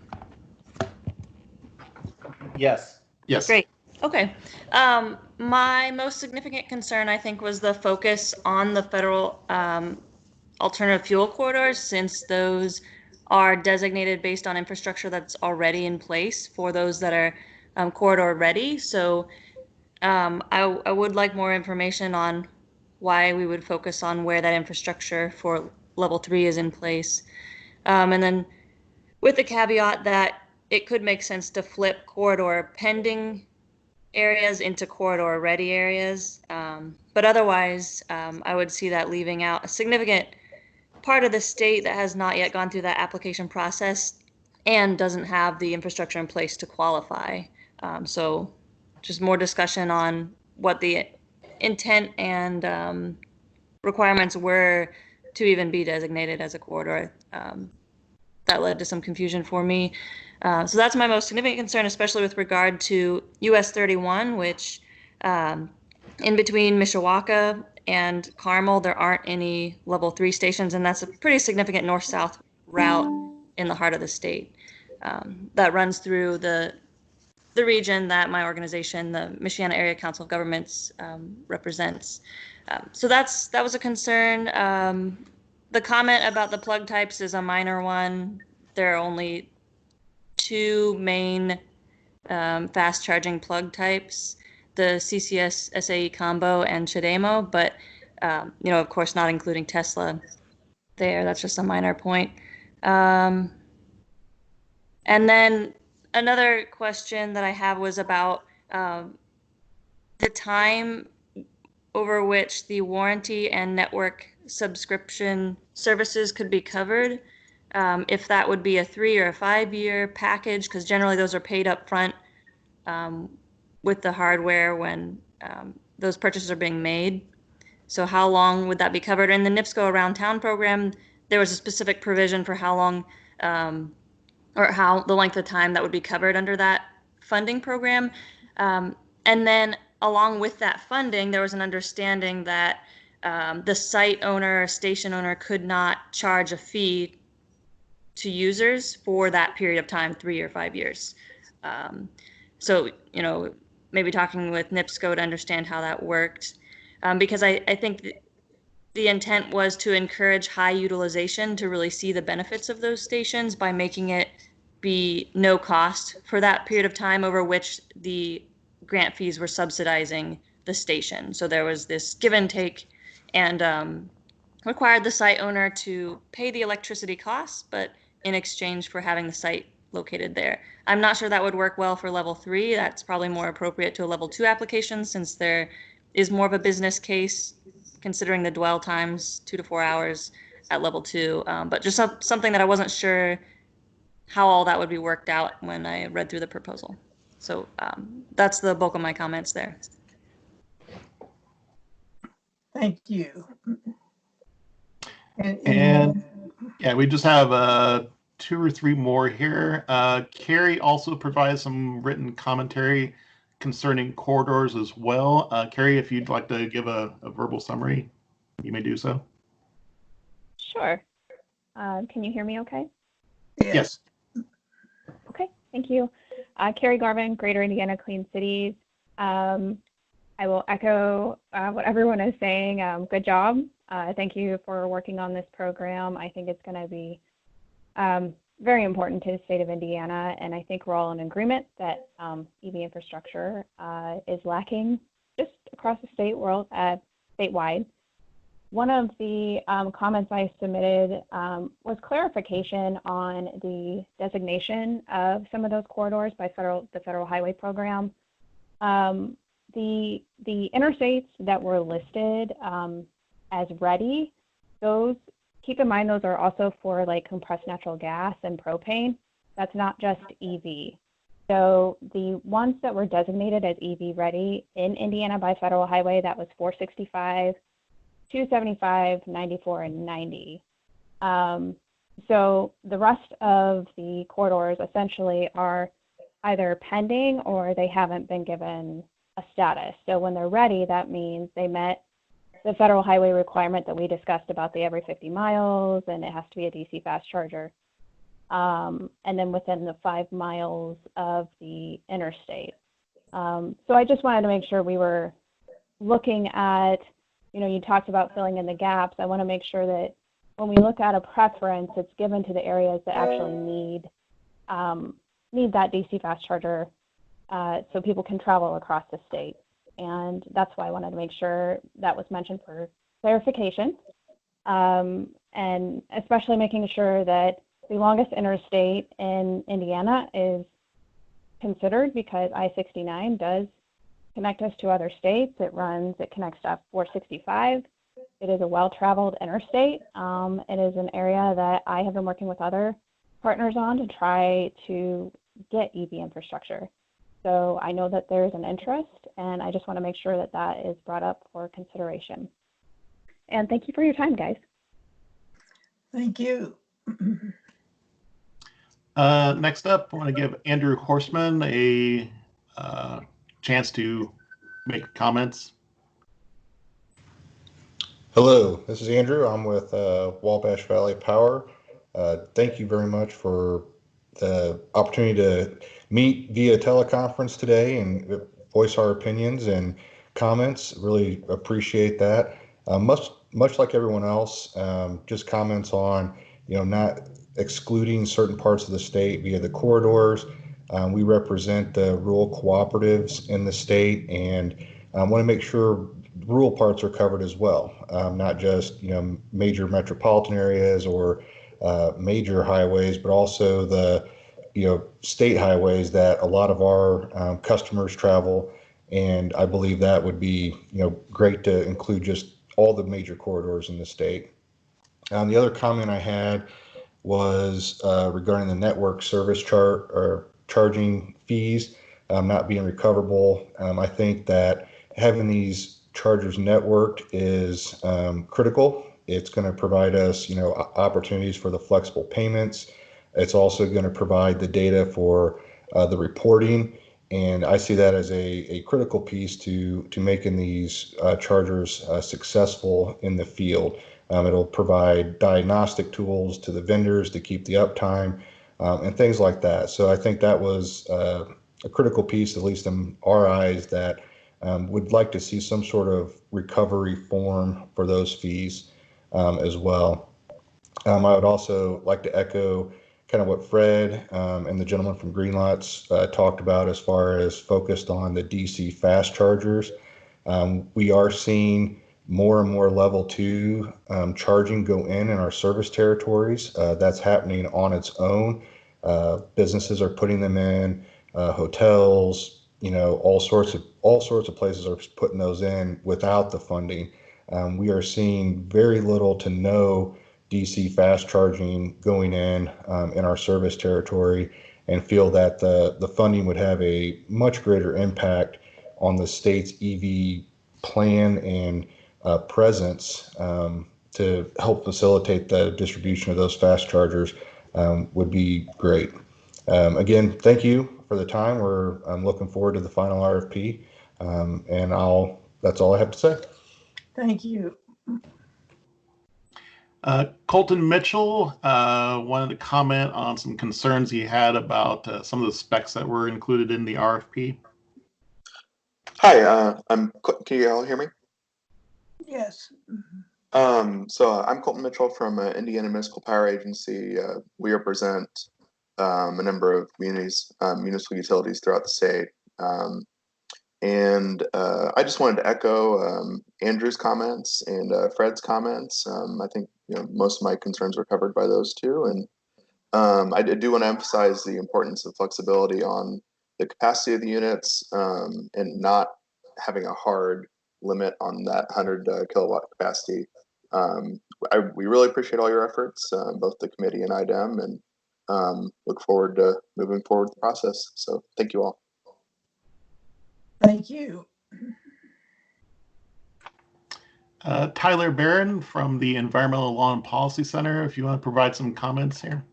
Yes. Yes. Great. Okay. My most significant concern, I think, was the focus on the federal alternative fuel corridors, since those are designated based on infrastructure that's already in place for those that are corridor ready. So I would like more information on why we would focus on where that infrastructure for level 3 is in place. And then with the caveat that it could make sense to flip corridor pending areas into corridor ready areas. But otherwise, I would see that leaving out a significant part of the state that has not yet gone through that application process and doesn't have the infrastructure in place to qualify. So just more discussion on what the intent and requirements were to even be designated as a corridor. That led to some confusion for me. So that's my most significant concern, especially with regard to US 31, which in between Mishawaka and Carmel, there aren't any level 3 stations, and that's a pretty significant north-south route in the heart of the state that runs through the region that my organization, the Michiana Area Council of Governments, represents. So that was a concern. The comment about the plug types is a minor one. There are only 2 main fast charging plug types, the CCS SAE combo and Chademo, but of course not including Tesla there. That's just a minor point. And then another question that I have was about the time over which the warranty and network subscription services could be covered, if that would be a 3 or a 5 year package, because generally those are paid up front with the hardware when those purchases are being made. So how long would that be covered? In the NIPSCO Around Town program, there was a specific provision for how long or how the length of time that would be covered under that funding program. And then along with that funding, there was an understanding that the site owner or station owner could not charge a fee to users for that period of time, 3 or 5 years. So, maybe talking with NIPSCO to understand how that worked. Because I think the intent was to encourage high utilization to really see the benefits of those stations by making it be no cost for that period of time over which the grant fees were subsidizing the station. So there was this give and take, and required the site owner to pay the electricity costs, but in exchange for having the site located there. I'm not sure that would work well for level 3. That's probably more appropriate to a level 2 application, since there is more of a business case considering the dwell times, 2 to 4 hours at level 2. But just something that I wasn't sure how all that would be worked out when I read through the proposal. So that's the bulk of my comments there. Thank you. And yeah, we just have 2 or 3 more here. Carrie also provides some written commentary concerning corridors as well. Carrie, if you'd like to give a verbal summary, you may do so. Sure. Can you hear me okay? Yes. Okay, thank you. Carrie Garvin, Greater Indiana Clean Cities. I will echo what everyone is saying. Good job. Thank you for working on this program. I think it's going to be very important to the state of Indiana, and I think we're all in agreement that EV infrastructure is lacking just across the state. We're all statewide. One of the comments I submitted was clarification on the designation of some of those corridors by the Federal Highway Program. The interstates that were listed as ready, those, keep in mind, those are also for like compressed natural gas and propane. That's not just EV. So the ones that were designated as EV ready in Indiana by Federal Highway, that was 465, 275, 94, and 90. So the rest of the corridors essentially are either pending or they haven't been given a status. So when they're ready, that means they met the Federal Highway requirement that we discussed about the every 50 miles, and it has to be a DC fast charger. And then within the 5 miles of the interstate. So I just wanted to make sure we were looking at, you know, you talked about filling in the gaps. I want to make sure that when we look at a preference, it's given to the areas that actually need that DC fast charger so people can travel across the state. And that's why I wanted to make sure that was mentioned for clarification, and especially making sure that the longest interstate in Indiana is considered, because I-69 does connect us to other states. It connects to 465. It is a well-traveled interstate. It is an area that I have been working with other partners on to try to get EV infrastructure. So I know that there's an interest, and I just want to make sure that that is brought up for consideration. And thank you for your time, guys. Thank you. Next up, I want to give Andrew Horstman a chance to make comments. Hello, this is Andrew. I'm with Wabash Valley Power. Thank you very much for the opportunity to meet via teleconference today and voice our opinions and comments. Really appreciate that. Much like everyone else, just comments on, you know, not excluding certain parts of the state via the corridors. We represent the rural cooperatives in the state, and want to make sure rural parts are covered as well, not just, you know, major metropolitan areas or major highways, but also the, you know, state highways that a lot of our customers travel. And I believe that would be, you know, great to include just all the major corridors in the state. The other comment I had was regarding the network service charging fees not being recoverable. I think that having these chargers networked is critical. It's going to provide us, you know, opportunities for the flexible payments. It's also going to provide the data for the reporting. And I see that as a critical piece to making these chargers successful in the field. It'll provide diagnostic tools to the vendors to keep the uptime and things like that. So I think that was a critical piece, at least in our eyes, that would like to see some sort of recovery form for those fees as well. I would also like to echo kind of what Fred and the gentleman from Greenlots talked about as far as focused on the DC fast chargers. We are seeing more and more level 2 charging go in our service territories. That's happening on its own. Businesses are putting them in, hotels, you know, all sorts of places are putting those in without the funding. We are seeing very little to no DC fast charging going in our service territory, and feel that the funding would have a much greater impact on the state's EV plan and presence to help facilitate the distribution of those fast chargers would be great. Again, thank you for the time. I'm looking forward to the final RFP, and that's all I have to say. Thank you. Colton Mitchell wanted to comment on some concerns he had about some of the specs that were included in the RFP. Hi, can you all hear me? Yes. So I'm Colton Mitchell from Indiana Municipal Power Agency. We represent a number of communities, municipal utilities throughout the state. And I just wanted to echo Andrew's comments and Fred's comments. I think most of my concerns were covered by those two. And I do want to emphasize the importance of flexibility on the capacity of the units and not having a hard limit on that 100 kilowatt capacity. We really appreciate all your efforts, both the committee and IDEM, and look forward to moving forward with the process. So thank you all. Thank you. Tyler Barron from the Environmental Law and Policy Center, if you want to provide some comments here.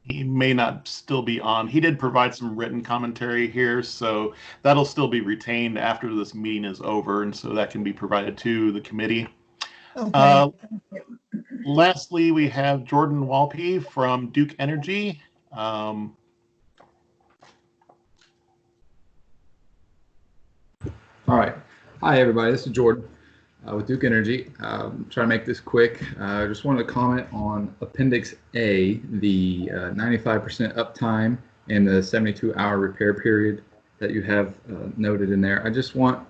He may not still be on. He did provide some written commentary here, so that'll still be retained after this meeting is over, and so that can be provided to the committee. Okay. Lastly, we have Jordan Walpe from Duke Energy. All right. Hi, everybody. This is Jordan with Duke Energy. Trying to make this quick. I just wanted to comment on Appendix A, the 95% uptime and the 72-hour repair period that you have noted in there. I just want,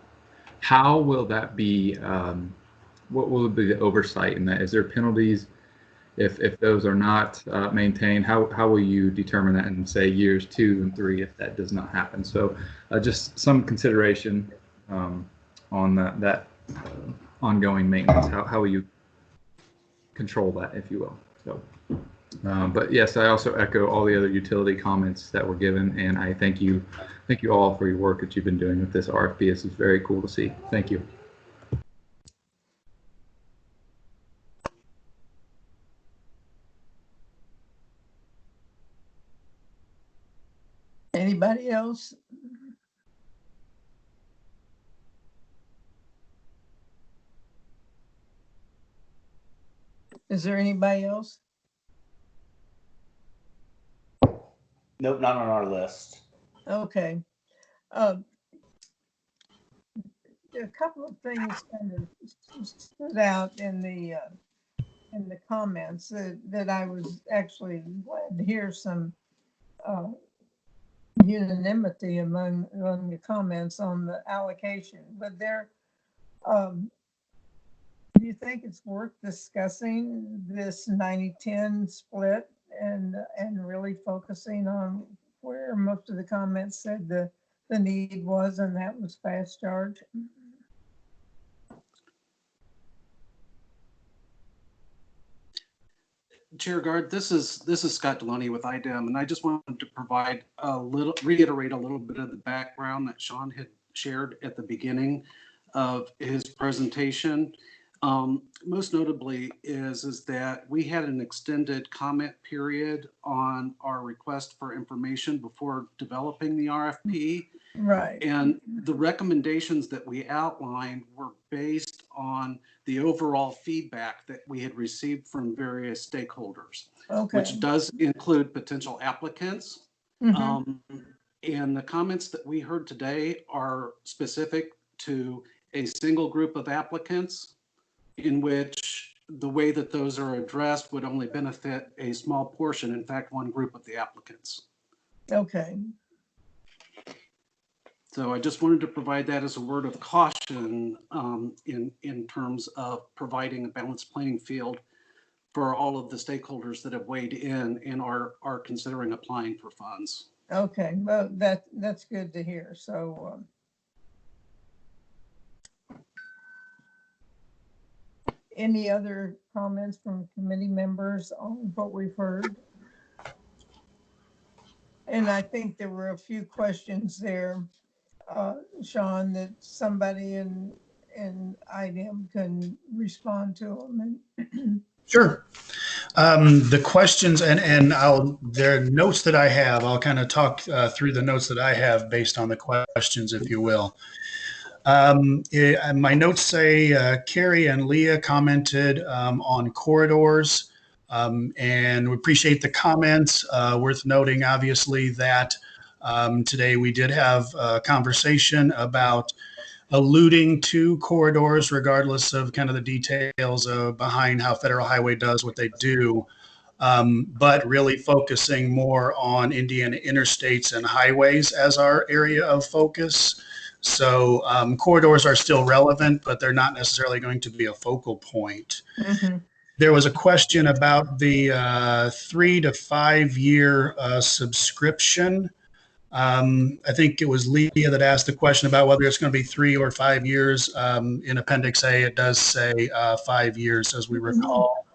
how will that be, what will be the oversight in that? Is there penalties if those are not maintained? How will you determine that in, say, years 2 and 3 if that does not happen? So just some consideration on that ongoing maintenance. How will you control that, if you will? So, but yes, I also echo all the other utility comments that were given, and I thank you all for your work that you've been doing with this RFP. This is very cool to see. Thank you. Anybody else? Is there anybody else? Nope, not on our list. Okay. A couple of things kind of stood out in the comments that I was actually glad to hear some unanimity among the comments on the allocation. But there, do you think it's worth discussing this 90-10 split and really focusing on where most of the comments said the need was, and that was fast charge? Chair Guard, this is Scott Deloney with IDEM, and I just wanted to reiterate a little bit of the background that Sean had shared at the beginning of his presentation. Most notably is that we had an extended comment period on our request for information before developing the RFP. Right. And the recommendations that we outlined were based on the overall feedback that we had received from various stakeholders, which does include potential applicants. And the comments that we heard today are specific to a single group of applicants, in which the way that those are addressed would only benefit a small portion, in fact, one group of the applicants. Okay. So I just wanted to provide that as a word of caution in terms of providing a balanced playing field for all of the stakeholders that have weighed in and are considering applying for funds. Okay, well, that's good to hear. So any other comments from committee members on what we've heard? And I think there were a few questions there, Sean, that somebody in IDEM can respond to them. Sure. The questions and there are notes that I have. I'll kind of talk through the notes that I have based on the questions, if you will. My notes say Carrie and Leah commented on corridors, and we appreciate the comments. Worth noting, obviously, that today we did have a conversation about alluding to corridors, regardless of kind of the details behind how Federal Highway does what they do. but really focusing more on Indiana interstates and highways as our area of focus. So corridors are still relevant, but they're not necessarily going to be a focal point. Mm-hmm. There was a question about the 3 to 5 year subscription. I think it was Leah that asked the question about whether it's going to be 3 or 5 years. In Appendix A, it does say 5 years, as we recall.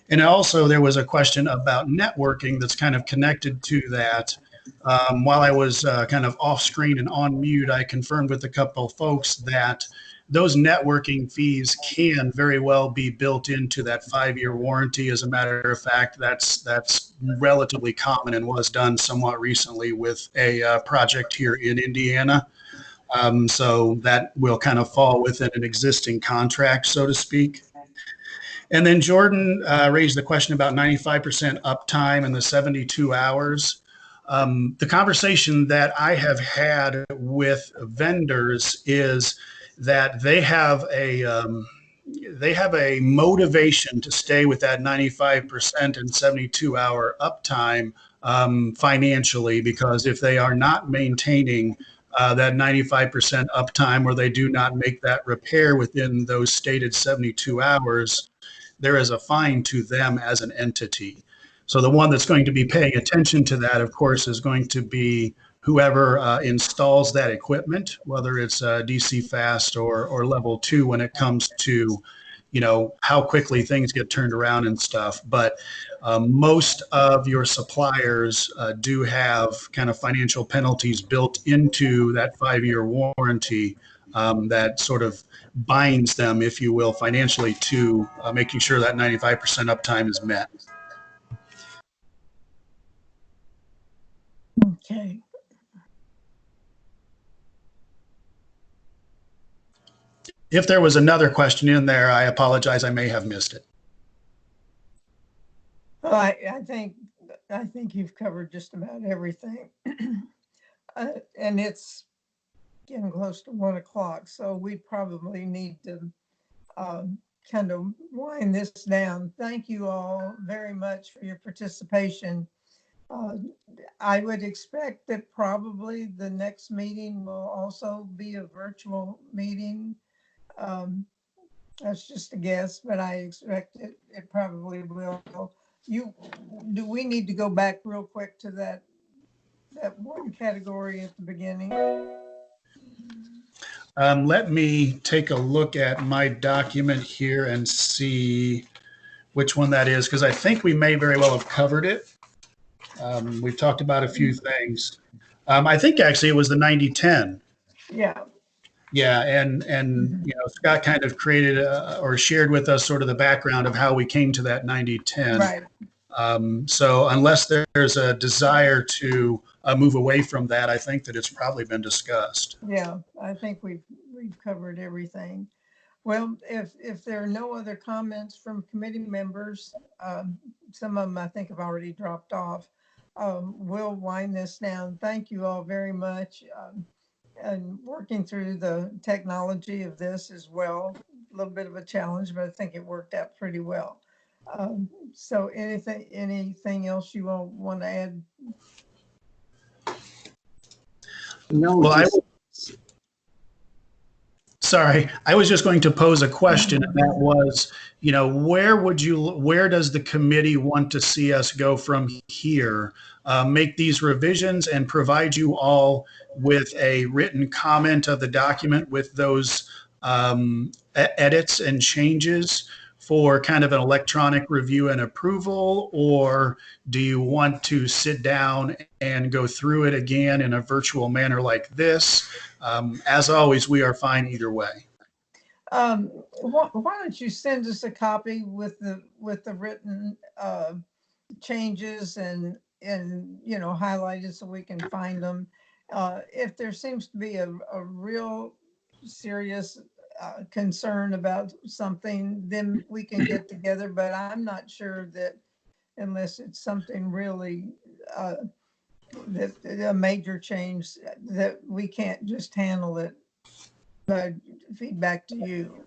And also, there was a question about networking that's kind of connected to that. While I was kind of off screen and on mute, I confirmed with a couple folks that those networking fees can very well be built into that 5-year warranty. As a matter of fact, that's relatively common and was done somewhat recently with a project here in Indiana. So that will kind of fall within an existing contract, so to speak. And then Jordan raised the question about 95% uptime and the 72 hours. The conversation that I have had with vendors is that they have a motivation to stay with that 95% and 72-hour uptime financially, because if they are not maintaining that 95% uptime, or they do not make that repair within those stated 72 hours, there is a fine to them as an entity. So the one that's going to be paying attention to that, of course, is going to be whoever installs that equipment, whether it's DC fast or level 2 when it comes to, how quickly things get turned around and stuff. But most of your suppliers do have kind of financial penalties built into that 5-year warranty that sort of binds them, if you will, financially to making sure that 95% uptime is met. Okay. If there was another question in there, I apologize. I may have missed it. Well, I think you've covered just about everything. And it's getting close to 1 o'clock, so we probably need to kind of wind this down. Thank you all very much for your participation. I would expect that probably the next meeting will also be a virtual meeting. That's just a guess, but I expect it probably will. Do we need to go back real quick to that one category at the beginning? Let me take a look at my document here and see which one that is, because I think we may very well have covered it. We've talked about a few things. I think actually it was the 90-10. Yeah. Yeah, and Scott kind of created or shared with us sort of the background of how we came to that 90-10. Right. So unless there's a desire to move away from that, I think that it's probably been discussed. Yeah, I think we've covered everything. Well, if there are no other comments from committee members, some of them I think have already dropped off, we'll wind this down. Thank you all very much. And working through the technology of this as well, a little bit of a challenge, but I think it worked out pretty well. So anything else you all want to add? No, well, Sorry, I was just going to pose a question, and that was, where does the committee want to see us go from here? Make these revisions and provide you all with a written comment of the document with those edits and changes for kind of an electronic review and approval, or do you want to sit down and go through it again in a virtual manner like this? As always, we are fine either way. Why don't you send us a copy with the written changes and highlighted so we can find them. If there seems to be a real serious concern about something, then we can get together. But I'm not sure that unless it's something really that a major change, that we can't just handle it. Feedback to you.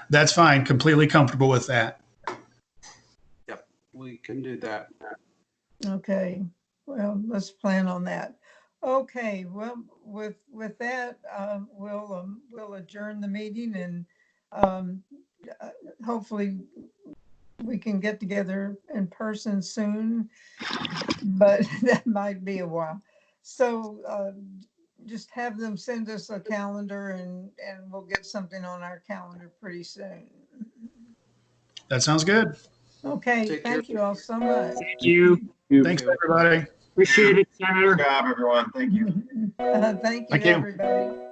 That's fine. Completely comfortable with that. Yep. can do that. Okay, well, let's plan on that. Okay, well, with that, we'll adjourn the meeting and um, uh, hopefully we can get together in person soon, but that might be a while. So just have them send us a calendar and we'll get something on our calendar pretty soon. That sounds good. Okay, thank you all so much. Thank you. Thanks, everybody. Appreciate it, Senator. Good job, everyone. Thank you. Thank you, Thank you. everybody.